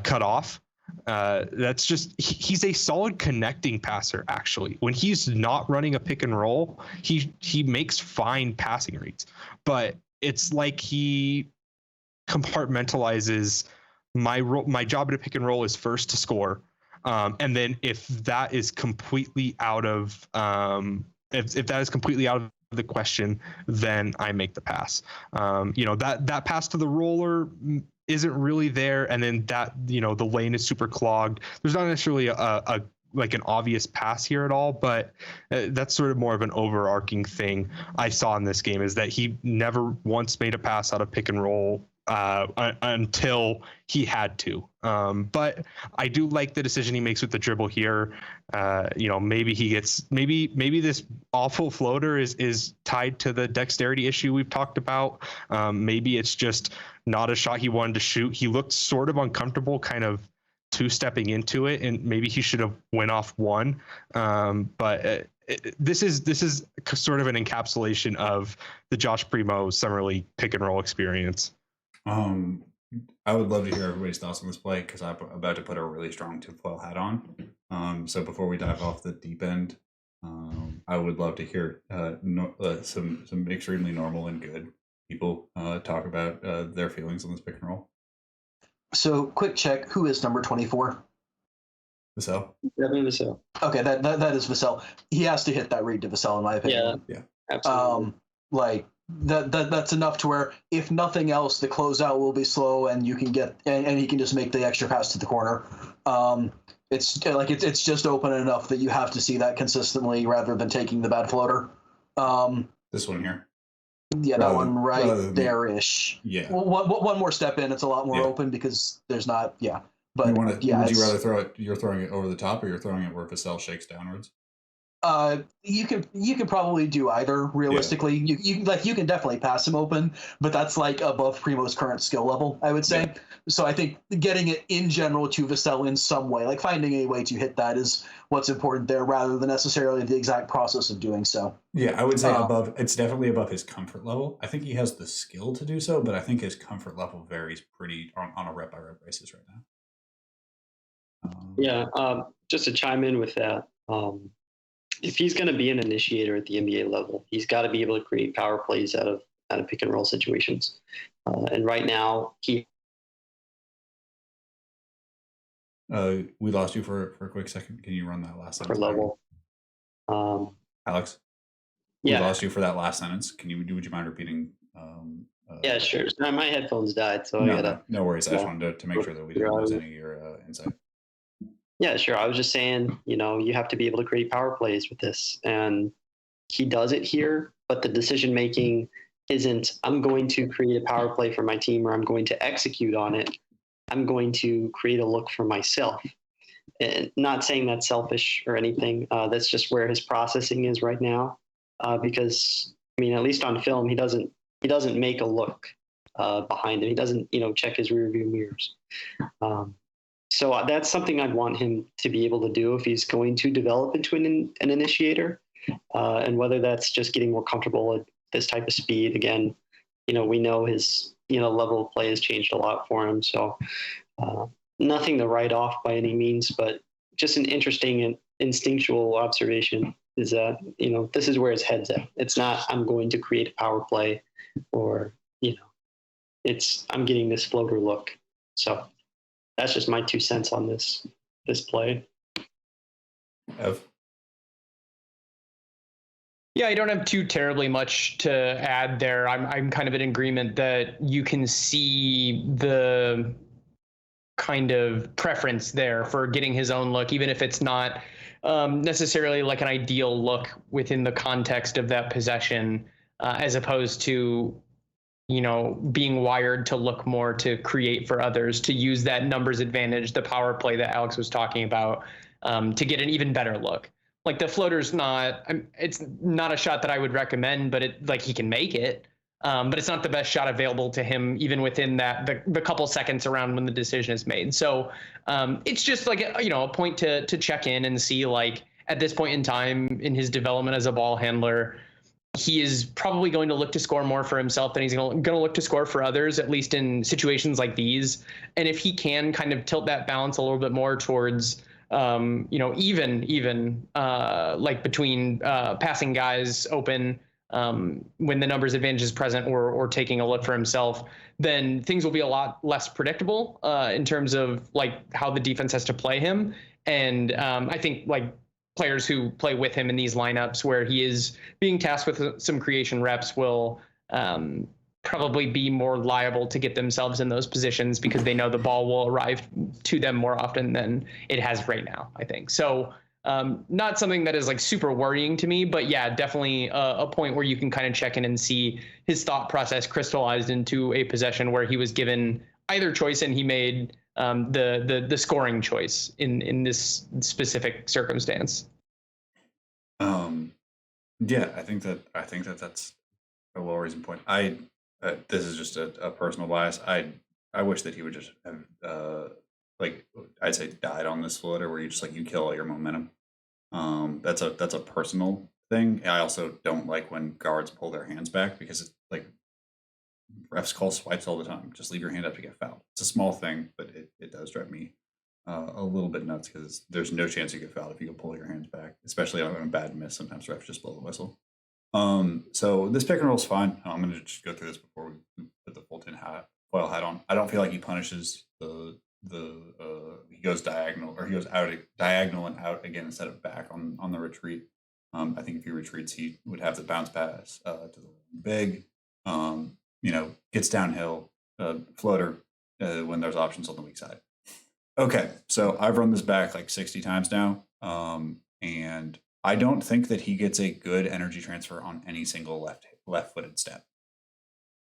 cut off. That's just, he's a solid connecting passer. Actually, when he's not running a pick and roll, he makes fine passing reads, but it's like he compartmentalizes my job at a pick and roll is first to score, and then if that is completely out of if that is completely out of the question, then I make the pass. That pass to the roller isn't really there, and then that the lane is super clogged. There's not necessarily a like an obvious pass here at all, but that's sort of more of an overarching thing I saw in this game, is that he never once made a pass out of pick and roll until he had to. But I do like the decision he makes with the dribble here. Maybe he gets maybe this awful floater is tied to the dexterity issue we've talked about. Maybe it's just not a shot he wanted to shoot. He looked sort of uncomfortable kind of two-stepping into it, and maybe he should have went off one. But this is sort of an encapsulation of the Josh Primo Summer League pick and roll experience. I would love to hear everybody's thoughts on this play, because I'm about to put a really strong tinfoil hat on. So before we dive off the deep end, I would love to hear some extremely normal and good people talk about their feelings on this pick and roll. So, quick check: who is number 24? Vassell? Devin Vassell. Okay, that is Vassell. He has to hit that read to Vassell, in my opinion. Yeah. Absolutely. That's enough to where, if nothing else, the closeout will be slow, and you can get and he can just make the extra pass to the corner. It's just open enough that you have to see that consistently rather than taking the bad floater. This one here. Yeah, that one right there-ish. Yeah. Well, one more step in, it's a lot more open because there's not. Yeah. But would you rather throw it? You're throwing it over the top, or you're throwing it where Vassell shakes downwards? You can probably do either. Realistically, you can definitely pass him open, but that's like above Primo's current skill level, I would say. Yeah. So I think getting it in general to Vassell in some way, like finding a way to hit that, is what's important there, rather than necessarily the exact process of doing so. Yeah, I would say above. It's definitely above his comfort level. I think he has the skill to do so, but I think his comfort level varies pretty on a rep by rep basis right now. Just to chime in with that. If he's going to be an initiator at the NBA level, he's got to be able to create power plays out of pick and roll situations. And right now, we lost you for a quick second. Can you run that last sentence? Level. Alex? We lost you for that last sentence. Would you mind repeating? Yeah, sure. So my headphones died, so no worries. I just wanted to make sure that we didn't lose any of your insight. Yeah, sure. I was just saying, you have to be able to create power plays with this. And he does it here, but the decision making isn't, I'm going to create a power play for my team, or I'm going to execute on it. I'm going to create a look for myself. And not saying that's selfish or anything. That's just where his processing is right now. Because, at least on film, he doesn't make a look behind him. He doesn't, check his rearview mirrors. So that's something I'd want him to be able to do if he's going to develop into an initiator, and whether that's just getting more comfortable at this type of speed. Again, we know his level of play has changed a lot for him. So nothing to write off by any means, but just an interesting and instinctual observation is that this is where his head's at. It's not I'm going to create a power play, or it's I'm getting this floater look. So. That's just my 2 cents on this play. Ev? Yeah, I don't have too terribly much to add there. I'm kind of in agreement that you can see the kind of preference there for getting his own look, even if it's not necessarily like an ideal look within the context of that possession, as opposed to, you know, being wired to look more to create for others, to use that numbers advantage, the power play that Alex was talking about, to get an even better look. Like the floater's not, it's not a shot that I would recommend, but it, like, he can make it. But it's not the best shot available to him, even within that the couple seconds around when the decision is made. So it's just like a point to check in and see, like, at this point in time in his development as a ball handler, he is probably going to look to score more for himself than he's going to look to score for others, at least in situations like these. And if he can kind of tilt that balance a little bit more towards, even like between passing guys open when the numbers advantage is present, or taking a look for himself, then things will be a lot less predictable in terms of like how the defense has to play him. And I think like players who play with him in these lineups where he is being tasked with some creation reps will probably be more liable to get themselves in those positions because they know the ball will arrive to them more often than it has right now, I think. So not something that is like super worrying to me, but yeah, definitely a point where you can kind of check in and see his thought process crystallized into a possession where he was given either choice and he made the scoring choice in this specific circumstance. Yeah, I think that that's a well reasoned point. This is just a personal bias. I wish that he would just have like, I'd say, died on this floater where you just like you kill all your momentum. That's a personal thing. I also don't like when guards pull their hands back because it's like refs call swipes all the time. Just leave your hand up to get fouled. It's a small thing, but it does drive me a little bit nuts because there's no chance you get fouled if you can pull your hands back, especially on a bad miss. Sometimes refs just blow the whistle. So this pick and roll is fine. I'm going to just go through this before we put the foil hat on. I don't feel like he punishes he goes diagonal, or he goes diagonal and out again instead of back on the retreat. I think if he retreats, he would have the bounce pass to the big, gets downhill, floater when there's options on the weak side. Okay, so I've run this back like 60 times now, and I don't think that he gets a good energy transfer on any single left-footed step.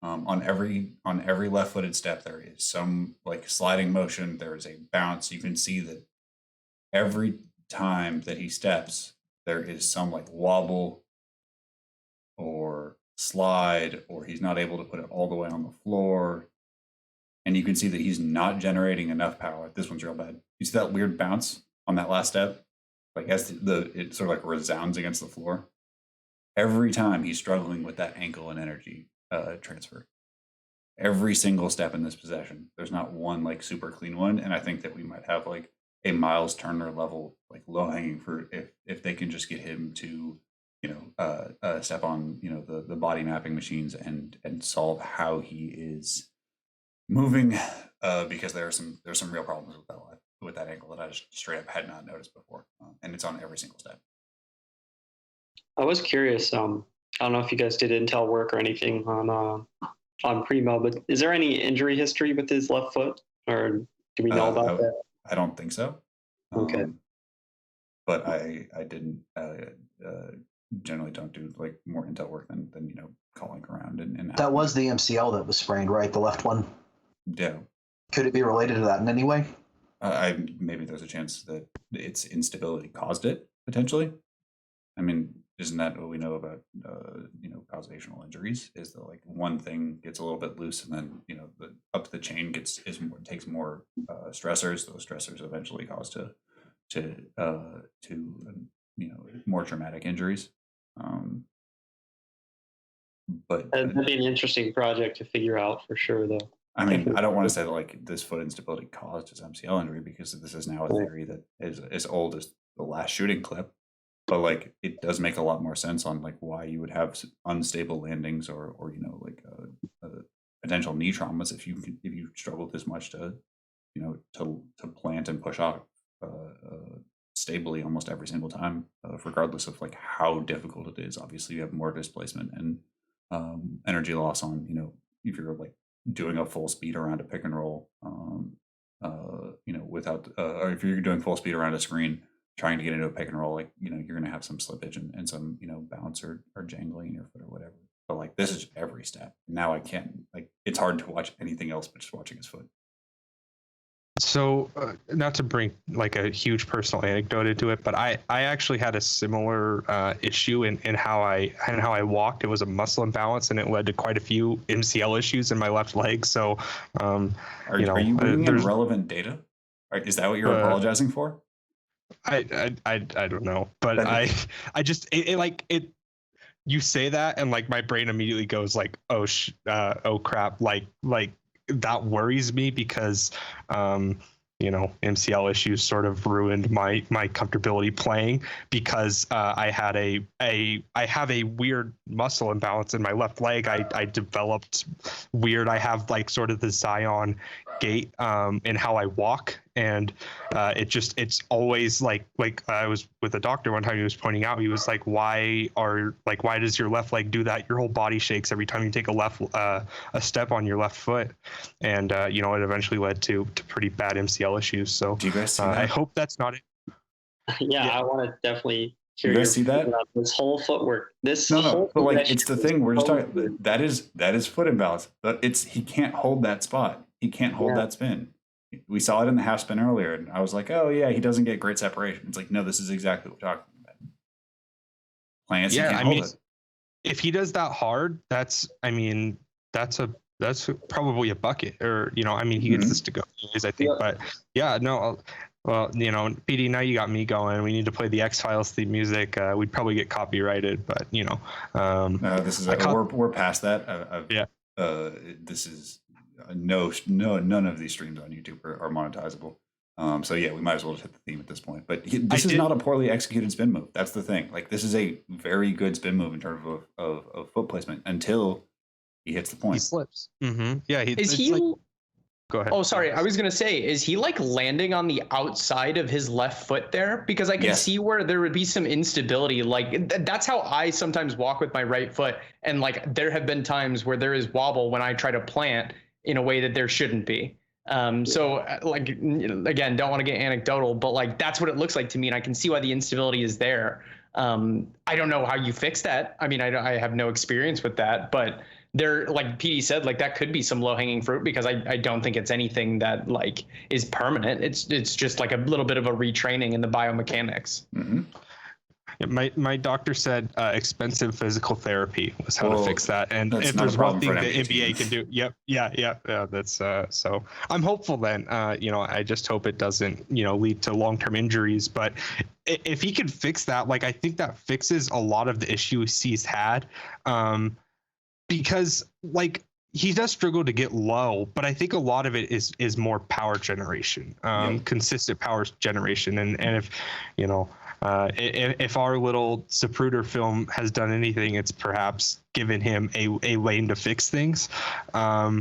On every left-footed step, there is some like sliding motion. There is a bounce. You can see that every time that he steps, there is some like wobble or slide, or he's not able to put it all the way on the floor. And you can see that he's not generating enough power. This one's real bad. You see that weird bounce on that last step? Like as it sort of like resounds against the floor. Every time he's struggling with that ankle and energy transfer. Every single step in this possession. There's not one like super clean one. And I think that we might have like a Miles Turner level, like low hanging fruit if they can just get him to, step on, the body mapping machines and solve how he is moving, because there's some real problems with that ankle that I just straight up had not noticed before, and it's on every single step. I was curious. I don't know if you guys did intel work or anything on Primo, but is there any injury history with his left foot, or do we know about that? I don't think so. Okay. But I didn't generally don't do like more intel work than calling around and that was the MCL that was sprained, right? The left one. Yeah. Could it be related to that in any way? Maybe there's a chance that its instability caused it potentially. I mean, isn't that what we know about causational injuries? Is that like one thing gets a little bit loose, and then the up the chain takes more stressors. Those stressors eventually cause to more traumatic injuries. But That'd be an interesting project to figure out for sure, though. I mean, I don't want to say that like this foot instability caused his MCL injury, because this is now a theory that is as old as the last shooting clip. But like, it does make a lot more sense on like why you would have unstable landings or potential knee traumas if you struggle this much to plant and push off stably almost every single time, regardless of like how difficult it is. Obviously, you have more displacement and energy loss on, if you're like doing a full speed around a pick and roll, without, or if you're doing full speed around a screen, trying to get into a pick and roll, like, you're going to have some slippage and some, bounce or jangling in your foot or whatever. But like, this is every step. Now I can't, like, it's hard to watch anything else but just watching his foot. So not to bring like a huge personal anecdote into it, but I actually had a similar issue in how I walked. It was a muscle imbalance, and it led to quite a few MCL issues in my left leg. So, are you bringing in relevant data? Is that what you're apologizing for? I don't know, but I just it you say that, and like my brain immediately goes like, oh crap, like that worries me because MCL issues sort of ruined my comfortability playing because I have a weird muscle imbalance in my left leg. I developed weird. I have like sort of the Zion gait in how I walk, and it's always like I was with a doctor one time. He was pointing out, he was like, why does your left leg do that? Your whole body shakes every time you take a step on your left foot, and it eventually led to pretty bad MCL issues. So do you guys see that? I hope that's not it. Yeah, I want to definitely hear you guys see that? This whole footwork. No, but like, it's the thing we're just talking. That is foot imbalance, but he can't hold that spot. He can't hold that spin. We saw it in the half spin earlier, and I was like, oh yeah, he doesn't get great separation. It's like, no, this is exactly what we're talking about. Plants, he can't hold it. If he does that hard, that's probably a bucket, or he gets this to go anyways, I think. But yeah, no, well, PD, now you got me going. We need to play the X-Files theme music. We'd probably get copyrighted, but no, this is we're past that. This is none of these streams on YouTube are monetizable. So yeah, we might as well just hit the theme at this point. But this is not a poorly executed spin move. That's the thing. Like, this is a very good spin move in terms of foot placement until he hits the point. He slips. Mm-hmm. Yeah. Go ahead. Oh, sorry. I was going to say, is he like landing on the outside of his left foot there? Because I can see where there would be some instability. Like, that's how I sometimes walk with my right foot. And like, there have been times where there is wobble when I try to plant in a way that there shouldn't be. So like, again, don't want to get anecdotal, but like, that's what it looks like to me. And I can see why the instability is there. I don't know how you fix that. I mean, I have no experience with that, but there, like PD said, like that could be some low hanging fruit, because I don't think it's anything that like is permanent. It's just like a little bit of a retraining in the biomechanics. Mm-hmm. Yeah, my doctor said expensive physical therapy was how to fix that. And if there's one thing the NBA can do, that's so I'm hopeful then. I just hope it doesn't lead to long-term injuries. But if he can fix that, like, I think that fixes a lot of the issues he's had. Because like, he does struggle to get low, but I think a lot of it is more power generation, consistent power generation. And if if our little Zapruder film has done anything, it's perhaps given him a lane to fix things. I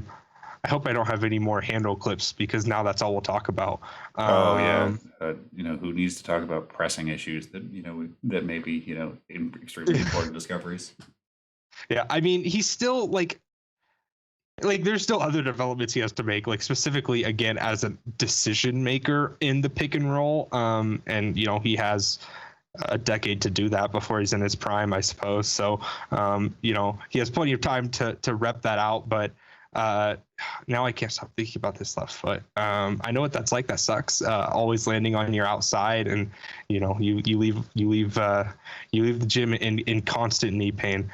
hope I don't have any more handle clips, because now that's all we'll talk about. Who needs to talk about pressing issues that that may be extremely important discoveries. Yeah, I mean, he's still like there's still other developments he has to make, like specifically again as a decision maker in the pick and roll. And he has a decade to do that before he's in his prime, I suppose. So he has plenty of time to rep that out. But now I can't stop thinking about this left foot. I know what that's like. That sucks. Always landing on your outside, and you leave the gym in constant knee pain.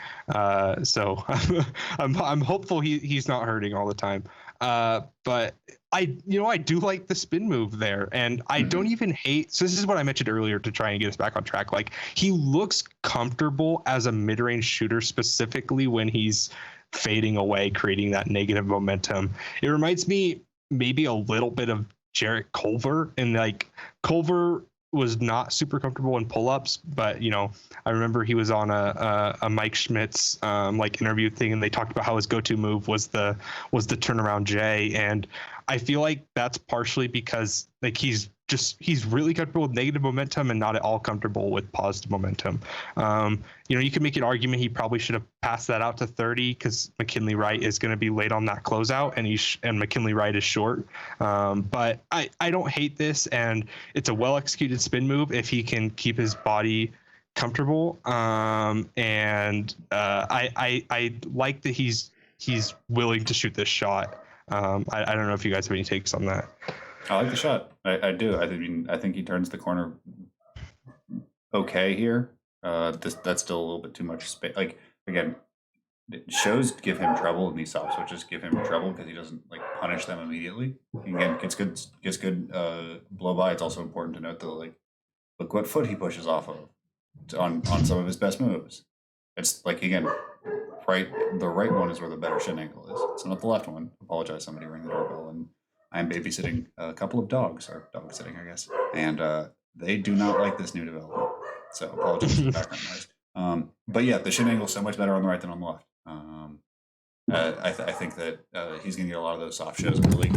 So I'm hopeful he's not hurting all the time. But I do like the spin move there, and I don't even hate. So this is what I mentioned earlier to try and get us back on track. Like, he looks comfortable as a mid-range shooter, specifically when he's fading away, creating that negative momentum. It reminds me maybe a little bit of Jarrett Culver, and like Culver was not super comfortable in pull-ups, but I remember he was on a Mike Schmitz interview thing, and they talked about how his go-to move was the turnaround J, and I feel like that's partially because like he's he's really comfortable with negative momentum and not at all comfortable with positive momentum. You can make an argument he probably should have passed that out to 30 because McKinley Wright is going to be late on that closeout, and McKinley Wright is short. But I don't hate this, and it's a well executed spin move if he can keep his body comfortable. I like that he's willing to shoot this shot. I don't know if you guys have any takes on that. I like the shot. I do. I think he turns the corner okay here. That's still a little bit too much space. Like, again, shows give him trouble, and these soft switches give him trouble because he doesn't like punish them immediately. Again, gets good blow by. It's also important to note that look what foot he pushes off of on some of his best moves. It's like, again, the right one is where the better shin angle is. It's not the left one. Apologize, somebody ring the doorbell, and I'm babysitting a couple of dogs, or dog sitting, I guess, and they do not like this new development. So apologize for the background noise. But yeah, the shin angle is so much better on the right than on the left. I think that he's going to get a lot of those soft shows. Really,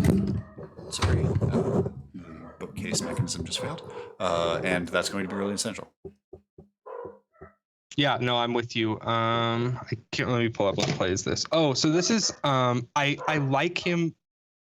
sorry, the bookcase mechanism just failed, and that's going to be really essential. Yeah, no, I'm with you. I can't, let me pull up what play is this. Oh, so this is I like him.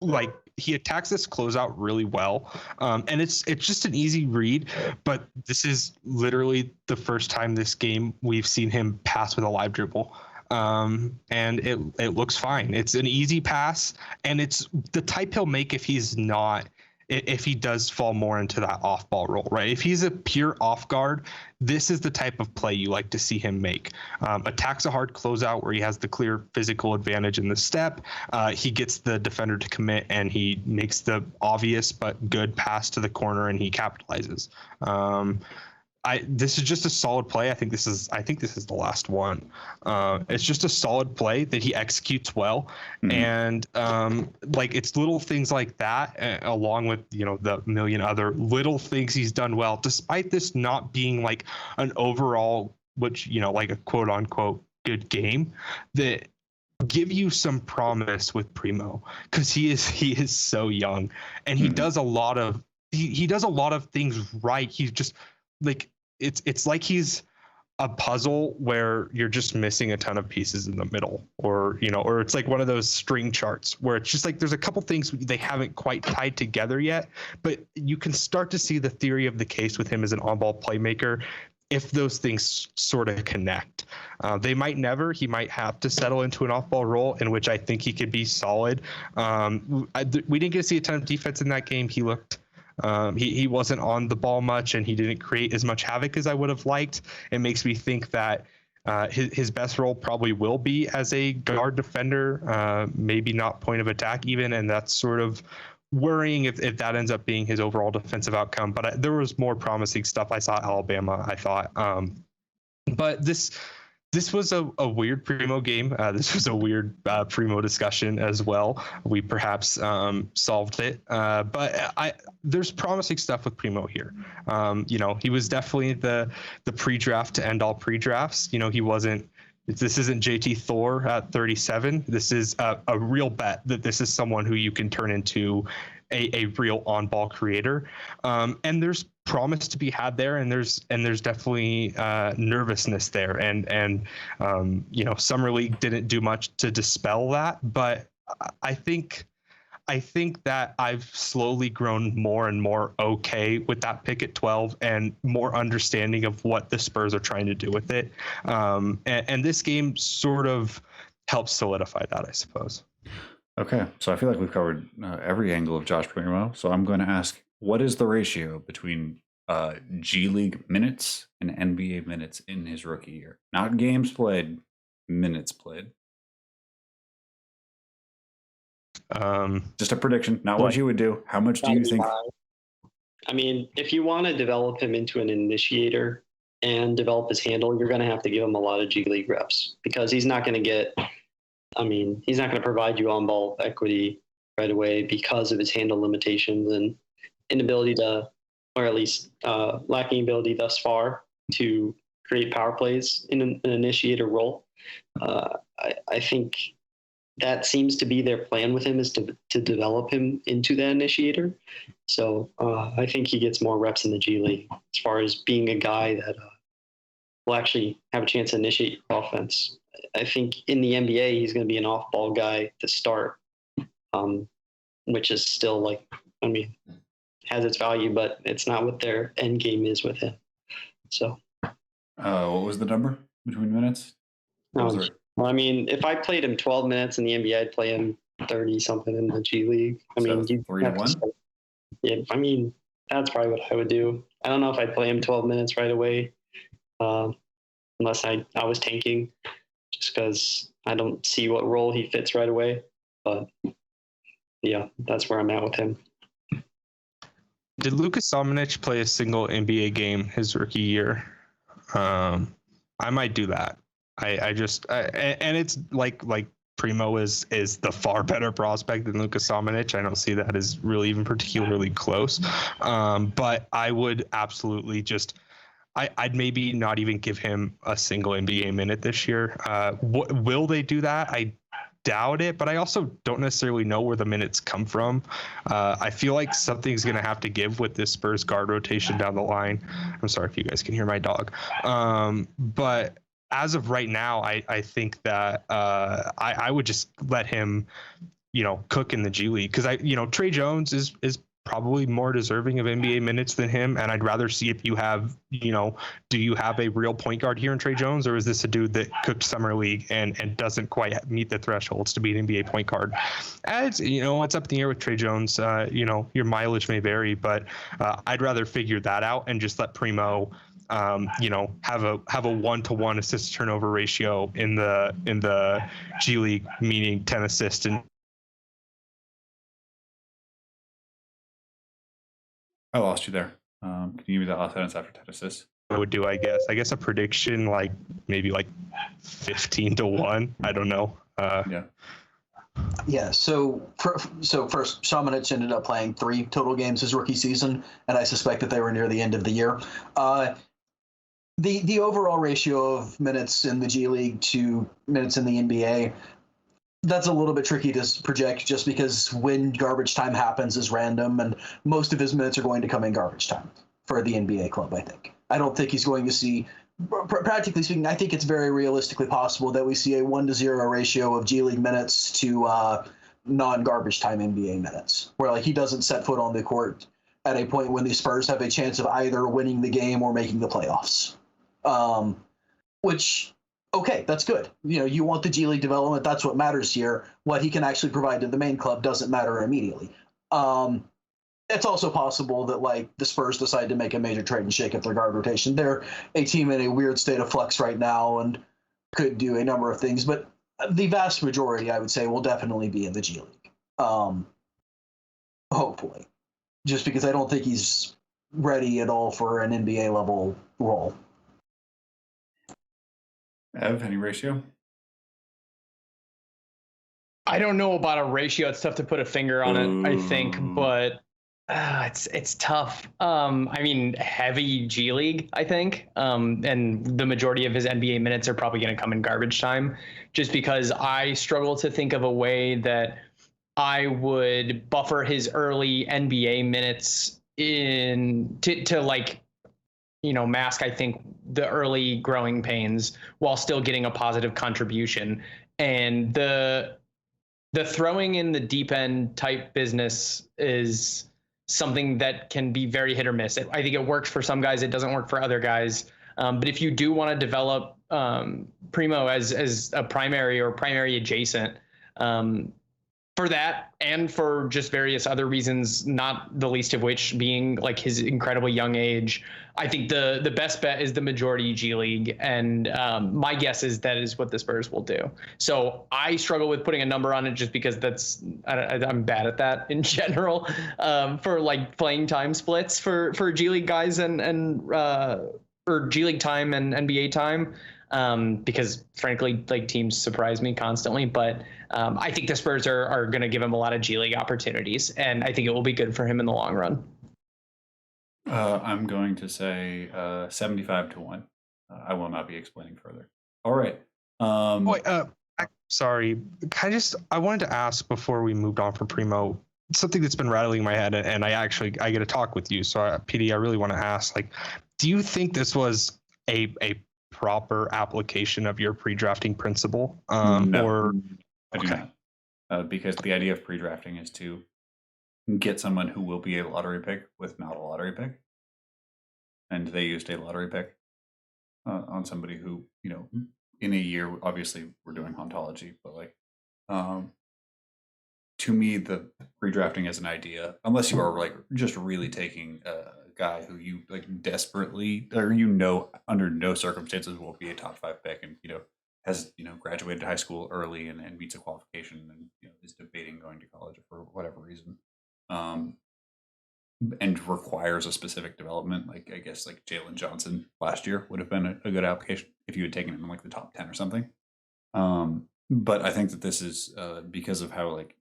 Like, he attacks this closeout really well, and it's just an easy read. But this is literally the first time this game we've seen him pass with a live dribble, and it looks fine. It's an easy pass, and it's the type he'll make if he does fall more into that off-ball role, right? If he's a pure off-guard, this is the type of play you like to see him make. Attacks a hard closeout where he has the clear physical advantage in the step. He gets the defender to commit, and he makes the obvious but good pass to the corner, and he capitalizes. This is just a solid play. I think this is the last one. It's just a solid play that he executes well, and it's little things like that, along with the million other little things he's done well, despite this not being like an overall, like a quote unquote good game, that give you some promise with Primo, because he is so young, and he does a lot of he does a lot of things right. He's just like. It's like he's a puzzle where you're just missing a ton of pieces in the middle, or it's like one of those string charts where it's just like there's a couple things they haven't quite tied together yet, but you can start to see the theory of the case with him as an on-ball playmaker if those things sort of connect. They might never. He might have to settle into an off-ball role, in which I think he could be solid. We didn't get to see a ton of defense in that game. He looked. He wasn't on the ball much, and he didn't create as much havoc as I would have liked. It makes me think that his best role probably will be as a guard defender, maybe not point of attack even, and that's sort of worrying if that ends up being his overall defensive outcome. But there was more promising stuff I saw at Alabama, I thought. But this was a weird Primo game. This was a weird Primo discussion as well. We perhaps solved it, but there's promising stuff with Primo here. He was definitely the pre-draft to end all pre-drafts. He wasn't. This isn't JT Thor at 37. This is a real bet that this is someone who you can turn into a real on-ball creator. And there's promise to be had there, and there's definitely nervousness there, and Summer League didn't do much to dispel that, but I think that I've slowly grown more and more okay with that pick at 12, and more understanding of what the Spurs are trying to do with it, and this game sort of helps solidify that, I suppose. Okay, so I feel like we've covered every angle of Josh Primo. So I'm going to ask, what is the ratio between G League minutes and NBA minutes in his rookie year? Not games played, minutes played. Just a prediction, not what you would do. How much do you think? I mean, if you want to develop him into an initiator and develop his handle, you're going to have to give him a lot of G League reps, because he's not going to provide you on-ball equity right away because of his handle limitations and inability to, or at least lacking ability thus far to create power plays in an initiator role. I think that seems to be their plan with him, is to develop him into the initiator. So I think he gets more reps in the G League as far as being a guy that will actually have a chance to initiate offense. I think in the NBA, he's going to be an off-ball guy to start, which is still has its value, but it's not what their end game is with him. So, what was the number between minutes? Well, I mean, if I played him 12 minutes in the NBA, I'd play him 30 something in the G League. I mean, 3-1. Yeah, I mean, that's probably what I would do. I don't know if I'd play him 12 minutes right away, unless I was tanking, just because I don't see what role he fits right away. But yeah, that's where I'm at with him. Did Lukas Samanic play a single NBA game his rookie year? I might do that. And it's like Primo is the far better prospect than Lukas Samanic. I don't see that as really even particularly close. But I would absolutely I'd maybe not even give him a single NBA minute this year. Will they do that? I doubt it, but I also don't necessarily know where the minutes come from. I feel like something's going to have to give with this Spurs guard rotation down the line. I'm sorry if you guys can hear my dog. But as of right now, I think that I would just let him, cook in the G League, because Trey Jones is probably more deserving of NBA minutes than him, and I'd rather see if you have, do you have a real point guard here in Trey Jones, or is this a dude that cooked summer league and doesn't quite meet the thresholds to be an NBA point guard? As it's up in the air with Trey Jones. Your mileage may vary, but I'd rather figure that out and just let Primo have a 1-to-1 assist to turnover ratio in the G League, meaning 10 assists. And I lost you there. Can you give me the last sentence after 10 assists? I would do, I guess a prediction maybe 15-1. I don't know. Yeah. Yeah, so first, Samanic ended up playing 3 total games his rookie season, and I suspect that they were near the end of the year. The overall ratio of minutes in the G League to minutes in the NBA, that's a little bit tricky to project, just because when garbage time happens is random, and most of his minutes are going to come in garbage time for the NBA club, I think. I don't think he's going to see, practically speaking, I think it's very realistically possible that we see a 1-to-0 ratio of G League minutes to non-garbage time NBA minutes, where he doesn't set foot on the court at a point when the Spurs have a chance of either winning the game or making the playoffs. Which, okay, that's good. You want the G League development. That's what matters here. What he can actually provide to the main club doesn't matter immediately. It's also possible that the Spurs decide to make a major trade and shake up their guard rotation. They're a team in a weird state of flux right now and could do a number of things, but the vast majority, I would say, will definitely be in the G League. Hopefully, just because I don't think he's ready at all for an NBA level role. Ev, any ratio? I don't know about a ratio. It's tough to put a finger on it, I think, but it's tough. I mean, heavy G League, I think, and the majority of his NBA minutes are probably going to come in garbage time, just because I struggle to think of a way that I would buffer his early NBA minutes to mask, I think, the early growing pains while still getting a positive contribution. And the throwing in the deep end type business is something that can be very hit or miss. I think it works for some guys. It doesn't work for other guys. But if you do want to develop Primo as a primary or primary adjacent, for that and for just various other reasons, not the least of which being his incredibly young age, I think the best bet is the majority G League. And my guess is that is what the Spurs will do. So I struggle with putting a number on it just because I'm bad at that in general, for playing time splits for G League guys and or G League time and NBA time. Because frankly, teams surprise me constantly, but I think the Spurs are going to give him a lot of G League opportunities, and I think it will be good for him in the long run. I'm going to say 75-1. I will not be explaining further. All right. sorry. I wanted to ask before we moved on from Primo, something that's been rattling in my head, and I get to talk with you. So, PD, I really want to ask, like, do you think this was a proper application of your pre-drafting principle? No. Or I do not. Because the idea of pre-drafting is to get someone who will be a lottery pick with not a lottery pick. And they used a lottery pick on somebody who, in a year, obviously we're doing ontology, but like, to me, the pre-drafting as an idea, unless you are like just really taking a guy who you like desperately, or under no circumstances will be a top 5 pick, and has graduated high school early and meets a qualification, and is debating going to college for whatever reason, and requires a specific development, like I guess like Jalen Johnson last year would have been a good application if you had taken him in like the top 10 or something. But I think that this is because of how like,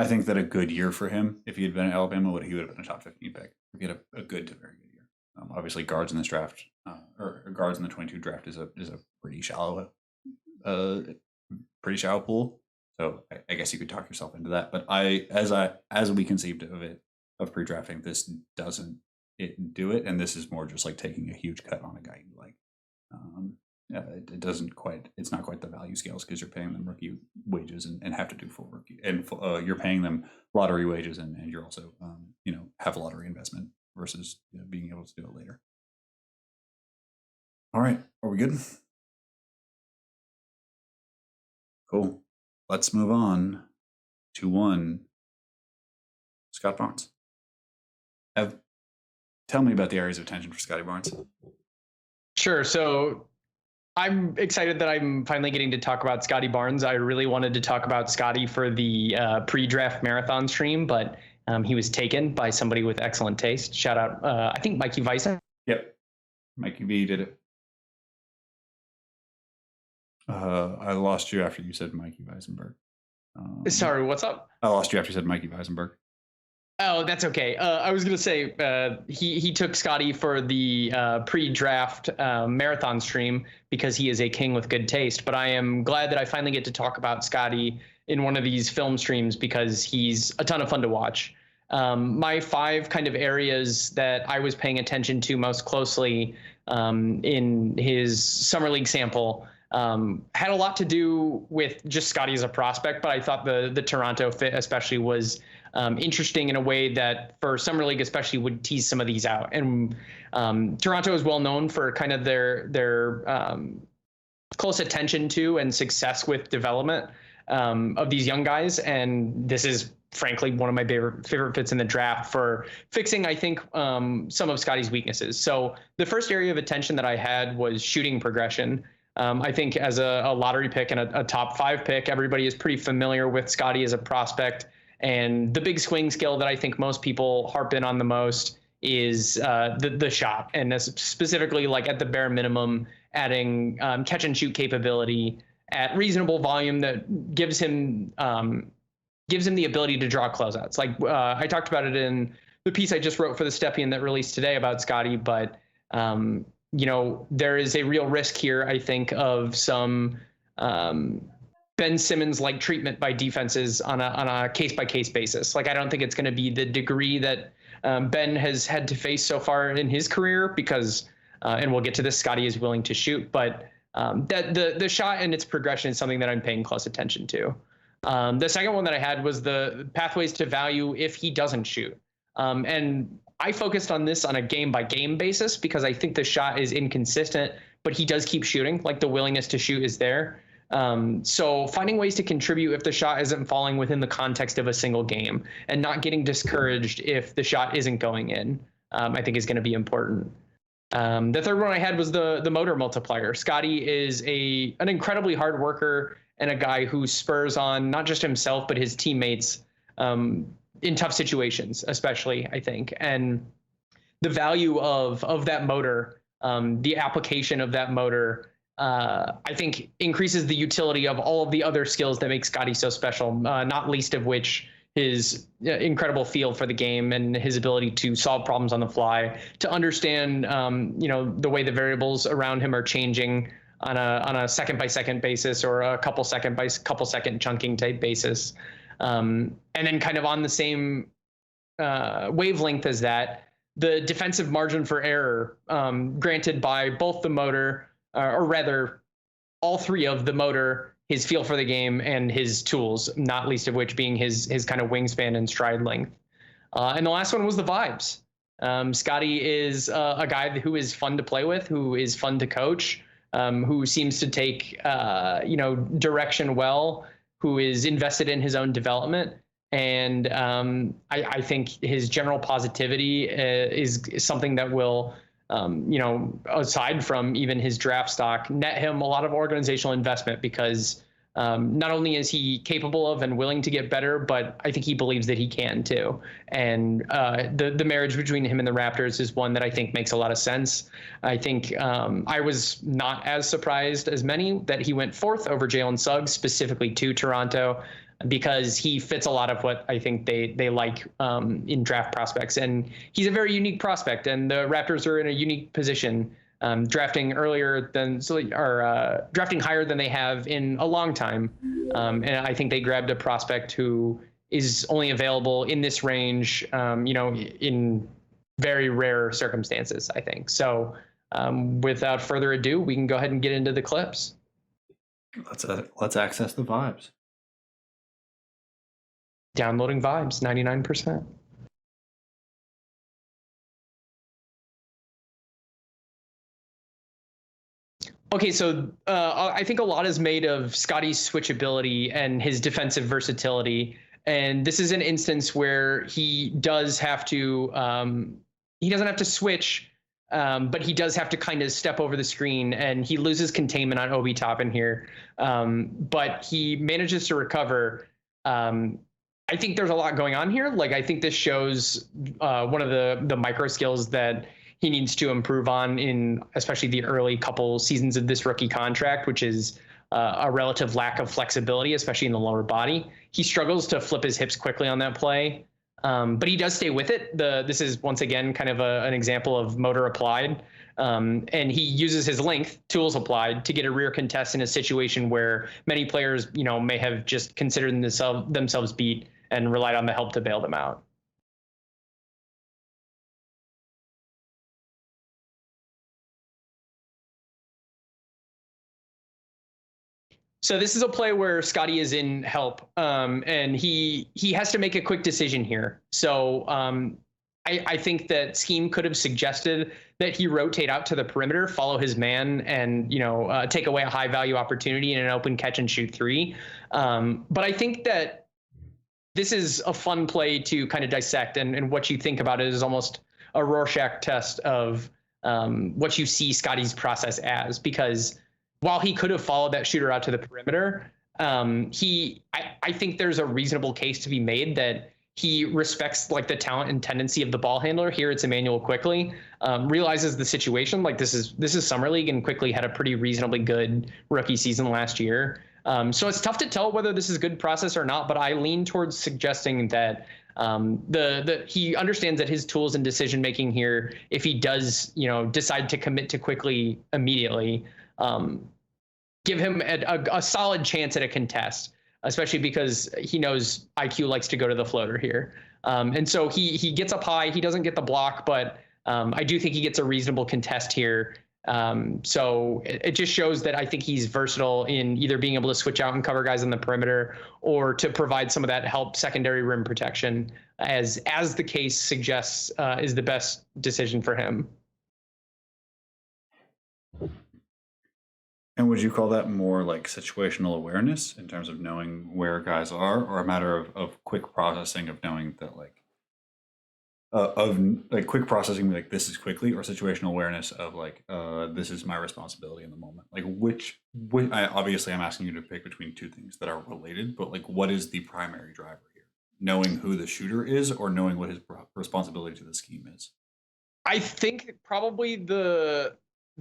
I think that a good year for him, if he had been at Alabama, he would have been a top 15 pick. He had a good to very good year. Obviously, guards in this draft, or guards in the 22 draft, is a pretty shallow pool. So I guess you could talk yourself into that. But as we conceived of pre-drafting, this doesn't do it, and this is more just like taking a huge cut on a guy you like. It doesn't quite. It's not quite the value scales, because you're paying them rookie wages and have to do full rookie, and you're paying them lottery wages, and you're also have a lottery investment versus being able to do it later. All right, are we good? Cool. Let's move on to one. Scott Barnes. Tell me about the areas of attention for Scottie Barnes. Sure. So I'm excited that I'm finally getting to talk about Scottie Barnes. I really wanted to talk about Scottie for the pre-draft marathon stream, but he was taken by somebody with excellent taste. Shout out, I think Mikey Weisen. Yep. Mikey V did it. I lost you after you said Mikey Weisenberg. Sorry, what's up? I lost you after you said Mikey Weisenberg. Oh, that's okay. I was going to say he took Scottie for the pre-draft marathon stream because he is a king with good taste. But I am glad that I finally get to talk about Scottie in one of these film streams because he's a ton of fun to watch. My 5 kind of areas that I was paying attention to most closely in his summer league sample had a lot to do with just Scottie as a prospect, but I thought the Toronto fit especially was interesting in a way that for summer league especially would tease some of these out. And Toronto is well known for kind of their close attention to and success with development of these young guys. And this is frankly one of my favorite fits in the draft for fixing, I think, some of Scottie's weaknesses. So the first area of attention that I had was shooting progression. I think as a lottery pick and a top 5 pick, everybody is pretty familiar with Scottie as a prospect. And the big swing skill that I think most people harp in on the most is the shot, and specifically like at the bare minimum, adding catch and shoot capability at reasonable volume that gives him the ability to draw closeouts. Like I talked about it in the piece I just wrote for the Stepien that released today about Scottie, but there is a real risk here, I think, of some Ben Simmons-like treatment by defenses on a case-by-case basis. Like, I don't think it's going to be the degree that Ben has had to face so far in his career because, and we'll get to this, Scottie is willing to shoot, but that the shot and its progression is something that I'm paying close attention to. The second one that I had was the pathways to value if he doesn't shoot. And I focused on this on a game-by-game basis because I think the shot is inconsistent, but he does keep shooting. Like, the willingness to shoot is there. So finding ways to contribute if the shot isn't falling within the context of a single game and not getting discouraged if the shot isn't going in, I think is going to be important. The third one I had was the motor multiplier. Scottie is an incredibly hard worker and a guy who spurs on not just himself, but his teammates in tough situations, especially, I think. And the value of that motor, the application of that motor, I think increases the utility of all of the other skills that make Scottie so special, not least of which his incredible feel for the game and his ability to solve problems on the fly, to understand, the way the variables around him are changing, on a second by second basis or a couple second chunking type basis. And then kind of on the same wavelength as that, the defensive margin for error granted by both the motor, or rather all three of the motor, his feel for the game, and his tools, not least of which being his kind of wingspan and stride length. And the last one was the vibes. Scottie is a guy who is fun to play with, who is fun to coach, who seems to take direction well, who is invested in his own development. And I think his general positivity is something that will, aside from even his draft stock, net him a lot of organizational investment, because not only is he capable of and willing to get better, but I think he believes that he can too. And the marriage between him and the Raptors is one that I think makes a lot of sense. I think I was not as surprised as many that he went fourth over Jalen Suggs, specifically to Toronto, because he fits a lot of what I think they like in draft prospects. And he's a very unique prospect, and the Raptors are in a unique position, drafting higher than they have in a long time. And I think they grabbed a prospect who is only available in this range, in very rare circumstances, I think. So without further ado, we can go ahead and get into the clips. Let's access the vibes. Downloading vibes, 99%. Okay, so I think a lot is made of Scottie's switchability and his defensive versatility. And this is an instance where he does have to, he doesn't have to switch, but he does have to kind of step over the screen, and he loses containment on Obi Toppin here. But he manages to recover. I think there's a lot going on here. Like, I think this shows one of the micro skills that he needs to improve on in especially the early couple seasons of this rookie contract, which is a relative lack of flexibility, especially in the lower body. He struggles to flip his hips quickly on that play, but he does stay with it. This is, once again, kind of an example of motor applied. And he uses his length, tools applied, to get a rear contest in a situation where many players, may have just considered themselves beat and relied on the help to bail them out. So this is a play where Scottie is in help, and he has to make a quick decision here. So I think that scheme could have suggested that he rotate out to the perimeter, follow his man, and take away a high value opportunity in an open catch and shoot three. But I think that this is a fun play to kind of dissect, and what you think about it is almost a Rorschach test of what you see Scottie's process as, because while he could have followed that shooter out to the perimeter, I think there's a reasonable case to be made that he respects like the talent and tendency of the ball handler. Here it's Emmanuel Quickley, realizes the situation. Like this is summer league, and Quickley had a pretty reasonably good rookie season last year. So it's tough to tell whether this is good process or not, but I lean towards suggesting that he understands that his tools and decision making here, if he does decide to commit to Quickley immediately, give him a solid chance at a contest, especially because he knows IQ likes to go to the floater here. And so he gets up high. He doesn't get the block, but I do think he gets a reasonable contest here. So it just shows that I think he's versatile in either being able to switch out and cover guys on the perimeter, or to provide some of that help secondary rim protection, as the case suggests, is the best decision for him. And would you call that more like situational awareness in terms of knowing where guys are, or a matter of quick processing of knowing that quick processing, like this is Quickley, or situational awareness of this is my responsibility in the moment? Like which obviously I'm asking you to pick between two things that are related, but like what is the primary driver here? Knowing who the shooter is, or knowing what his responsibility to the scheme is? I think probably the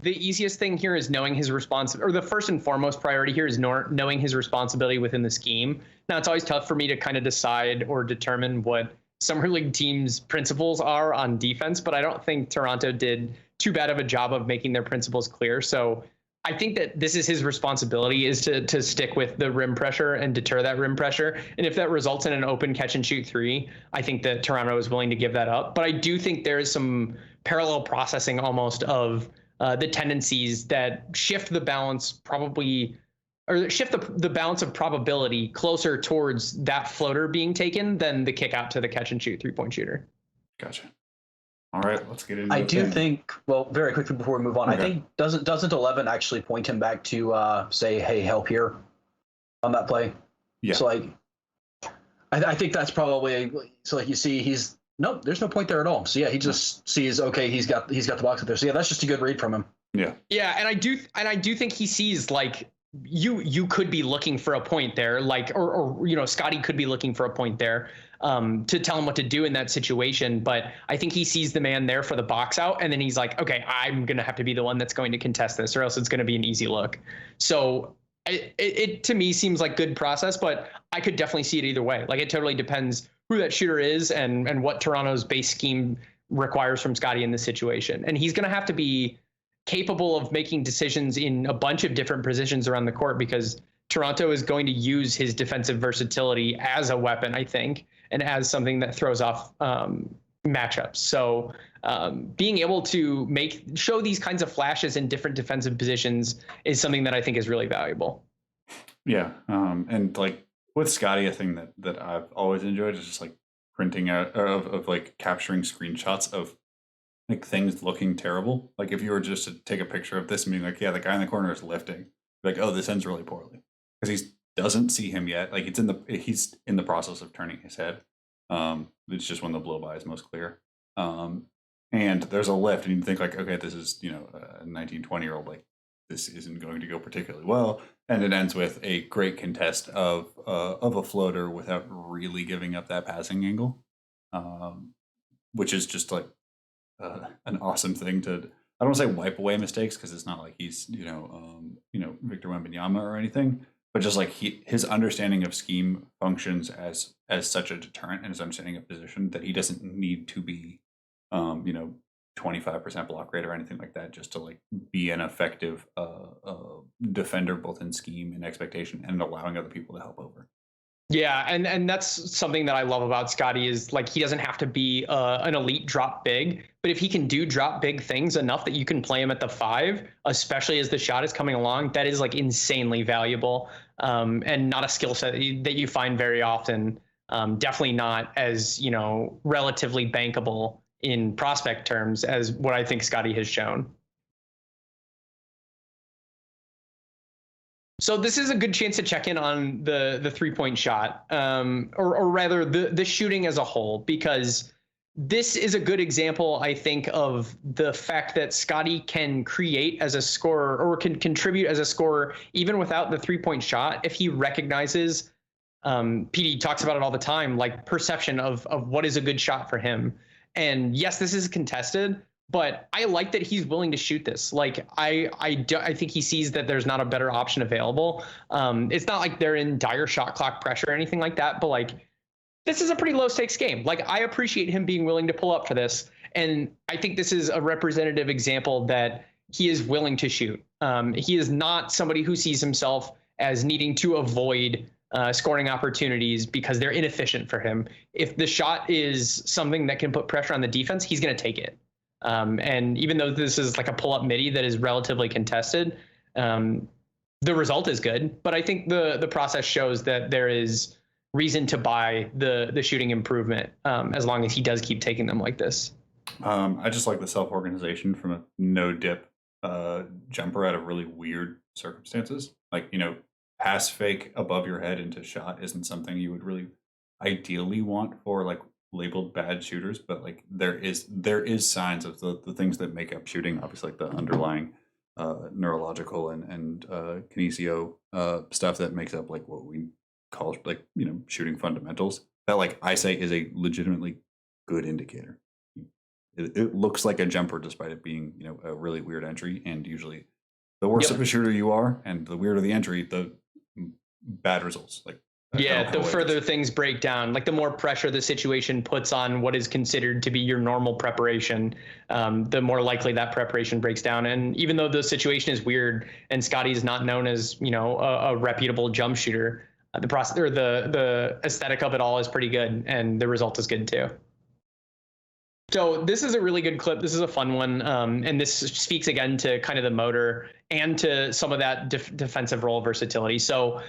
easiest thing here is knowing his or the first and foremost priority here is knowing his responsibility within the scheme. Now, it's always tough for me to kind of decide or determine what summer league teams' principles are on defense, but I don't think Toronto did too bad of a job of making their principles clear. So I think that this is his responsibility, is to stick with the rim pressure and deter that rim pressure. And if that results in an open catch and shoot three, I think that Toronto is willing to give that up. But I do think there is some parallel processing almost of the tendencies that shift the balance shift the balance of probability closer towards that floater being taken than the kick out to the catch and shoot 3-point shooter. Gotcha. All right, let's get into I the do thing. think, well, very quickly before we move on, Okay. I think doesn't 11 actually point him back to say, hey, help here on that play? Yeah. So like, I think that's probably, so like you see nope, there's no point there at all. So yeah, he just sees, okay, he's got the box up there. So yeah, that's just a good read from him. Yeah. Yeah, and I do think he sees, like, you could be looking for a point there, like, or Scottie could be looking for a point there to tell him what to do in that situation. But I think he sees the man there for the box out, and then he's like, okay, I'm gonna have to be the one that's going to contest this, or else it's going to be an easy look. So it to me seems like good process, but I could definitely see it either way. Like, it totally depends who that shooter is and what Toronto's base scheme requires from Scottie in this situation, and he's going to have to be capable of making decisions in a bunch of different positions around the court, because Toronto is going to use his defensive versatility as a weapon, I think, and as something that throws off matchups. So being able to show these kinds of flashes in different defensive positions is something that I think is really valuable. Yeah. And like with Scottie, a thing that I've always enjoyed is just like printing out of like capturing screenshots of like things looking terrible. Like if you were just to take a picture of this and being like, yeah, the guy in the corner is lifting, like, oh, this ends really poorly, because he doesn't see him yet. Like he's in the process of turning his head. It's just when the blow by is most clear. And there's a lift, and you think like, okay, this is a 19, 20-year-old, like this isn't going to go particularly well, and it ends with a great contest of a floater without really giving up that passing angle, which is just like an awesome thing to. I don't want to say wipe away mistakes, because it's not like he's Victor Wembanyama or anything, but just like his understanding of scheme functions as such a deterrent, and his understanding of position, that he doesn't need to be 25% block rate or anything like that just to like be an effective defender, both in scheme and expectation, and allowing other people to help over. Yeah, and that's something that I love about Scottie, is like he doesn't have to be an elite drop big, but if he can do drop big things enough that you can play him at the 5, especially as the shot is coming along, that is like insanely valuable, and not a skill set that you find very often. Definitely not as relatively bankable in prospect terms as what I think Scottie has shown. So this is a good chance to check in on the 3-point shot, or rather the shooting as a whole, because this is a good example, I think, of the fact that Scottie can create as a scorer, or can contribute as a scorer even without the 3-point shot, if he recognizes, PD talks about it all the time, like perception of what is a good shot for him. And yes, this is contested, but I like that he's willing to shoot this. Like I think he sees that there's not a better option available. It's not like they're in dire shot clock pressure or anything like that, but like this is a pretty low stakes game. Like I appreciate him being willing to pull up for this, and I think this is a representative example that he is willing to shoot. He is not somebody who sees himself as needing to avoid scoring opportunities because they're inefficient for him. If the shot is something that can put pressure on the defense, he's going to take it. And even though this is like a pull-up midi that is relatively contested, the result is good. But I think the process shows that there is reason to buy the shooting improvement, as long as he does keep taking them like this. I just like the self-organization from a no-dip jumper out of really weird circumstances. Like, pass fake above your head into shot isn't something you would really ideally want for like labeled bad shooters, but like there is signs of the things that make up shooting, obviously, like the underlying neurological and kinesio stuff that makes up like what we call like shooting fundamentals, that like I say is a legitimately good indicator. It looks like a jumper despite it being a really weird entry, and usually the worse of a shooter you are and the weirder the entry, the bad results. Like Yeah, the further things break down, like the more pressure the situation puts on what is considered to be your normal preparation, the more likely that preparation breaks down. And even though the situation is weird and Scottie is not known as, a reputable jump shooter, the process or the aesthetic of it all is pretty good, and the result is good too. So this is a really good clip. This is a fun one, and this speaks again to kind of the motor and to some of that defensive role versatility. So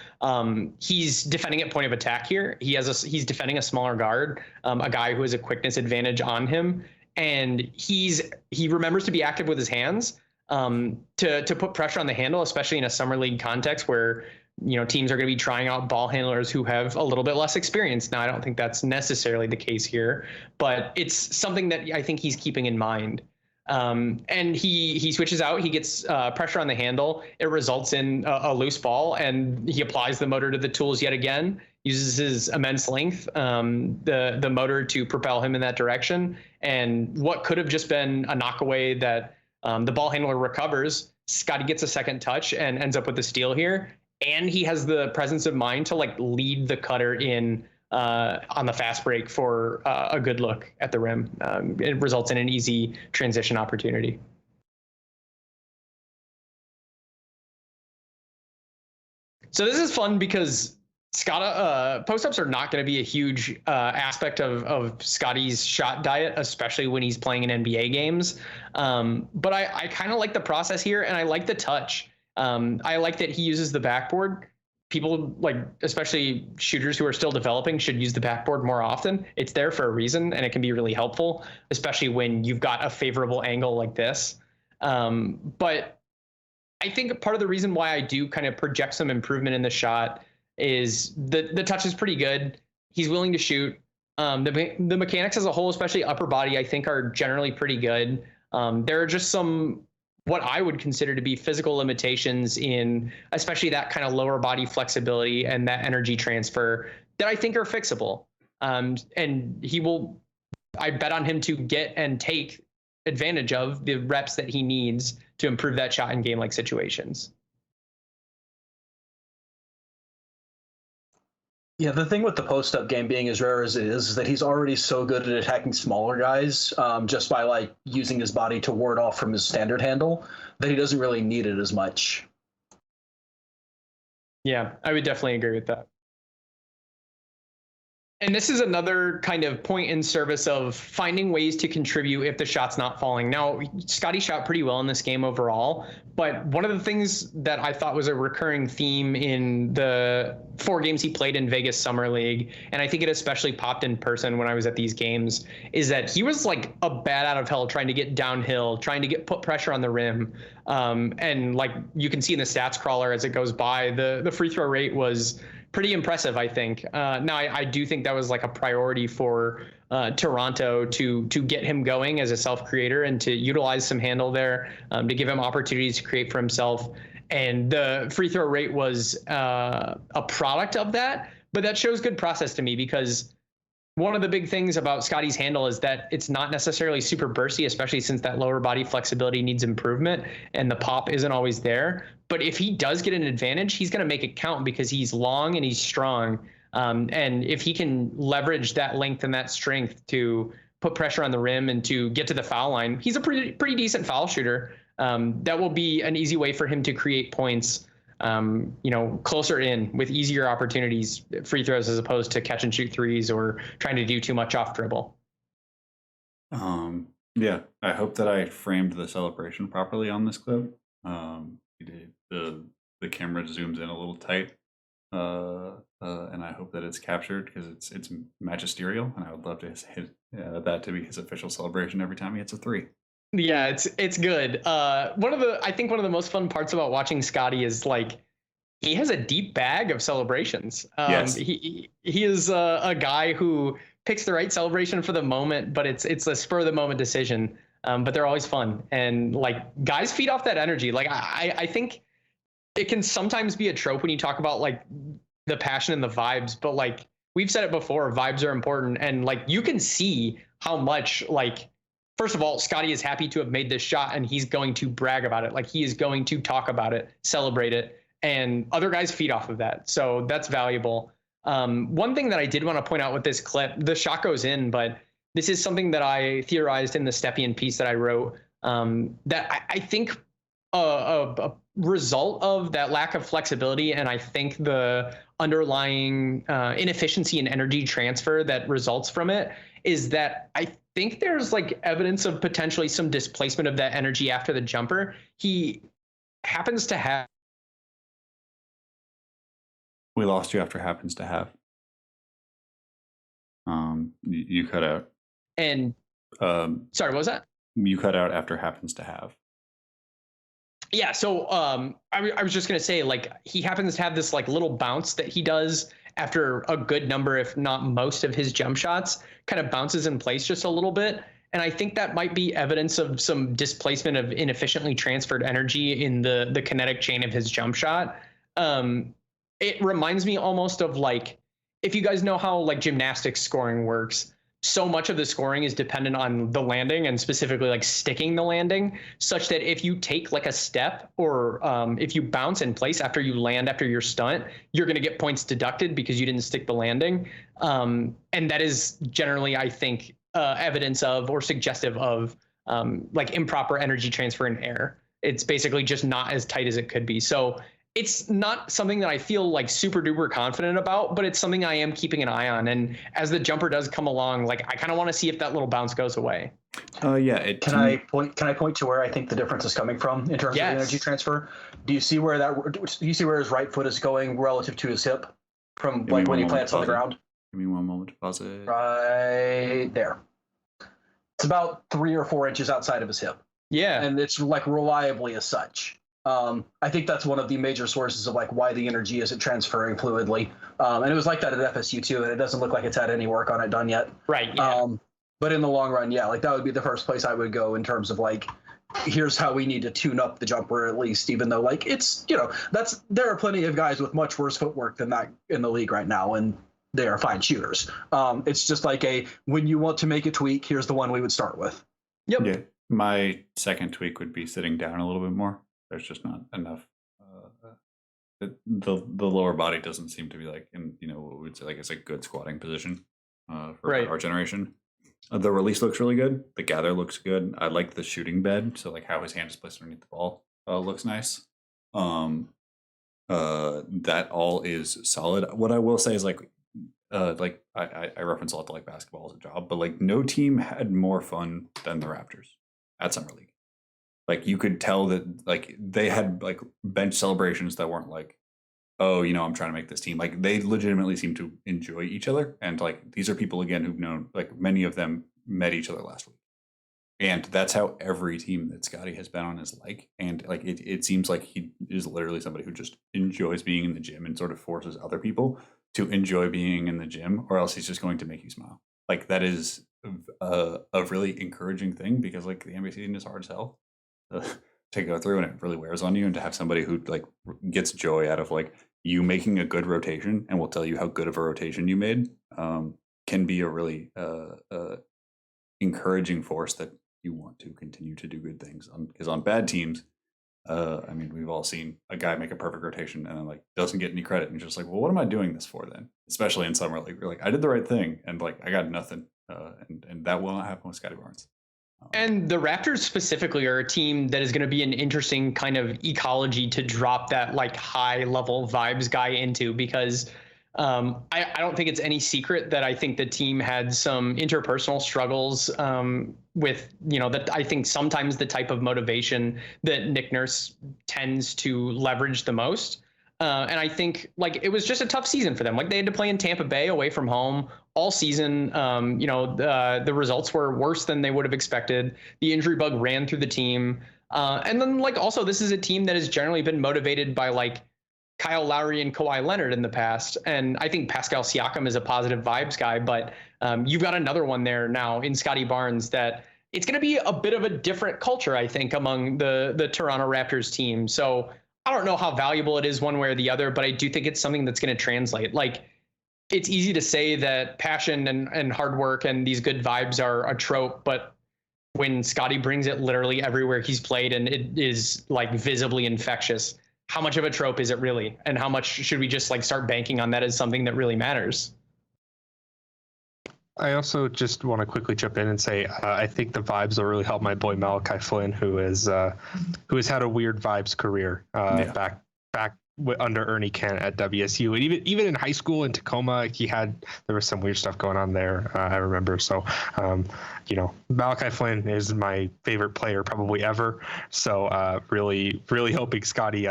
he's defending at point of attack here. He's defending a smaller guard, a guy who has a quickness advantage on him, and he remembers to be active with his hands to put pressure on the handle, especially in a summer league context where teams are going to be trying out ball handlers who have a little bit less experience. Now, I don't think that's necessarily the case here, but it's something that I think he's keeping in mind. And he switches out. He gets pressure on the handle. It results in a loose ball, and he applies the motor to the tools yet again. Uses his immense length, the motor, to propel him in that direction. And what could have just been a knockaway that the ball handler recovers, Scottie gets a second touch and ends up with the steal here. And he has the presence of mind to lead the cutter in on the fast break for a good look at the rim. It results in an easy transition opportunity. So this is fun because post-ups are not going to be a huge aspect of Scottie's shot diet, especially when he's playing in NBA games. But I kind of like the process here, and I like the touch. I like that he uses the backboard. People, especially shooters who are still developing, should use the backboard more often. It's there for a reason, and it can be really helpful, especially when you've got a favorable angle like this. But I think part of the reason why I do kind of project some improvement in the shot is the touch is pretty good. He's willing to shoot. The mechanics as a whole, especially upper body, I think are generally pretty good. There are just some what I would consider to be physical limitations in especially that kind of lower body flexibility and that energy transfer that I think are fixable. And I bet on him to get and take advantage of the reps that he needs to improve that shot in game-like situations. Yeah, the thing with the post-up game being as rare as it is that he's already so good at attacking smaller guys just by using his body to ward off from his standard handle that he doesn't really need it as much. Yeah, I would definitely agree with that. And this is another kind of point in service of finding ways to contribute if the shot's not falling. Now, Scottie shot pretty well in this game overall, but one of the things that I thought was a recurring theme in the 4 games he played in Vegas Summer League, and I think it especially popped in person when I was at these games, is that he was like a bat out of hell trying to get downhill, trying to put pressure on the rim. And you can see in the stats crawler as it goes by, the free throw rate was pretty impressive, I think. Now, I do think that was a priority for Toronto to get him going as a self-creator and to utilize some handle there, to give him opportunities to create for himself. And the free throw rate was a product of that, but that shows good process to me because one of the big things about Scottie's handle is that it's not necessarily super bursty, especially since that lower body flexibility needs improvement and the pop isn't always there. But if he does get an advantage, he's going to make it count because he's long and he's strong. And if he can leverage that length and that strength to put pressure on the rim and to get to the foul line, he's a pretty decent foul shooter. That will be an easy way for him to create points, closer in with easier opportunities, free throws, as opposed to catch and shoot threes or trying to do too much off dribble. Yeah, I hope that I framed the celebration properly on this clip. The camera zooms in a little tight, and I hope that it's captured because it's magisterial, and I would love to hit that to be his official celebration every time he hits a 3. Yeah, it's good. I think one of the most fun parts about watching Scottie is he has a deep bag of celebrations. Yes. He is a guy who picks the right celebration for the moment, but it's a spur of the moment decision. But they're always fun, and guys feed off that energy. I think it can sometimes be a trope when you talk about the passion and the vibes, but we've said it before, vibes are important, and you can see how much first of all, Scottie is happy to have made this shot, and he's going to brag about it. He is going to talk about it, celebrate it, and other guys feed off of that. So that's valuable. One thing that I did want to point out with this clip, the shot goes in, but this is something that I theorized in the Stepien piece that I wrote, that I think a result of that lack of flexibility, and I think the underlying inefficiency in energy transfer that results from it, is that I think there's like evidence of potentially some displacement of that energy after the jumper. He happens to have. We lost you after happens to have. You cut out. And sorry, what was that? You cut out after happens to have. Yeah, so I was just gonna say, like, he happens to have this like little bounce that he does after a good number, if not most, of his jump shots, kind of bounces in place just a little bit. And I think that might be evidence of some displacement of inefficiently transferred energy in the kinetic chain of his jump shot. It reminds me almost of, like, if you guys know how like gymnastics scoring works, so much of the scoring is dependent on the landing, and specifically like sticking the landing, such that if you take like a step or if you bounce in place after you land after your stunt, you're going to get points deducted because you didn't stick the landing. And that is generally, I think, evidence of or suggestive of like improper energy transfer in air. It's basically just not as tight as it could be. So it's not something that I feel like super duper confident about, but it's something I am keeping an eye on. And as the jumper does come along, like, I kind of want to see if that little bounce goes away. Yeah. Can I point to where I think the difference is coming from in terms of energy transfer? Do you see where his right foot is going relative to his hip from like when he plants on the ground? Give me one moment to pause it. Right there. It's about 3 or 4 inches outside of his hip. Yeah. And it's like reliably as such. I think that's one of the major sources of like why the energy isn't transferring fluidly. And it was like that at FSU too, and it doesn't look like it's had any work on it done yet. Right. Yeah. But in the long run, yeah, like that would be the first place I would go in terms of like, here's how we need to tune up the jumper at least, even though like it's, there are plenty of guys with much worse footwork than that in the league right now, and they are fine shooters. It's just like when you want to make a tweak, here's the one we would start with. Yep. Yeah. My second tweak would be sitting down a little bit more. There's just not enough. The lower body doesn't seem to be like in what we would say like it's a good squatting position for our generation. The release looks really good. The gather looks good. I like the shooting bed. So like how his hand is placed underneath the ball looks nice. That all is solid. What I will say is like I reference a lot to like basketball as a job, but like no team had more fun than the Raptors at Summer League. Like you could tell that like they had like bench celebrations that weren't like, oh, I'm trying to make this team. Like they legitimately seem to enjoy each other. And like these are people again who've known, like many of them met each other last week. And that's how every team that Scottie has been on is like. And like it seems like he is literally somebody who just enjoys being in the gym and sort of forces other people to enjoy being in the gym, or else he's just going to make you smile. Like that is a really encouraging thing, because like the NBA season is hard as hell to go through, and it really wears on you. And to have somebody who like gets joy out of like you making a good rotation and will tell you how good of a rotation you made can be a really encouraging force that you want to continue to do good things on. Because on bad teams, I mean, we've all seen a guy make a perfect rotation and then like doesn't get any credit, and you're just like, well, what am I doing this for then? Especially in summer, like you're like, I did the right thing and like I got nothing, and that will not happen with Scottie Barnes. And the Raptors specifically are a team that is going to be an interesting kind of ecology to drop that like high level vibes guy into, because I don't think it's any secret that I think the team had some interpersonal struggles with, that I think sometimes the type of motivation that Nick Nurse tends to leverage the most. And I think like it was just a tough season for them. Like they had to play in Tampa Bay away from home all season. The results were worse than they would have expected. The injury bug ran through the team. And then like also this is a team that has generally been motivated by like Kyle Lowry and Kawhi Leonard in the past. And I think Pascal Siakam is a positive vibes guy, but you've got another one there now in Scottie Barnes that it's going to be a bit of a different culture, I think, among the Toronto Raptors team. So I don't know how valuable it is one way or the other, but I do think it's something that's going to translate. Like it's easy to say that passion and hard work and these good vibes are a trope, but when Scottie brings it literally everywhere he's played and it is like visibly infectious, how much of a trope is it really? And how much should we just like start banking on that as something that really matters? I also just want to quickly jump in and say I think the vibes will really help my boy Malachi Flynn, who has had a weird vibes career back under Ernie Kent at WSU, and even in high school in Tacoma, there was some weird stuff going on there. I remember. So, Malachi Flynn is my favorite player probably ever. So, really hoping Scottie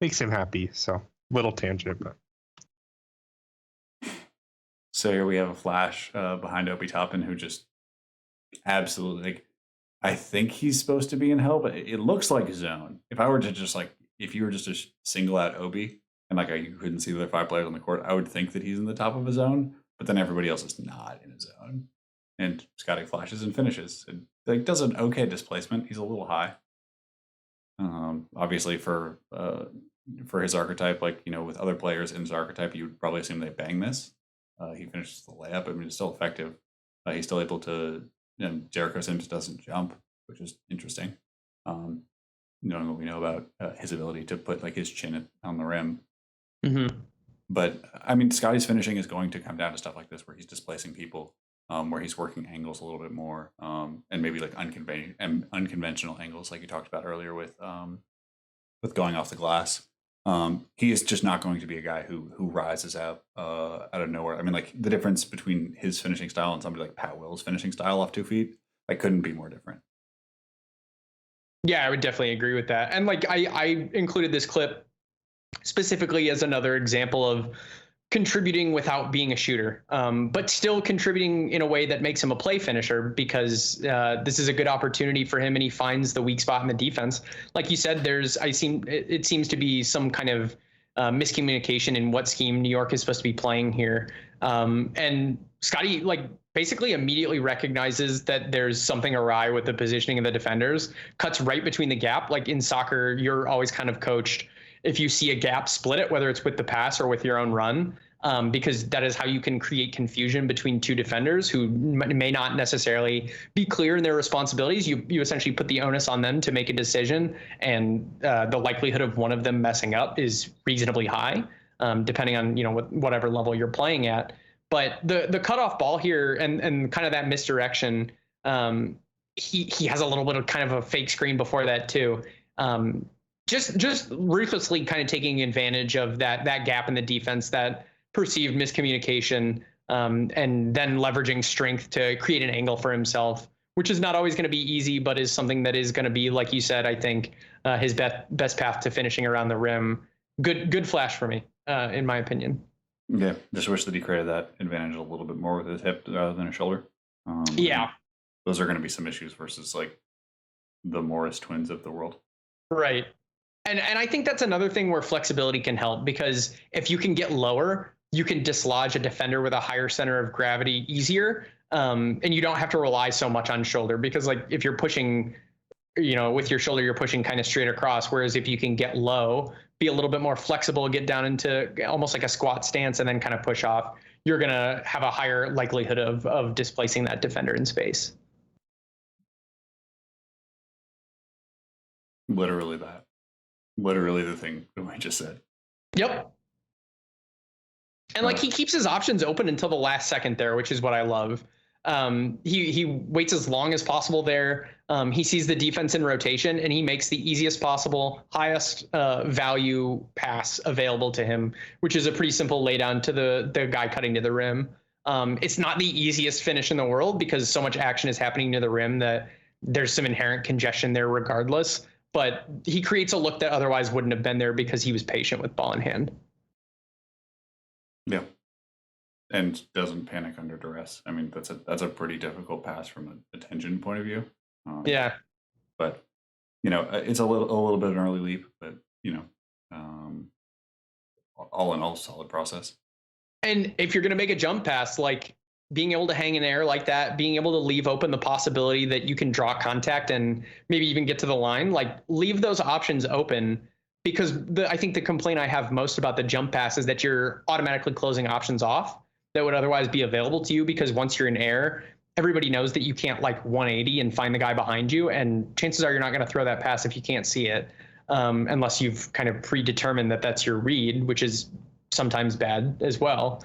makes him happy. So, little tangent, but. So here we have a flash behind Obi Toppin, who just absolutely, like, I think he's supposed to be in hell, but it looks like zone. If I were to just if you were just to single out Obi and you couldn't see the other 5 players on the court, I would think that he's in the top of a zone, but then everybody else is not in a zone. And Scottie flashes and finishes. It does an okay displacement. He's a little high. Obviously for his archetype, with other players in his archetype, you would probably assume they bang this. He finishes the layup. I mean, it's still effective. He's still able to. Jericho Sims doesn't jump, which is interesting. Knowing what we know about his ability to put his chin on the rim. Mm-hmm. But I mean, Scottie's finishing is going to come down to stuff like this, where he's displacing people, where he's working angles a little bit more, and maybe unconventional angles, like you talked about earlier with going off the glass. He is just not going to be a guy who rises out of nowhere. I mean, the difference between his finishing style and somebody like Pat Will's finishing style off 2 feet, couldn't be more different. Yeah, I would definitely agree with that. And I included this clip specifically as another example of contributing without being a shooter, but still contributing in a way that makes him a play finisher, because this is a good opportunity for him, and he finds the weak spot in the defense. Like you said, it seems to be some kind of miscommunication in what scheme New York is supposed to be playing here. And Scottie basically immediately recognizes that there's something awry with the positioning of the defenders, cuts right between the gap. Like in soccer, you're always kind of coached, if you see a gap, split it, whether it's with the pass or with your own run, because that is how you can create confusion between 2 defenders who may not necessarily be clear in their responsibilities. You essentially put the onus on them to make a decision, and the likelihood of one of them messing up is reasonably high, depending on whatever level you're playing at. But the cutoff ball here and kind of that misdirection, he has a little bit of kind of a fake screen before that too. Just ruthlessly kind of taking advantage of that gap in the defense, that perceived miscommunication, and then leveraging strength to create an angle for himself, which is not always going to be easy, but is something that is going to be, like you said, I think his best path to finishing around the rim. Good flash for me, in my opinion. Yeah, just wish that he created that advantage a little bit more with his hip rather than his shoulder. Yeah, those are going to be some issues versus the Morris twins of the world. Right. And I think that's another thing where flexibility can help, because if you can get lower, you can dislodge a defender with a higher center of gravity easier. And you don't have to rely so much on shoulder, because if you're pushing, with your shoulder, you're pushing kind of straight across. Whereas if you can get low, be a little bit more flexible, get down into almost like a squat stance and then kind of push off, you're going to have a higher likelihood of displacing that defender in space. Literally that. Literally the thing that I just said. Yep. And he keeps his options open until the last second there, which is what I love. He waits as long as possible there. He sees the defense in rotation, and he makes the easiest possible, highest value pass available to him, which is a pretty simple laydown to the guy cutting to the rim. It's not the easiest finish in the world, because so much action is happening to the rim that there's some inherent congestion there regardless. But he creates a look that otherwise wouldn't have been there because he was patient with ball in hand. Yeah. And doesn't panic under duress. I mean, that's a pretty difficult pass from an attention point of view. Yeah. But, it's a little bit of an early leap, but, all in all, solid process. And if you're going to make a jump pass, being able to hang in air like that, being able to leave open the possibility that you can draw contact and maybe even get to the line, leave those options open, because I think the complaint I have most about the jump pass is that you're automatically closing options off that would otherwise be available to you, because once you're in air, everybody knows that you can't 180 and find the guy behind you. And chances are you're not going to throw that pass if you can't see it. unless you've kind of predetermined that that's your read, which is sometimes bad as well.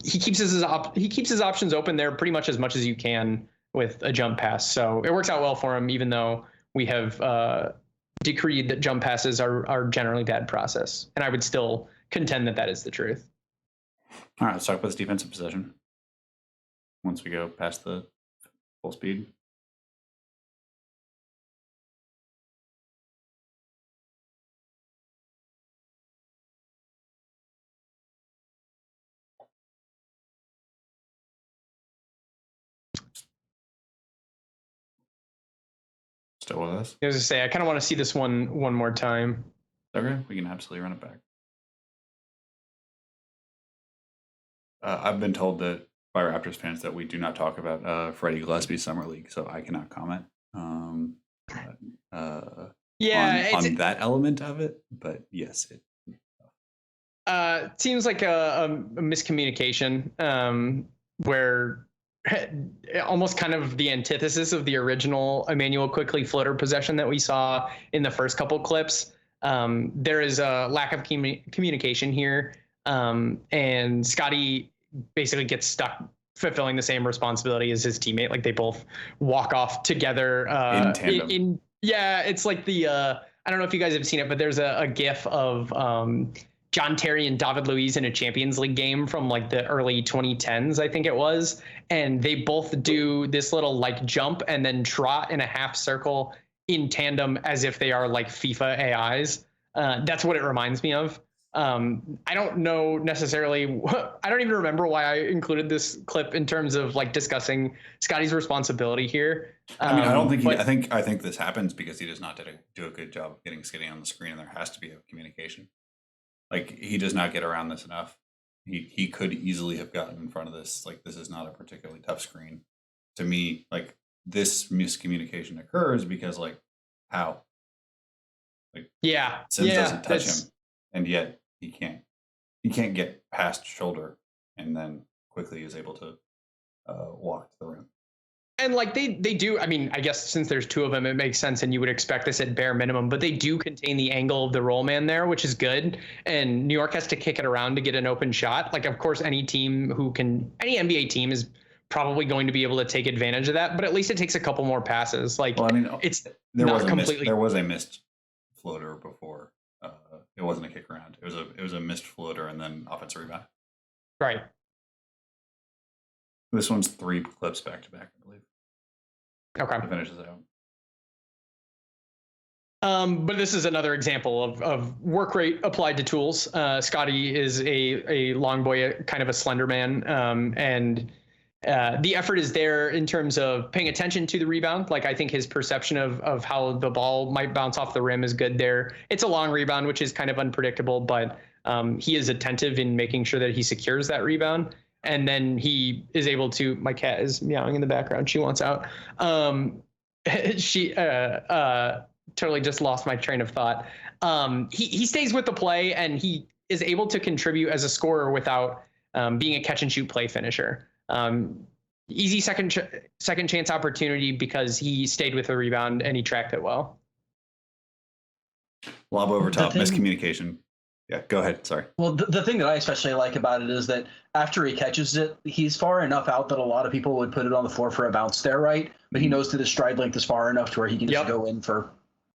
He keeps his options open there pretty much as you can with a jump pass. So it works out well for him, even though we have decreed that jump passes are generally bad process. And I would still contend that that is the truth. All right, let's talk about this defensive possession. Once we go past the full speed. Still with us? I was going to say, I kind of want to see this one more time. Okay, we can absolutely run it back. I've been told that by Raptors fans that we do not talk about Freddie Gillespie's summer league, so I cannot comment on that element of it. But yes, it seems like a miscommunication where almost kind of the antithesis of the original Emmanuel Quickley floater possession that we saw in the first couple clips. There is a lack of communication here. And Scottie basically gets stuck fulfilling the same responsibility as his teammate. Like they both walk off together. In tandem. It's like the, I don't know if you guys have seen it, but there's a GIF of John Terry and David Luiz in a Champions League game from like the early 2010s, I think it was. And they both do this little like jump and then trot in a half circle in tandem as if they are like FIFA AIs. That's what it reminds me of. I don't know necessarily. I don't even remember why I included this clip in terms of like discussing Scottie's responsibility here. I mean, I don't think I think this happens because he does not do a good job of getting Scottie on the screen, and there has to be a communication. Like he does not get around this enough. He could easily have gotten in front of this. Like this is not a particularly tough screen. To me, like this miscommunication occurs because like how? Like Sims doesn't touch him, and yet he can't get past shoulder, and then quickly is able to walk to the rim. And like they do, I mean, I guess since there's two of them, it makes sense, and you would expect this at bare minimum. But they do contain the angle of the roll man there, which is good. And New York has to kick it around to get an open shot. Like, of course, any NBA team is probably going to be able to take advantage of that. But at least it takes a couple more passes. Like, well, I mean, there was a missed floater before. It wasn't a kick around. It was a missed floater and then offensive rebound. Right. This one's 3 clips back to back, I believe. Okay. It finishes out. But this is another example of work rate applied to tools. Scottie is a long boy, kind of a slender man, and the effort is there in terms of paying attention to the rebound. Like I think his perception of how the ball might bounce off the rim is good there. It's a long rebound, which is kind of unpredictable, but he is attentive in making sure that he secures that rebound. And then he is able to, my cat is meowing in the background. She wants out. She totally just lost my train of thought. He stays with the play and he is able to contribute as a scorer without being a catch and shoot play finisher. Easy second chance opportunity because he stayed with the rebound and he tracked it well. Lob over top, miscommunication. Yeah, go ahead. Sorry. Well, the thing that I especially like about it is that after he catches it, he's far enough out that a lot of people would put it on the floor for a bounce there, right? But he knows that his stride length is far enough to where he can just go in for,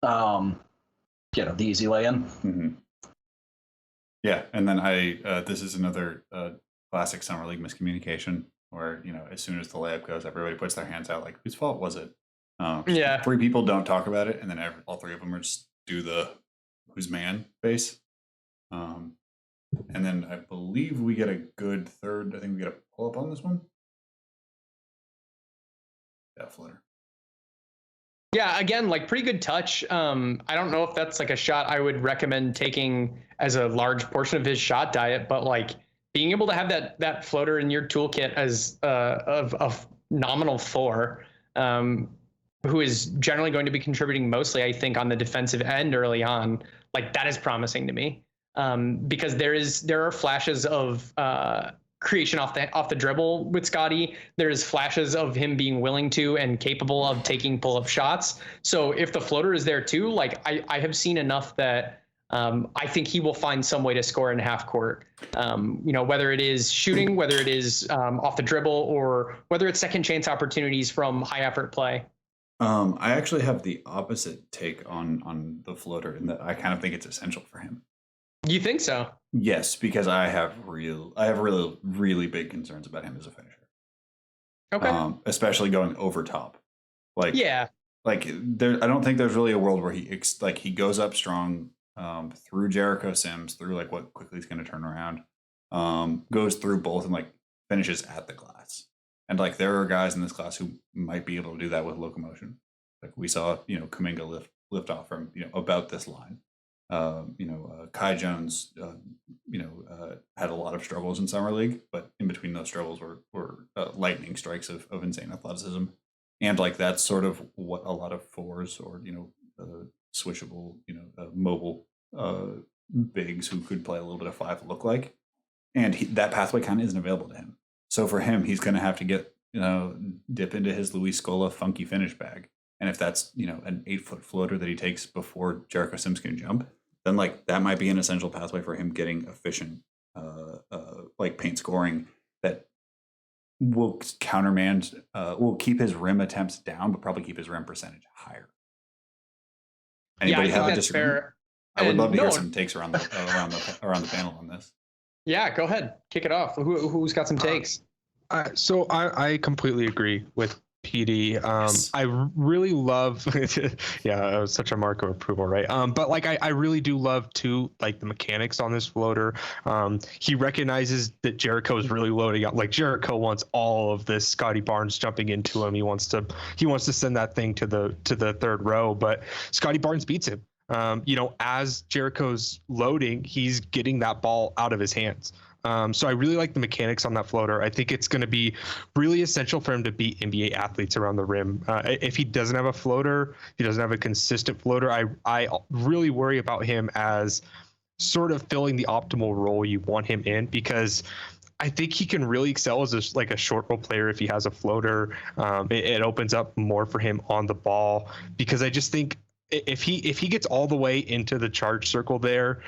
the easy lay-in. Mm-hmm. Yeah, and then this is another classic summer league miscommunication where as soon as the layup goes, everybody puts their hands out like, whose fault was it? 3 people don't talk about it, and then all 3 of them are just do the who's man face. And then I believe we get a good third. I think we get a pull up on this one. Yeah, floater. Yeah, again, like pretty good touch. I don't know if that's like a shot I would recommend taking as a large portion of his shot diet, but like being able to have that floater in your toolkit as of nominal 4, who is generally going to be contributing mostly, I think, on the defensive end early on, like that is promising to me. Because there are flashes of creation off the dribble with Scottie. There's flashes of him being willing to and capable of taking pull-up shots. So if the floater is there too, like I have seen enough that I think he will find some way to score in half court. Whether it is shooting, whether it is off the dribble, or whether it's second chance opportunities from high effort play. I actually have the opposite take on the floater, in that I kind of think it's essential for him. You think so? Yes, because I have really big concerns about him as a finisher. Okay. Especially going over top. Like, yeah. Like I don't think there's really a world where he goes up strong through Jericho Sims, through like what quickly he's going to turn around, goes through both and like finishes at the glass. And like there are guys in this class who might be able to do that with locomotion. Like we saw, Kuminga lift off from about this line. Kai Jones, had a lot of struggles in summer league, but in between those struggles were lightning strikes of insane athleticism, and like that's sort of what a lot of fours or switchable, mobile bigs who could play a little bit of five look like, and that pathway kind of isn't available to him. So for him, he's going to have to get dip into his Luis Scola funky finish bag, and if that's an 8-foot floater that he takes before Jericho Sims can jump, then like that might be an essential pathway for him getting efficient like paint scoring that will countermand, will keep his rim attempts down, but probably keep his rim percentage higher. Anybody have a disagreement? Fair. I would love to hear some takes around the panel on this. Yeah, go ahead, kick it off. Who's got some takes? So I completely agree with PD. Yes. I really love, yeah, it was such a mark of approval, right? But like I really do love too, like the mechanics on this floater. He recognizes that Jericho is really loading up. Like Jericho wants all of this Scottie Barnes jumping into him. He wants to send that thing to the third row, but Scottie Barnes beats him. As Jericho's loading, he's getting that ball out of his hands. So I really like the mechanics on that floater. I think it's going to be really essential for him to beat NBA athletes around the rim. If he doesn't have a floater, he doesn't have a consistent floater, I really worry about him as sort of filling the optimal role you want him in, because I think he can really excel as a short role player if he has a floater. It opens up more for him on the ball, because I just think if he gets all the way into the charge circle there,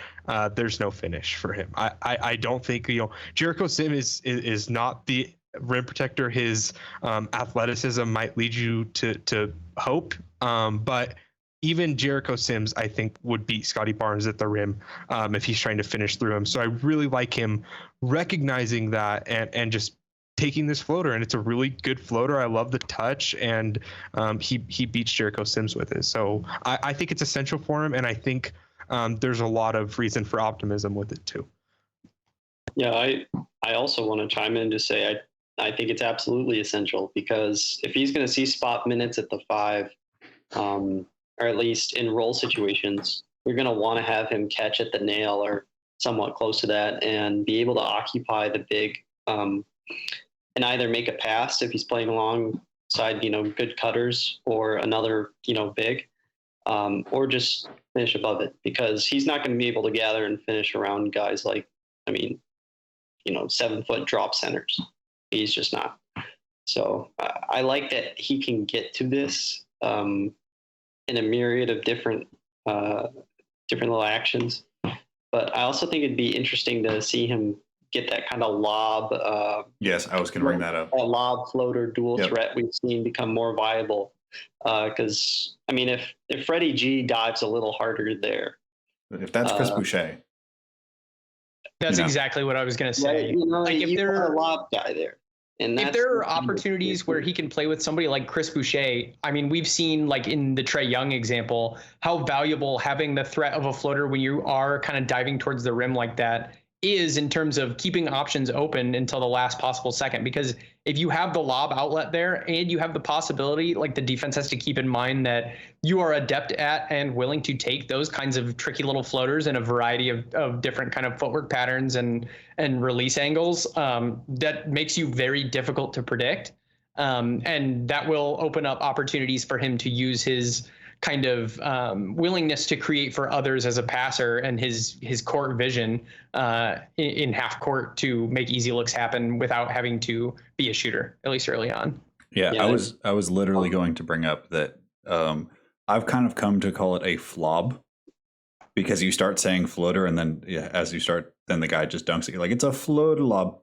there's no finish for him. I don't think Jericho Sims is not the rim protector his athleticism might lead you to hope, but even Jericho Sims I think would beat Scottie Barnes at the rim if he's trying to finish through him. So I really like him recognizing that and just taking this floater, and it's a really good floater. I love the touch, and he beats Jericho Sims with it. So I think it's essential for him, and I think there's a lot of reason for optimism with it too. Yeah, I also want to chime in to say I think it's absolutely essential, because if he's going to see spot minutes at the 5, or at least in role situations, you're going to want to have him catch at the nail or somewhat close to that, and be able to occupy the big, and either make a pass if he's playing alongside, good cutters or another, big, or just finish above it, because he's not going to be able to gather and finish around guys like, 7-foot drop centers. He's just not. So I like that he can get to this in a myriad of different little actions. But I also think it'd be interesting to see him get that kind of lob. Yes, I was going to bring that up. A lob floater dual threat we've seen become more viable. Because if Freddie G dives a little harder there, if that's Chris Boucher, that's exactly what I was going to say. Like if there are a lob guy there, and if there are opportunities where he can play with somebody like Chris Boucher, we've seen like in the Trae Young example, how valuable having the threat of a floater when you are kind of diving towards the rim like that is, in terms of keeping options open until the last possible second. Because if you have the lob outlet there and you have the possibility, like the defense has to keep in mind that you are adept at and willing to take those kinds of tricky little floaters in a variety of different kind of footwork patterns and release angles, that makes you very difficult to predict. And that will open up opportunities for him to use his kind of willingness to create for others as a passer and his court vision in half court to make easy looks happen without having to be a shooter, at least early on. Yeah, Yeah. I was literally going to bring up that I've kind of come to call it a flob, because you start saying floater and then then the guy just dunks it. You're like, it's a floater lob.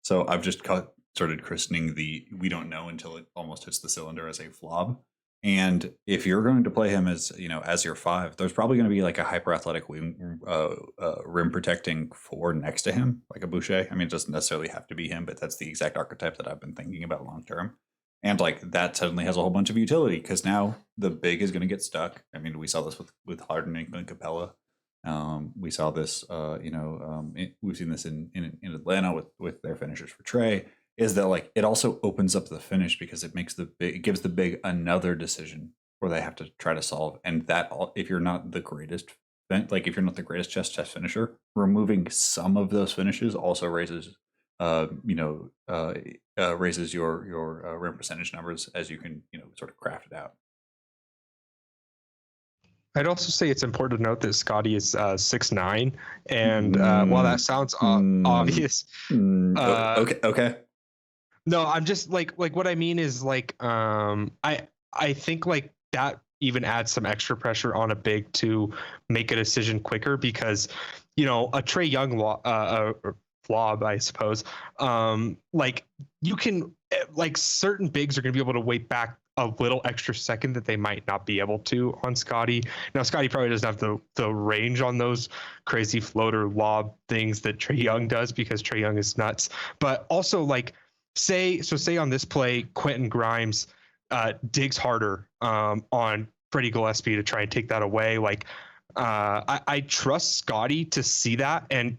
So I've just started christening we don't know until it almost hits the cylinder as a flob. And if you're going to play him as your 5, there's probably going to be like a hyper athletic rim protecting 4 next to him, like a Boucher. I mean, it doesn't necessarily have to be him, but that's the exact archetype that I've been thinking about long term. And like that suddenly has a whole bunch of utility, because now the big is going to get stuck. I mean, we saw this with Harden and Capella. We saw this, we've seen this in Atlanta with their finishers for Trey. Is that like it also opens up the finish, because it gives the big another decision where they have to try to solve. And that if you're not the greatest chest finisher, removing some of those finishes also raises raises your rim percentage numbers as you can sort of craft it out. I'd also say it's important to note that Scottie is 6'9", and while that sounds obvious, okay. No, I'm just like what I mean is like I think like that even adds some extra pressure on a big to make a decision quicker, because a Trey Young flob, I suppose, like you can like certain bigs are going to be able to wait back a little extra second that they might not be able to on Scottie. Now, Scottie probably doesn't have the range on those crazy floater lob things that Trey Young does, because Trey Young is nuts. But also, like, say on this play, Quentin Grimes digs harder on Freddie Gillespie to try and take that away. Like, I trust Scottie to see that and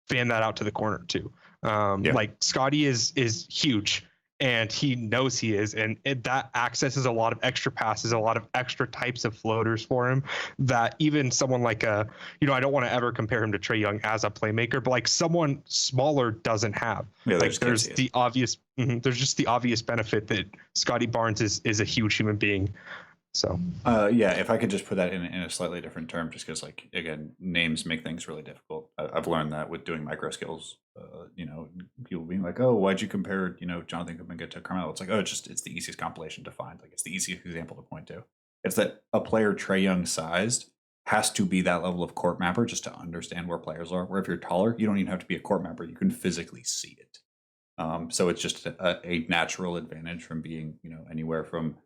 fan that out to the corner too. Like, Scottie is huge, and he knows he is, and that accesses a lot of extra passes, a lot of extra types of floaters for him that even someone like I don't want to ever compare him to Trey Young as a playmaker, but like someone smaller doesn't have. Like there's the obvious, there's just the obvious benefit that Scottie Barnes is a huge human being. So if I could just put that in a slightly different term, just because, like, again, names make things really difficult. I've learned that with doing micro skills. People being like, "Oh, why'd you compare, Jonathan Kuminga to Carmelo?" It's like, oh, it's the easiest compilation to find. Like, it's the easiest example to point to. It's that a player Trey Young sized has to be that level of court mapper just to understand where players are. Where if you're taller, you don't even have to be a court mapper; you can physically see it. So it's just a natural advantage from being, anywhere from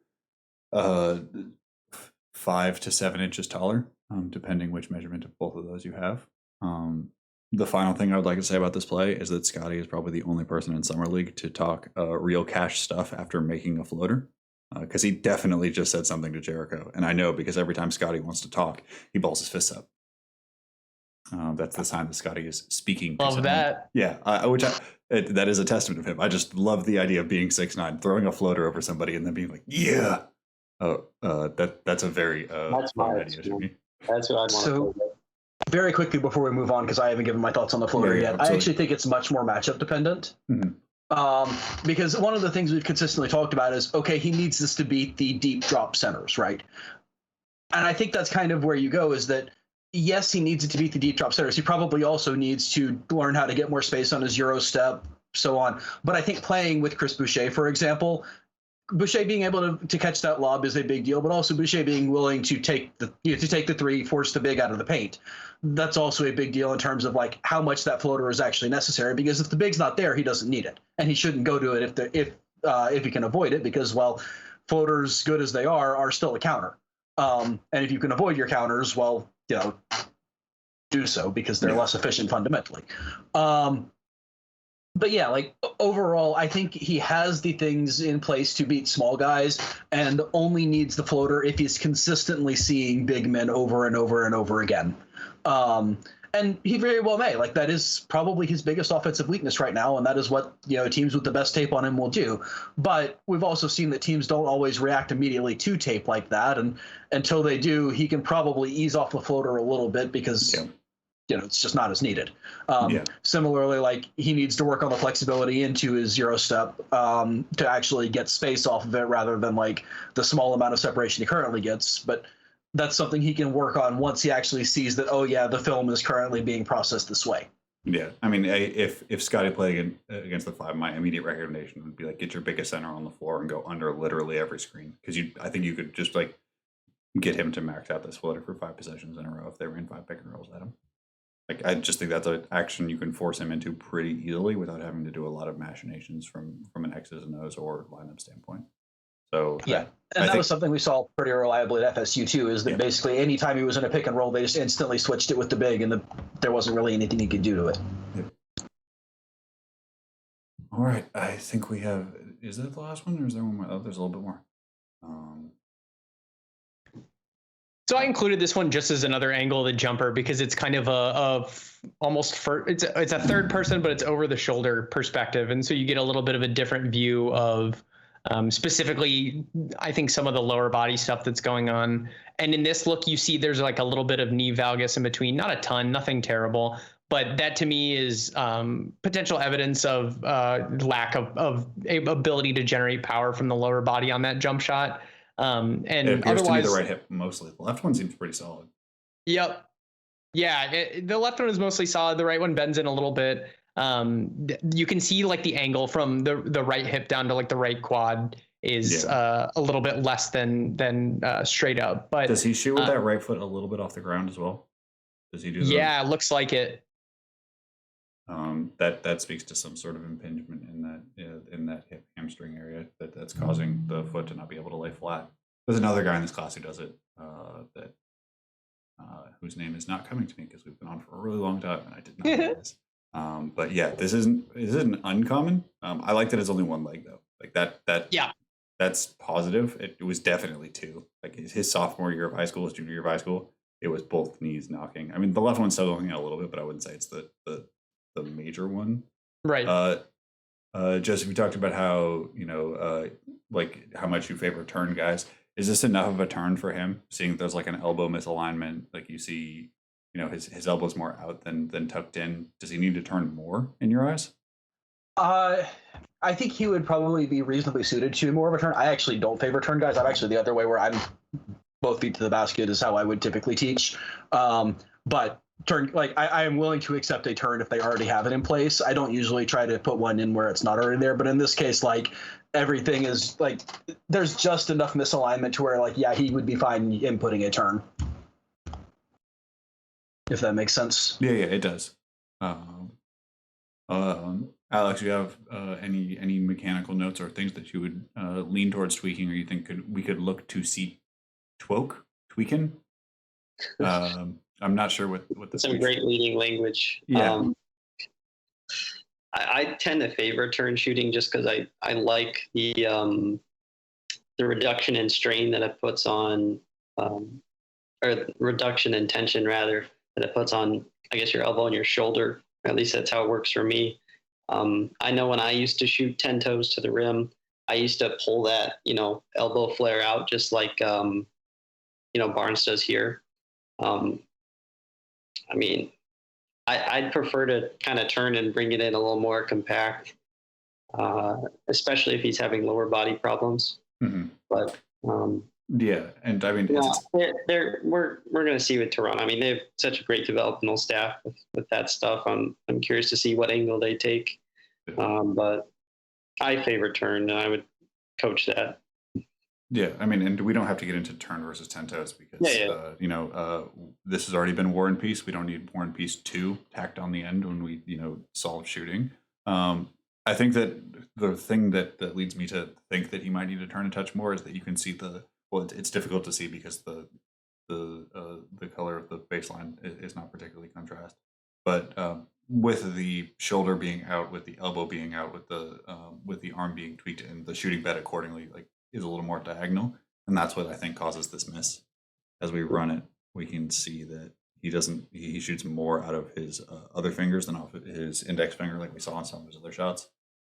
5 to 7 inches taller, depending which measurement of both of those you have. The final thing I would like to say about this play is that Scottie is probably the only person in Summer League to talk real cash stuff after making a floater, because he definitely just said something to Jericho. And I know, because every time Scottie wants to talk, he balls his fists up. That's the sign that Scottie is speaking. Love that. Yeah, that is a testament of him. I just love the idea of being 6'9", throwing a floater over somebody and then being like, yeah. That's a very that's my idea to me. That's what I'd want to play. Very quickly before we move on, because I haven't given my thoughts on the floater yet, absolutely. I actually think it's much more matchup dependent. Because one of the things we've consistently talked about is, okay, he needs this to beat the deep drop centers, right? And I think that's kind of where you go, is that, yes, he needs it to beat the deep drop centers. He probably also needs to learn how to get more space on his Euro step, so on. But I think playing with Chris Boucher, for example, Boucher being able to catch that lob is a big deal, but also Boucher being willing to take the three, force the big out of the paint. That's also a big deal in terms of like how much that floater is actually necessary, because if the big's not there, he doesn't need it, and he shouldn't go to it if he can avoid it, because, well, floaters, good as they are still a counter. And if you can avoid your counters, well, do so, because they're less efficient fundamentally. But yeah, like overall, I think he has the things in place to beat small guys, and only needs the floater if he's consistently seeing big men over and over and over again. And he very well may. Like, that is probably his biggest offensive weakness right now, and that is what teams with the best tape on him will do. But we've also seen that teams don't always react immediately to tape like that, and until they do, he can probably ease off the floater a little bit, because it's just not as needed. Similarly, like, he needs to work on the flexibility into his Euro step to actually get space off of it, rather than like the small amount of separation he currently gets. But that's something he can work on once he actually sees that, oh yeah, the film is currently being processed this way. Yeah, I mean, if Scottie played against the 5, my immediate recommendation would be like get your biggest center on the floor and go under literally every screen, because I think you could just like get him to max out this floater for 5 possessions in a row if they ran 5 pick and rolls at him. Like, I just think that's an action you can force him into pretty easily without having to do a lot of machinations from an X's and O's or lineup standpoint. So yeah, and that was something we saw pretty reliably at FSU too. Is that basically anytime he was in a pick and roll, they just instantly switched it with the big, and there wasn't really anything he could do to it. Yep. All right, I think we have. Is that the last one, or is there one more? Oh, there's a little bit more. So I included this one just as another angle of the jumper because it's kind of it's a third person, but it's over the shoulder perspective, and so you get a little bit of a different view of specifically, I think, some of the lower body stuff that's going on. And in this look, you see there's like a little bit of knee valgus in between, not a ton, nothing terrible, but that to me is potential evidence of lack of ability to generate power from the lower body on that jump shot. And it appears otherwise, to be the right hip mostly. The left one seems pretty solid. Yep. Yeah, the left one is mostly solid. The right one bends in a little bit. You can see like the angle from the right hip down to like the right quad is a little bit less than straight up. But does he shoot with that right foot a little bit off the ground as well? Does he do that? Yeah, looks like it. That speaks to some sort of impingement in that hip hamstring area that's causing the foot to not be able to lay flat. There's another guy in this class who does it, whose name is not coming to me because we've been on for a really long time and I did not know this. But yeah, this isn't uncommon. I like that it's only one leg though. Like that. Yeah. That's positive. It was definitely 2. Like his sophomore year of high school, his junior year of high school, it was both knees knocking. I mean, the left one's still going out a little bit, but I wouldn't say it's the major one. Right. Joseph, you talked about how, like how much you favor turn guys. Is this enough of a turn for him? Seeing that there's like an elbow misalignment, like you see, his elbow's more out than tucked in. Does he need to turn more in your eyes? I think he would probably be reasonably suited to more of a turn. I actually don't favor turn guys. I'm actually the other way, where I'm both feet to the basket is how I would typically teach. But turn, like I am willing to accept a turn if they already have it in place. I don't usually try to put one in where it's not already there. But in this case, like everything is like there's just enough misalignment to where like, yeah, he would be fine in putting a turn. If that makes sense. Yeah, it does. Alex, you have any mechanical notes or things that you would lean towards tweaking, or you think we could look to see tweaking? I'm not sure what the some great leading language. Yeah. I tend to favor turn shooting just because I like the reduction in strain that it puts on, or reduction in tension rather that it puts on, I guess, your elbow and your shoulder. At least that's how it works for me. I know when I used to shoot 10 toes to the rim, I used to pull that, elbow flare out just like, Barnes does here. I mean, I'd prefer to kind of turn and bring it in a little more compact, especially if he's having lower body problems. Mm-hmm. But yeah, and I mean, we're going to see with Toronto. I mean, they have such a great developmental staff with that stuff. I'm curious to see what angle they take. But I favor turn, and I would coach that. Yeah, I mean, and we don't have to get into turn versus 10 toes because this has already been War and Peace. We don't need War and Peace 2 tacked on the end when we solve shooting. I think that the thing that leads me to think that he might need to turn a touch more is that you can see it's difficult to see because the color of the baseline is not particularly contrast, but with the shoulder being out, with the elbow being out, with the arm being tweaked, and the shooting bed accordingly is a little more diagonal, and that's what I think causes this miss. As we run it, we can see that he shoots more out of his other fingers than off of his index finger, like we saw in some of his other shots.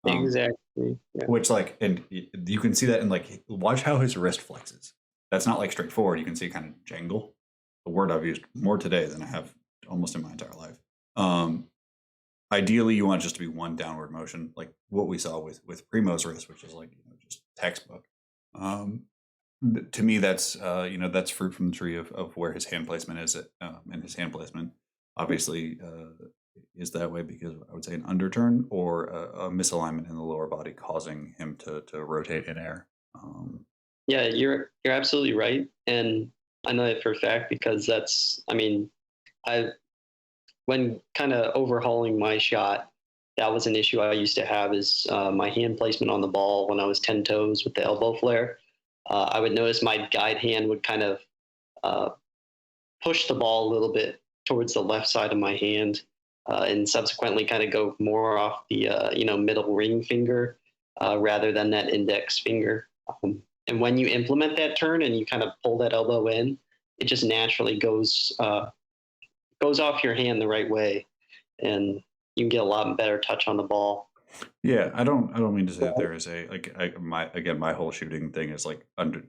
Exactly. Yeah. Which and you can see that in watch how his wrist flexes. That's not straightforward. You can see it kind of jangle. The word I've used more today than I have almost in my entire life. Ideally, you want it just to be one downward motion, like what we saw with Primo's wrist, which is just textbook. to me, that's that's fruit from the tree of where his hand placement is, and his hand placement obviously is that way because I would say an underturn or a misalignment in the lower body causing him to rotate in air. Yeah, you're absolutely right, and I know that for a fact because when kind of overhauling my shot, that was an issue I used to have is my hand placement on the ball when I was 10 toes with the elbow flare. I would notice my guide hand would kind of push the ball a little bit towards the left side of my hand and subsequently kind of go more off the middle ring finger rather than that index finger. And when you implement that turn and you kind of pull that elbow in, it just naturally goes off your hand the right way, and you can get a lot better touch on the ball. Yeah, I don't mean to say that there is my whole shooting thing is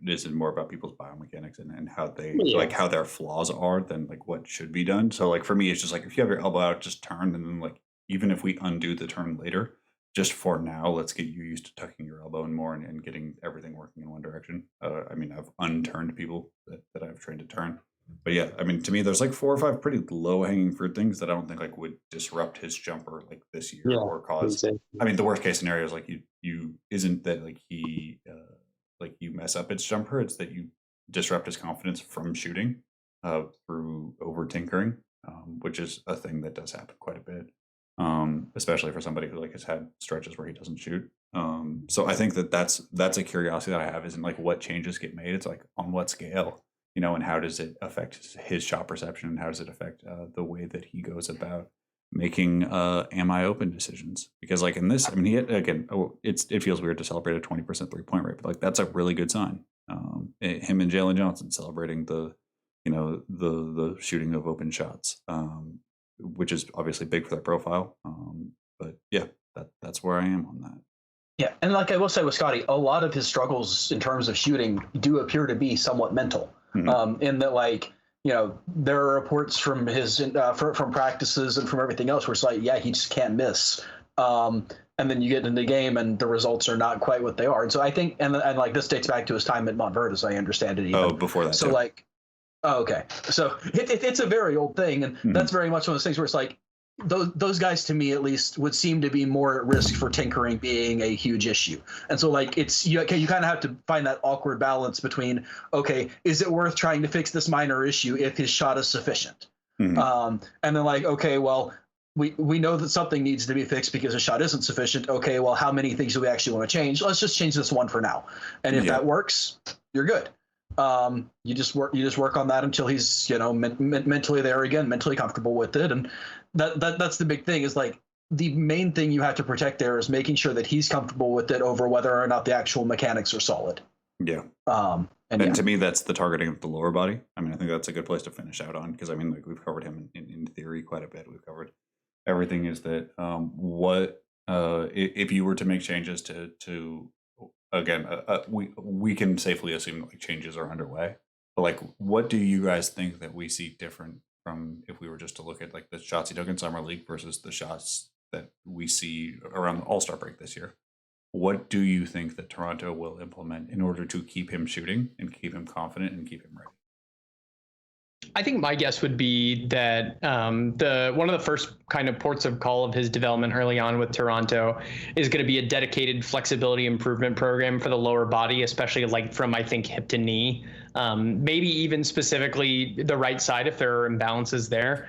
this is more about people's biomechanics and how they how their flaws are than what should be done. So for me, it's just if you have your elbow out, just turn, and then even if we undo the turn later, just for now, let's get you used to tucking your elbow in more and getting everything working in one direction. I've unturned people that I've trained to turn. But yeah, to me, there's 4 or 5 pretty low-hanging fruit things that I don't think would disrupt his jumper this year or cause. Exactly. The worst case scenario is you isn't that he you mess up its jumper. It's that you disrupt his confidence from shooting through over tinkering, which is a thing that does happen quite a bit, especially for somebody who has had stretches where he doesn't shoot. So I think that's a curiosity that I have isn't what changes get made. It's on what scale. And how does it affect his shot perception, and how does it affect the way that he goes about making am I open decisions? Because in this, he it feels weird to celebrate a 20% 3-point rate, but that's a really good sign. Him and Jalen Johnson celebrating the shooting of open shots, which is obviously big for their profile. But yeah, that's where I am on that. Yeah, and I will say with Scottie, a lot of his struggles in terms of shooting do appear to be somewhat mental. Mm-hmm. In that, there are reports from his from practices and from everything else where it's he just can't miss. And then you get into the game and the results are not quite what they are. And so I think, and this dates back to his time at Montverde, as I understand it. Even. Oh, before that. So too. Okay, so it's a very old thing, and that's very much one of those things where it's those guys, to me at least, would seem to be more at risk for tinkering being a huge issue. And so it's you kind of have to find that awkward balance between, okay, is it worth trying to fix this minor issue if his shot is sufficient? Mm-hmm. And then okay, well, we know that something needs to be fixed because his shot isn't sufficient. Okay, well, how many things do we actually want to change? Let's just change this one for now. And if that works, you're good. You just work on that until he's mentally there again, mentally comfortable with it. And that's the big thing is the main thing you have to protect there is making sure that he's comfortable with it over whether or not the actual mechanics are solid. Yeah. And to me, that's the targeting of the lower body. I think that's a good place to finish out on because we've covered him in theory quite a bit. We've covered everything. Is that what if you were to make changes to again, we can safely assume changes are underway. But what do you guys think that we see different from if we were just to look at the shots he took in Summer League versus the shots that we see around the All-Star break this year? What do you think that Toronto will implement in order to keep him shooting and keep him confident and keep him ready? I think my guess would be that one of the first kind of ports of call of his development early on with Toronto is going to be a dedicated flexibility improvement program for the lower body, especially from I think hip to knee, maybe even specifically the right side if there are imbalances there.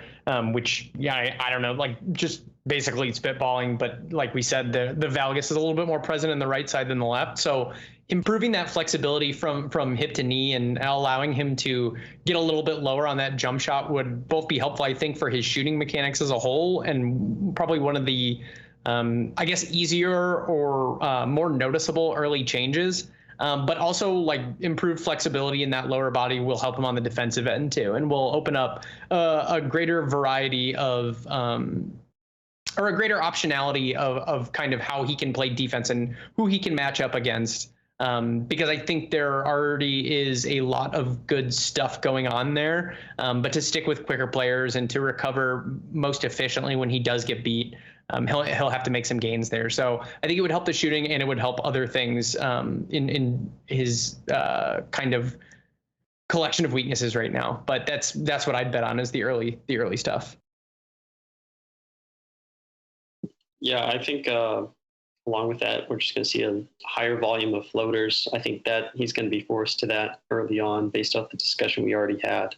Which I don't know, just basically spitballing, but like we said, the valgus is a little bit more present in the right side than the left. So improving that flexibility from hip to knee and allowing him to get a little bit lower on that jump shot would both be helpful, I think, for his shooting mechanics as a whole, and probably one of the, I guess, easier or more noticeable early changes. But also improved flexibility in that lower body will help him on the defensive end too, and will open up a greater variety of or a greater optionality of kind of how he can play defense and who he can match up against. Because I think there already is a lot of good stuff going on there, but to stick with quicker players and to recover most efficiently when he does get beat he'll have to make some gains there. So I think it would help the shooting, and it would help other things in his kind of collection of weaknesses right now. But that's what I'd bet on, is the early stuff. Yeah, I think along with that, we're just going to see a higher volume of floaters. I think that he's going to be forced to that early on based off the discussion we already had.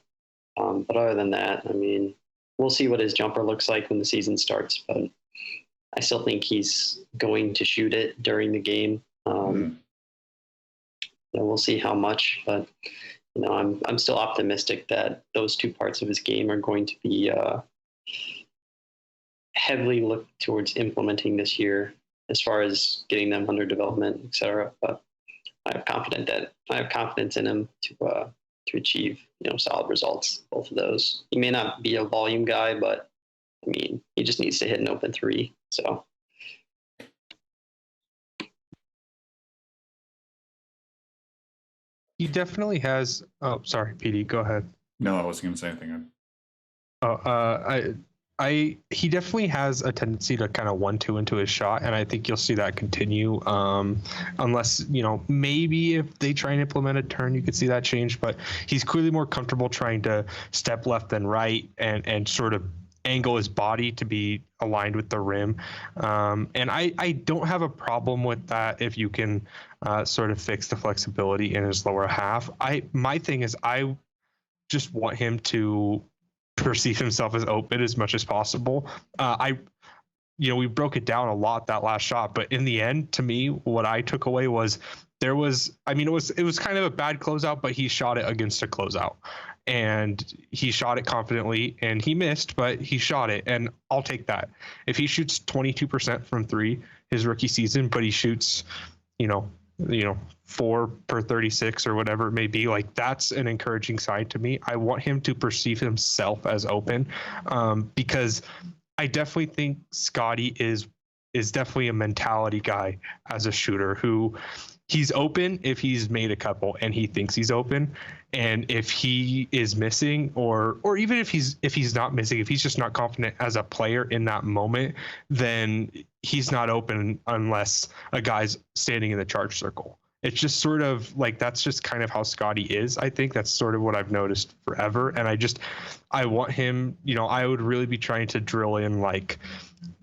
But other than that, I mean, we'll see what his jumper looks like when the season starts. But I still think he's going to shoot it during the game. So we'll see how much. But I'm still optimistic that those two parts of his game are going to be heavily looked towards implementing this year, as far as getting them under development, et cetera. But I have confidence in him to achieve, solid results, both of those. He may not be a volume guy, but I mean, he just needs to hit an open three. So. He definitely has. Oh, sorry, PD, go ahead. No, I wasn't going to say anything. He definitely has a tendency to kind of 1-2 into his shot, and I think you'll see that continue. Unless maybe if they try and implement a turn, you could see that change. But he's clearly more comfortable trying to step left than right and sort of angle his body to be aligned with the rim. And I don't have a problem with that if you can sort of fix the flexibility in his lower half. My thing is I just want him to perceive himself as open as much as possible. We broke it down a lot that last shot, but in the end, to me, what I took away was it was kind of a bad closeout, but he shot it against a closeout, and he shot it confidently, and he missed, but he shot it, and I'll take that. If he shoots 22% from three his rookie season, but he shoots, 4 per 36 or whatever it may be, like, that's an encouraging sign to me. I want him to perceive himself as open, because I definitely think Scottie is definitely a mentality guy as a shooter, who he's open if he's made a couple and he thinks he's open, and if he is missing, or even if he's not missing, if he's just not confident as a player in that moment, then he's not open unless a guy's standing in the charge circle. It's just sort of like, that's just kind of how Scottie is. I think that's sort of what I've noticed forever. And I want him, I would really be trying to drill in, like,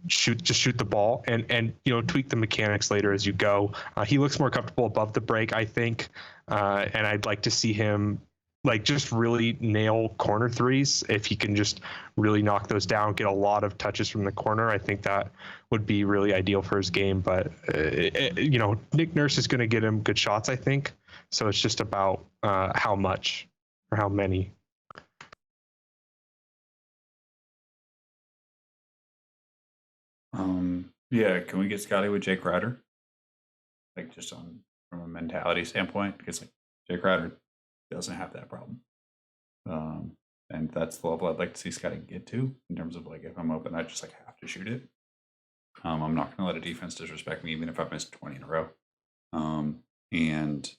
shoot the ball and tweak the mechanics later as you go. He looks more comfortable above the break, I think. And I'd like to see him, like, just really nail corner threes. If he can just really knock those down, get a lot of touches from the corner, I think that would be really ideal for his game. But Nick Nurse is going to get him good shots, I think. So it's just about how much or how many. Yeah, can we get Scottie with Jake Ryder? Like, just from a mentality standpoint, because, like, Jake Ryder doesn't have that problem. And that's the level I'd like to see Scottie get to, in terms of, like, if I'm open, I just, like, have to shoot it. I'm not going to let a defense disrespect me, even if I've missed 20 in a row. And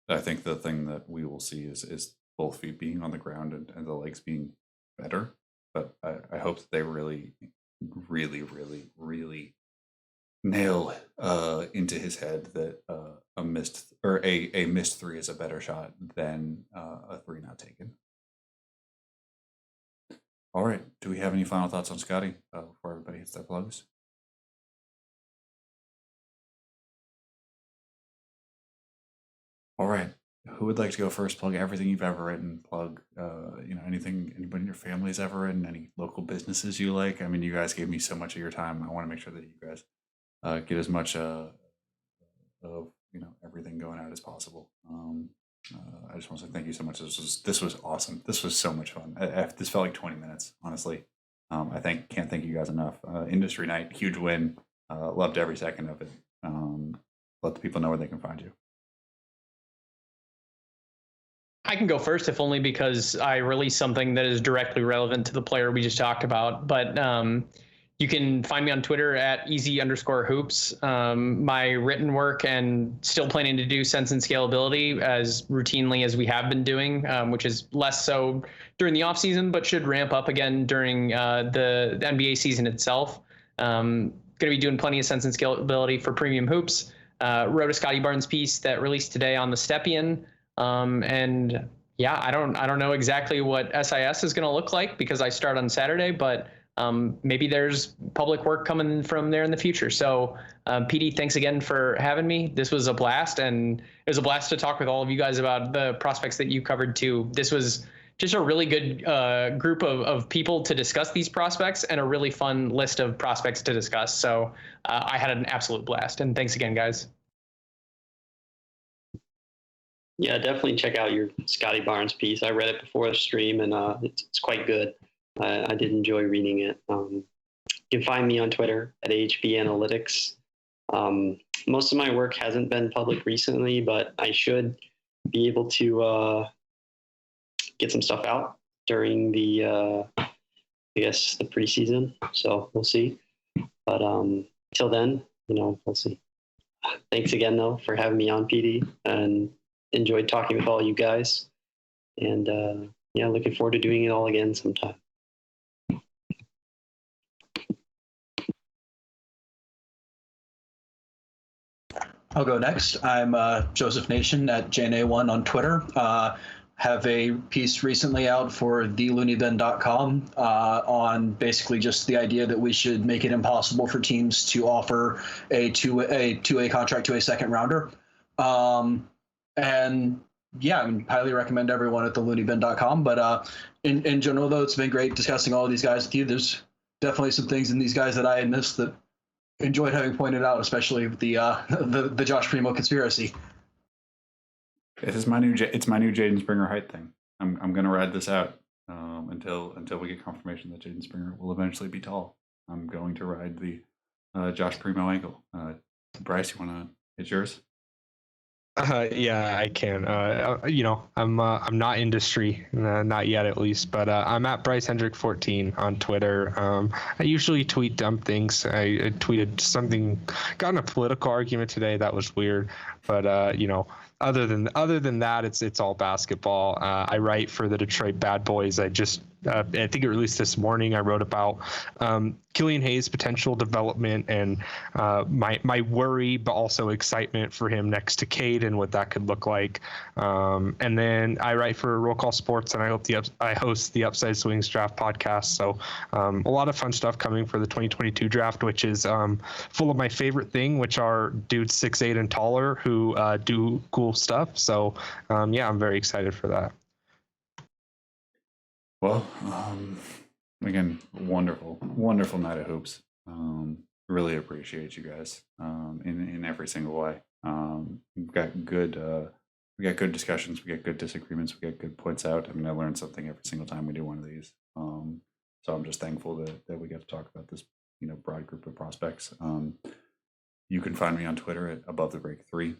I think the thing that we will see is both feet being on the ground and the legs being better. But I hope that they really, really, really, really nail into his head that a missed three is a better shot than a three not taken. All right. Do we have any final thoughts on Scottie before everybody hits their plugs? All right. Who would like to go first? Plug everything you've ever written. Plug, anything anybody in your family's ever written. Any local businesses you like. I mean, you guys gave me so much of your time. I want to make sure that you guys get as much of everything going out as possible. I just want to say thank you so much. This was awesome. This was so much fun. This felt like 20 minutes, honestly. I can't thank you guys enough. Industry night, huge win. Loved every second of it. Let the people know where they can find you. I can go first, if only because I released something that is directly relevant to the player we just talked about. But you can find me on Twitter at easy_hoops. My written work, and still planning to do Sense and Scalability as routinely as we have been doing, which is less so during the off season, but should ramp up again during the NBA season itself. Going to be doing plenty of sense and scalability for Premium Hoops. Wrote a Scottie Barnes piece that released today on the Stepien. And yeah, I don't know exactly what SIS is going to look like because I start on Saturday, but maybe there's public work coming from there in the future. So PD, thanks again for having me. This was a blast, and it was a blast to talk with all of you guys about the prospects that you covered too. This was just a really good group of people to discuss these prospects and a really fun list of prospects to discuss. So I had an absolute blast, and thanks again, guys. Yeah, definitely check out your Scottie Barnes piece. I read it before the stream, and it's quite good. I did enjoy reading it. You can find me on Twitter at HB Analytics. Most of my work hasn't been public recently, but I should be able to get some stuff out during the, I guess, the preseason. So we'll see. But till then, we'll see. Thanks again, though, for having me on, PD, and enjoyed talking with all you guys. And yeah, looking forward to doing it all again sometime. I'll go next. I'm Joseph Nation at JNA1 on Twitter. Have a piece recently out for thelooneyben.com on basically just the idea that we should make it impossible for teams to offer a two-way contract to a second rounder. And yeah, I mean, highly recommend everyone at thelooneyben.com. But in general, though, it's been great discussing all of these guys with you. There's definitely some things in these guys that I had missed that enjoyed having pointed out, especially the Josh Primo conspiracy. It's my new Jaden Springer height thing. I'm gonna ride this out until we get confirmation that Jaden Springer will eventually be tall. I'm going to ride the Josh Primo ankle. Bryce, you want to hit yours? Yeah, I can. I'm not industry, not yet at least, but I'm at Bryce Hendricks 14 on Twitter. I usually tweet dumb things. I tweeted something, got in a political argument today that was weird, but other than that, it's all basketball. I write for the Detroit Bad Boys. I think it released this morning. I wrote about Killian Hayes' potential development and my worry, but also excitement for him next to Cade and what that could look like. And then I write for Roll Call Sports, and I host the Upside Swings Draft podcast. So a lot of fun stuff coming for the 2022 draft, which is full of my favorite thing, which are dudes 6'8" and taller who do cool stuff. So yeah, I'm very excited for that. Well, again, wonderful night of hoops. Really appreciate you guys in every single way. We've got good discussions. We get good disagreements. We get good points out. I mean, I learn something every single time we do one of these. So I'm just thankful that we get to talk about this, broad group of prospects. You can find me on Twitter at AboveTheBreak3.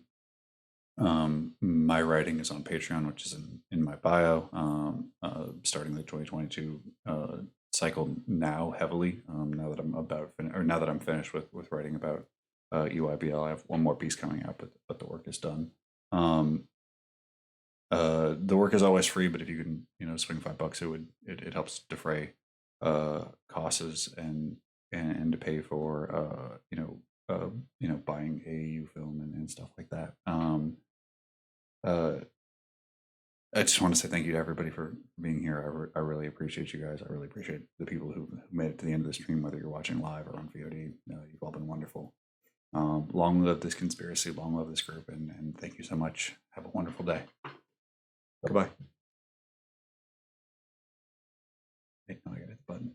My writing is on Patreon, which is in my bio. Starting the 2022 cycle now heavily. Now that I'm finished with writing about UIBL, I have one more piece coming out, but the work is done. The work is always free, but if you can swing $5, it helps defray costs and to pay for buying AAU film and stuff like that. I just want to say thank you to everybody for being here. I really appreciate you guys. I really appreciate the people who made it to the end of the stream, whether you're watching live or on VOD. You've all been wonderful. Long live this conspiracy. Long live this group. And thank you so much. Have a wonderful day. Goodbye. Hey, now I got to hit the button.